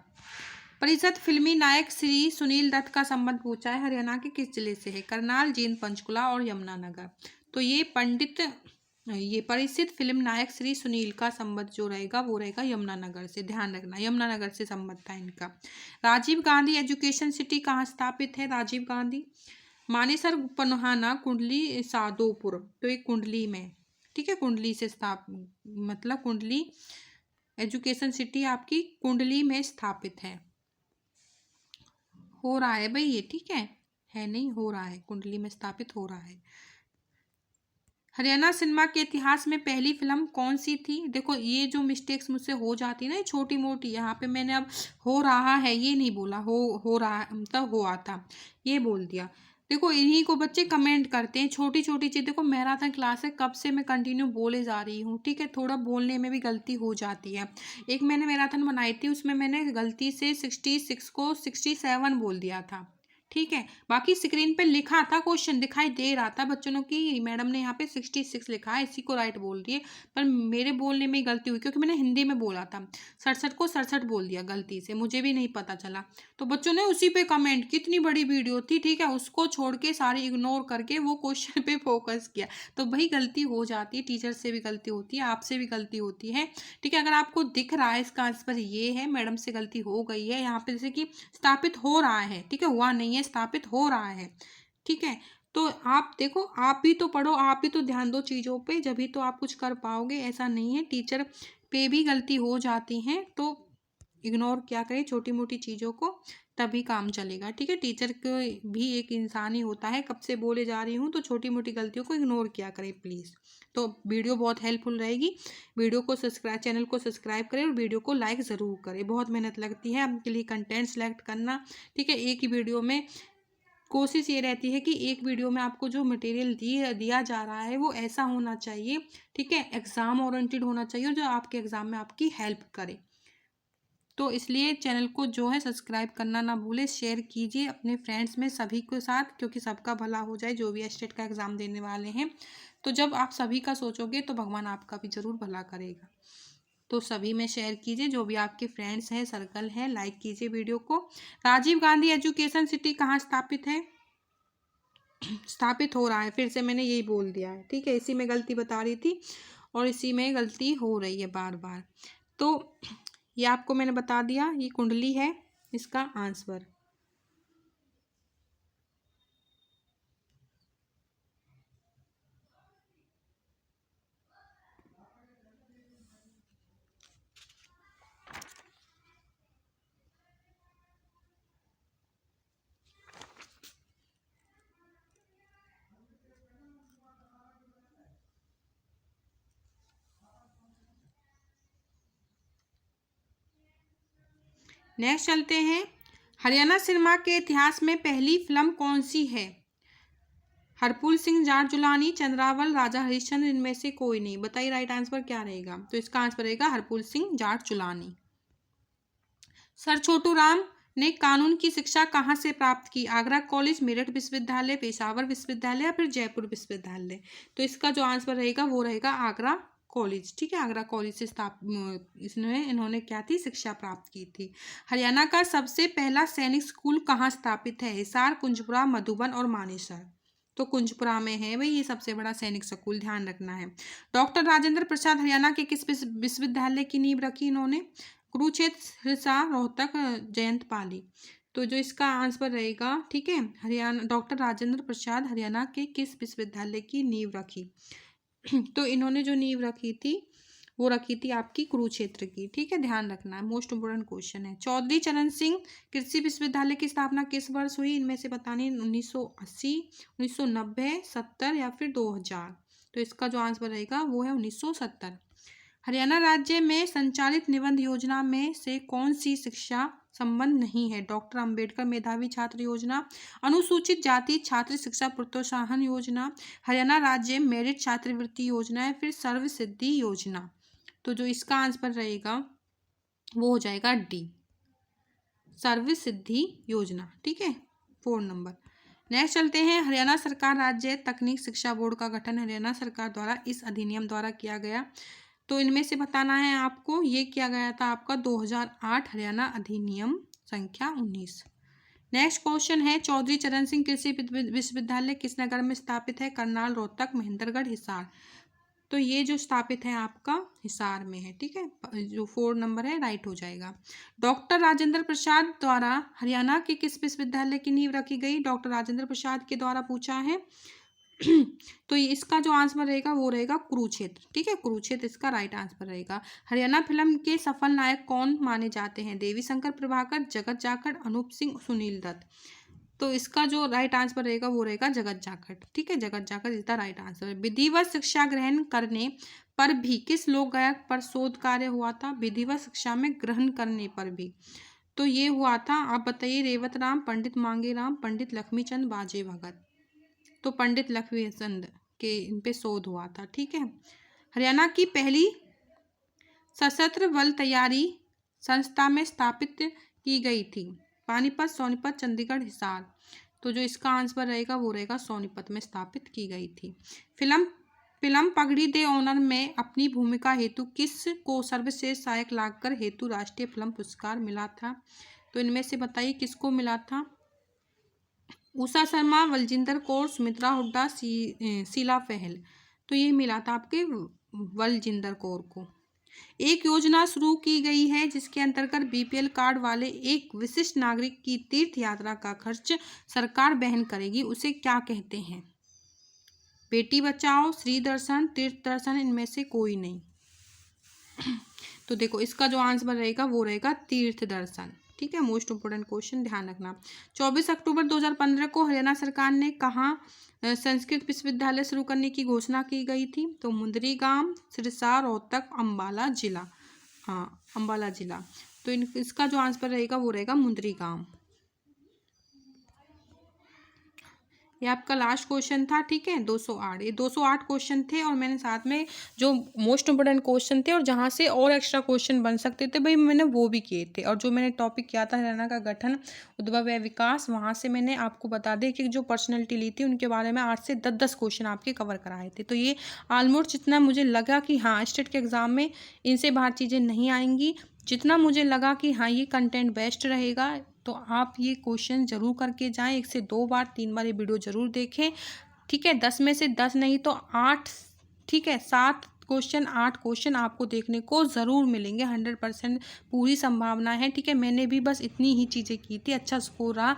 [SPEAKER 1] परिषद फिल्मी नायक श्री सुनील दत्त का संबंध पूछा है, हरियाणा के किस जिले से है? करनाल, जींद, पंचकुला और यमुनानगर। तो ये परिषद फिल्म नायक श्री सुनील का संबंध जो रहेगा वो रहेगा यमुनानगर से। ध्यान रखना, यमुनानगर से संबंध था इनका। राजीव गांधी एजुकेशन सिटी कहाँ स्थापित है? राजीव गांधी मानेसर, पनहाना, कुंडली, सादोपुर। तो ये कुंडली में, ठीक है, कुंडली से मतलब कुंडली एजुकेशन सिटी आपकी कुंडली में स्थापित है। हो रहा है भाई ये, ठीक है नहीं, हो रहा है, कुंडली में स्थापित हो रहा है। हरियाणा सिनेमा के इतिहास में पहली फिल्म कौन सी थी? देखो ये जो मिस्टेक्स मुझसे हो जाती है ना, छोटी मोटी, यहाँ पे मैंने अब हो रहा है ये नहीं बोला, हो रहा मतलब हुआ था ये बोल दिया। देखो इन्हीं को बच्चे कमेंट करते हैं, छोटी छोटी चीज़। देखो मैराथन क्लास है, कब से मैं कंटिन्यू बोले जा रही हूँ, ठीक है, थोड़ा बोलने में भी गलती हो जाती है। एक मैंने मैराथन बनाई थी, उसमें मैंने गलती से 66 को 67 बोल दिया था। ठीक है, बाकी स्क्रीन पे लिखा था, क्वेश्चन दिखाई दे रहा था बच्चों ने कि मैडम ने यहाँ पे 66 लिखा है, इसी को राइट बोल दिए, पर मेरे बोलने में गलती हुई क्योंकि मैंने हिंदी में बोला था। 67 को 67 बोल दिया गलती से, मुझे भी नहीं पता चला। तो बच्चों ने उसी पे कमेंट, कितनी बड़ी वीडियो थी, ठीक है, उसको छोड़ के सारी इग्नोर करके वो क्वेश्चन पे फोकस किया। तो भाई गलती हो जाती है, टीचर से भी गलती होती है, आपसे भी गलती होती है। ठीक है, अगर आपको दिख रहा है इसका आंसर ये है, मैडम से गलती हो गई है, यहाँ पे जैसे कि स्थापित हो रहा है, ठीक है, हुआ नहीं है, स्थापित हो रहा है। ठीक है, तो आप देखो, आप भी तो पढ़ो, आप भी तो ध्यान दो चीज़ों पे, जब भी तो आप कुछ कर पाओगे। ऐसा नहीं है, टीचर पे भी गलती हो जाती है, तो इग्नोर क्या करें छोटी मोटी चीज़ों को, तभी काम चलेगा। ठीक है, टीचर को भी एक इंसान ही होता है, कब से बोले जा रही हूँ, तो छोटी मोटी गलतियों को इग्नोर किया करें प्लीज़। तो वीडियो बहुत हेल्पफुल रहेगी, वीडियो को सब्सक्राइब, चैनल को सब्सक्राइब करें और वीडियो को लाइक ज़रूर करें। बहुत मेहनत लगती है आपके लिए कंटेंट सेलेक्ट करना। ठीक है, एक ही वीडियो में कोशिश ये रहती है कि एक वीडियो में आपको जो मटेरियल दिया जा रहा है वो ऐसा होना चाहिए, ठीक है, एग्ज़ाम ओरिएंटेड होना चाहिए, जो आपके एग्ज़ाम में आपकी हेल्प करे। तो इसलिए चैनल को जो है सब्सक्राइब करना ना भूले, शेयर कीजिए अपने फ्रेंड्स में सभी के साथ, क्योंकि सबका भला हो जाए, जो भी स्टेट का एग्ज़ाम देने वाले हैं। तो जब आप सभी का सोचोगे तो भगवान आपका भी ज़रूर भला करेगा। तो सभी में शेयर कीजिए, जो भी आपके फ्रेंड्स हैं, सर्कल है, लाइक कीजिए वीडियो को। राजीव गांधी एजुकेशन सिटी कहाँ स्थापित है? स्थापित हो रहा है, फिर से मैंने यही बोल दिया है। ठीक है, इसी में गलती बता रही थी और इसी में गलती हो रही है बार बार। तो ये आपको मैंने बता दिया, ये कुंडली है इसका आंसर। नेक्स्ट चलते हैं, हरियाणा सिनेमा के इतिहास में पहली फिल्म कौन सी है? हरपुल सिंह, जाट जुलानी, चंद्रावल, राजा हरिश्चंद्र, इनमें से कोई नहीं। बताइए राइट आंसर क्या रहेगा? तो इसका आंसर रहेगा हरपुल सिंह, जाट जुलानी। सर छोटू राम ने कानून की शिक्षा कहाँ से प्राप्त की? आगरा कॉलेज, मेरठ विश्वविद्यालय, पेशावर विश्वविद्यालय या फिर जयपुर विश्वविद्यालय। तो इसका जो आंसर रहेगा वो रहेगा आगरा कॉलेज। ठीक है, आगरा कॉलेज से इन्होंने क्या थी, शिक्षा प्राप्त की थी। हरियाणा का सबसे पहला सैनिक स्कूल कहाँ स्थापित है? हिसार, कुंजपुरा, मधुबन और मानेसर। तो कुंजपुरा में है भाई ये सबसे बड़ा सैनिक स्कूल, ध्यान रखना है। डॉक्टर राजेंद्र प्रसाद हरियाणा के किस विश्वविद्यालय की नींव रखी इन्होंने? कुरुक्षेत्र, हिसार, रोहतक, जयंत पाली। तो जो इसका आंसर रहेगा, ठीक है, हरियाणा, डॉक्टर राजेंद्र प्रसाद हरियाणा के किस विश्वविद्यालय की नींव रखी? तो इन्होंने जो नींव रखी थी वो रखी थी आपकी कुरुक्षेत्र की, ठीक है, ध्यान रखना है, मोस्ट इंपोर्टेंट क्वेश्चन है। चौधरी चरण सिंह कृषि विश्वविद्यालय की स्थापना किस वर्ष हुई? इनमें से बतानी 1980, 1990, 70 या फिर 2000। तो इसका जो आंसर रहेगा वो है 1970। हरियाणा राज्य में संचालित निबंध योजना में से कौन सी शिक्षा संबंध नहीं है? डॉक्टर अंबेडकर मेधावी छात्र योजना, अनुसूचित जाति छात्र शिक्षा प्रोत्साहन योजना, हरियाणा राज्य मेरिट छात्रवृत्ति योजना है, फिर सर्व सिद्धि योजना। तो जो इसका आंसर रहेगा वो हो जाएगा डी, सर्व सिद्धि योजना, ठीक है, 4 नंबर। नेक्स्ट चलते हैं, हरियाणा सरकार राज्य तकनीक शिक्षा बोर्ड का गठन हरियाणा सरकार द्वारा इस अधिनियम द्वारा किया गया। तो इनमें से बताना है आपको, ये किया गया था आपका 2008 हरियाणा अधिनियम संख्या 19। नेक्स्ट क्वेश्चन है, चौधरी चरण सिंह कृषि विश्वविद्यालय किस नगर में स्थापित है? करनाल, रोहतक, महेंद्रगढ़, हिसार। तो ये जो स्थापित है आपका हिसार में है, ठीक है, जो 4 नंबर है राइट हो जाएगा। डॉक्टर राजेंद्र प्रसाद द्वारा हरियाणा के किस विश्वविद्यालय की नींव रखी गई? डॉक्टर राजेंद्र प्रसाद के द्वारा पूछा है। तो इसका जो आंसर रहेगा वो रहेगा कुरुक्षेत्र, ठीक है, कुरुक्षेत्र इसका राइट आंसर रहेगा। हरियाणा फिल्म के सफल नायक कौन माने जाते हैं? देवी शंकर प्रभाकर, जगत जाखड़, अनूप सिंह, सुनील दत्त। तो इसका जो राइट आंसर रहेगा वो रहेगा जगत जाखड़, ठीक है, जगत Jakhar is the right answer. विधिवत शिक्षा ग्रहण करने पर भी किस लोक गायक पर शोध कार्य हुआ था? विधिवत शिक्षा में ग्रहण करने पर भी, तो ये हुआ था, आप बताइए, रेवत राम, पंडित मांगे राम, पंडित लक्ष्मीचंद बाजे भगत। तो पंडित लक्ष्मीचंद के इन पे शोध हुआ था, ठीक है। हरियाणा की पहली सशस्त्र बल तैयारी संस्था में स्थापित की गई थी? पानीपत, सोनीपत, चंडीगढ़, हिसार। तो जो इसका आंसर रहेगा वो रहेगा सोनीपत में स्थापित की गई थी। फिल्म पगड़ी दे ऑनर में अपनी भूमिका हेतु किस को सर्वश्रेष्ठ सहायक लागकर हेतु राष्ट्रीय फिल्म पुरस्कार मिला था? तो इनमें से बताइए किसको मिला था? उषा शर्मा, बलजिंदर कौर, सुमित्रा हुड्डा, शीला पहल। तो ये मिला था आपके बलजिंदर कौर को। एक योजना शुरू की गई है जिसके अंतर्गत बीपीएल कार्ड वाले एक विशिष्ट नागरिक की तीर्थ यात्रा का खर्च सरकार वहन करेगी, उसे क्या कहते हैं? बेटी बचाओ, श्री दर्शन, तीर्थ दर्शन, इनमें से कोई नहीं। तो देखो इसका जो आंसर रहेगा वो रहेगा तीर्थ दर्शन, ठीक है, मोस्ट इंपोर्टेंट क्वेश्चन, ध्यान रखना। 24 अक्टूबर 2015 को हरियाणा सरकार ने कहाँ संस्कृत विश्वविद्यालय शुरू करने की घोषणा की गई थी? तो मुंदरी गांव, सिरसा, रोहतक, अंबाला जिला, हाँ अंबाला जिला। तो इसका जो आंसर रहेगा वो रहेगा मुंदरी गांव। ये आपका लास्ट क्वेश्चन था, ठीक है, 208। ये 208 क्वेश्चन थे और मैंने साथ में जो मोस्ट इंपोर्टेंट क्वेश्चन थे और जहाँ से और एक्स्ट्रा क्वेश्चन बन सकते थे भाई मैंने वो भी किए थे। और जो मैंने टॉपिक किया था हरियाणा का गठन, उद्भव व विकास, वहाँ से मैंने आपको बता दें कि जो पर्सनैलिटी ली थी उनके बारे में 8 से 10 क्वेश्चन आपके कवर कराए थे। तो ये ऑलमोस्ट जितना मुझे लगा कि हाँ स्टेट के एग्ज़ाम में इनसे बाहर चीज़ें नहीं आएंगी, जितना मुझे लगा कि हाँ ये कंटेंट बेस्ट रहेगा, तो आप ये क्वेश्चन जरूर करके जाएं, 1 से 2 बार 3 बार ये वीडियो जरूर देखें, ठीक है। 10 में से 10 नहीं तो 8, ठीक है, 7 क्वेश्चन 8 क्वेश्चन आपको देखने को ज़रूर मिलेंगे, 100% पूरी संभावना है, ठीक है। मैंने भी बस इतनी ही चीज़ें की थी, अच्छा स्कोर रहा।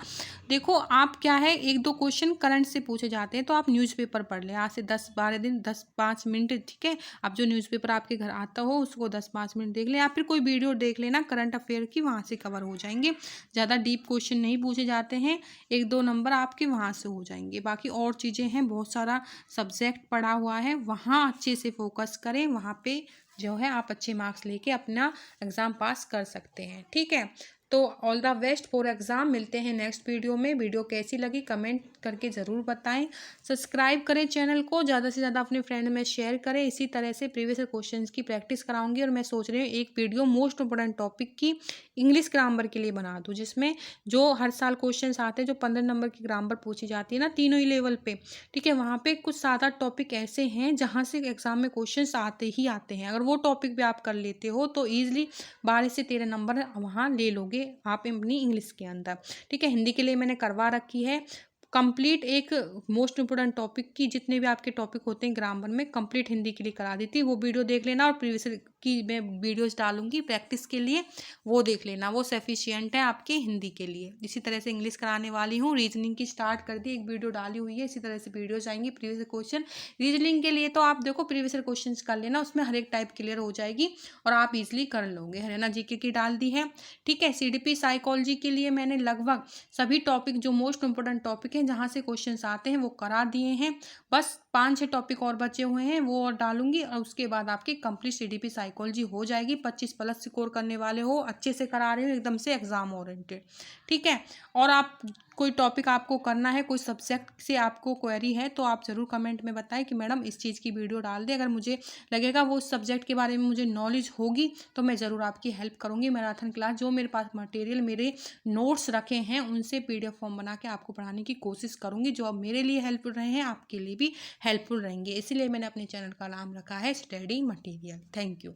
[SPEAKER 1] देखो आप क्या है 1-2 क्वेश्चन करंट से पूछे जाते हैं तो आप न्यूज़पेपर पढ़ लें, आज से 10-12 दिन 10-5 मिनट, ठीक है। आप जो न्यूज़पेपर आपके घर आता हो उसको 10-5 मिनट देख लें, या फिर कोई वीडियो देख लेना करंट अफेयर की, वहाँ से कवर हो जाएंगे। ज़्यादा डीप क्वेश्चन नहीं पूछे जाते हैं, 1-2 नंबर आपके वहाँ से हो जाएंगे। बाकी और चीज़ें हैं, बहुत सारा सब्जेक्ट पढ़ा हुआ है, वहाँ अच्छे से फोकस करें, वहाँ पे जो है आप अच्छे मार्क्स लेके अपना एग्ज़ाम पास कर सकते हैं, ठीक है। तो all the best for exam, मिलते हैं नेक्स्ट वीडियो में। वीडियो कैसी लगी कमेंट करके ज़रूर बताएं, सब्सक्राइब करें चैनल को, ज़्यादा से ज़्यादा अपने फ्रेंड में शेयर करें। इसी तरह से प्रीवियस क्वेश्चंस की प्रैक्टिस कराऊंगी और मैं सोच रही हूँ एक वीडियो मोस्ट इंपोर्टेंट टॉपिक की इंग्लिश ग्रामर के लिए बना दूँ, जिसमें जो हर साल क्वेश्चन आते हैं, जो 15 नंबर की ग्रामर पूछी जाती है ना तीनों ही लेवल पे, ठीक है, वहाँ पे कुछ 7-8 टॉपिक ऐसे हैं जहाँ से एग्जाम में क्वेश्चंस आते ही आते हैं। अगर वो टॉपिक भी आप कर लेते हो तो ईजिली 12 से 13 नंबर वहाँ ले लोगे आप अपनी इंग्लिश के अंदर, ठीक है। हिंदी के लिए मैंने करवा रखी है, कंप्लीट एक मोस्ट इंपोर्टेंट टॉपिक की जितने भी आपके टॉपिक होते हैं ग्रामर में कंप्लीट हिंदी के लिए करा दी थी। वो वीडियो देख लेना, और प्रीवियस की मैं वीडियोस डालूंगी प्रैक्टिस के लिए, वो देख लेना, वो सफिशियंट है आपके हिंदी के लिए। इसी तरह से इंग्लिश कराने वाली हूँ, रीजनिंग की स्टार्ट कर दी, एक वीडियो डाली हुई है, इसी तरह से वीडियोज आएंगी प्रीवियस क्वेश्चन। रीजनिंग के लिए तो आप देखो प्रीवियस क्वेश्चन कर लेना, उसमें हर एक टाइप क्लियर हो जाएगी और आप इजिली कर लोगे। हरियाणा जीके की डाल दी है, ठीक है। सीडीपी साइकोलॉजी के लिए मैंने लगभग सभी टॉपिक जो मोस्ट इंपोर्टेंट टॉपिक हैं जहाँ से क्वेश्चंस आते हैं वो करा दिए हैं। बस 5-6 टॉपिक और बचे हुए हैं, वो और डालूंगी, और उसके बाद आपकी कंप्लीट सीडीपी साइकोलॉजी हो जाएगी। 25+ स्कोर करने वाले हो, अच्छे से करा रहे हो, एकदम से एग्जाम ओरिएंटेड, ठीक है। और आप कोई टॉपिक आपको करना है, कोई सब्जेक्ट से आपको क्वेरी है, तो आप ज़रूर कमेंट में बताएं कि मैडम इस चीज़ की वीडियो डाल दें। अगर मुझे लगेगा वो उस सब्जेक्ट के बारे में मुझे नॉलेज होगी तो मैं ज़रूर आपकी हेल्प करूँगी। मैराथन क्लास जो मेरे पास मटेरियल, मेरे नोट्स रखे हैं, उनसे पीडीएफ फॉर्म बना के आपको पढ़ाने की कोशिश करूँगी। जो अब मेरे लिए हेल्पफुल रहे हैं, आपके लिए भी हेल्पफुल रहेंगे। इसीलिए मैंने अपने चैनल का नाम रखा है स्टडी मटेरियल। Thank you.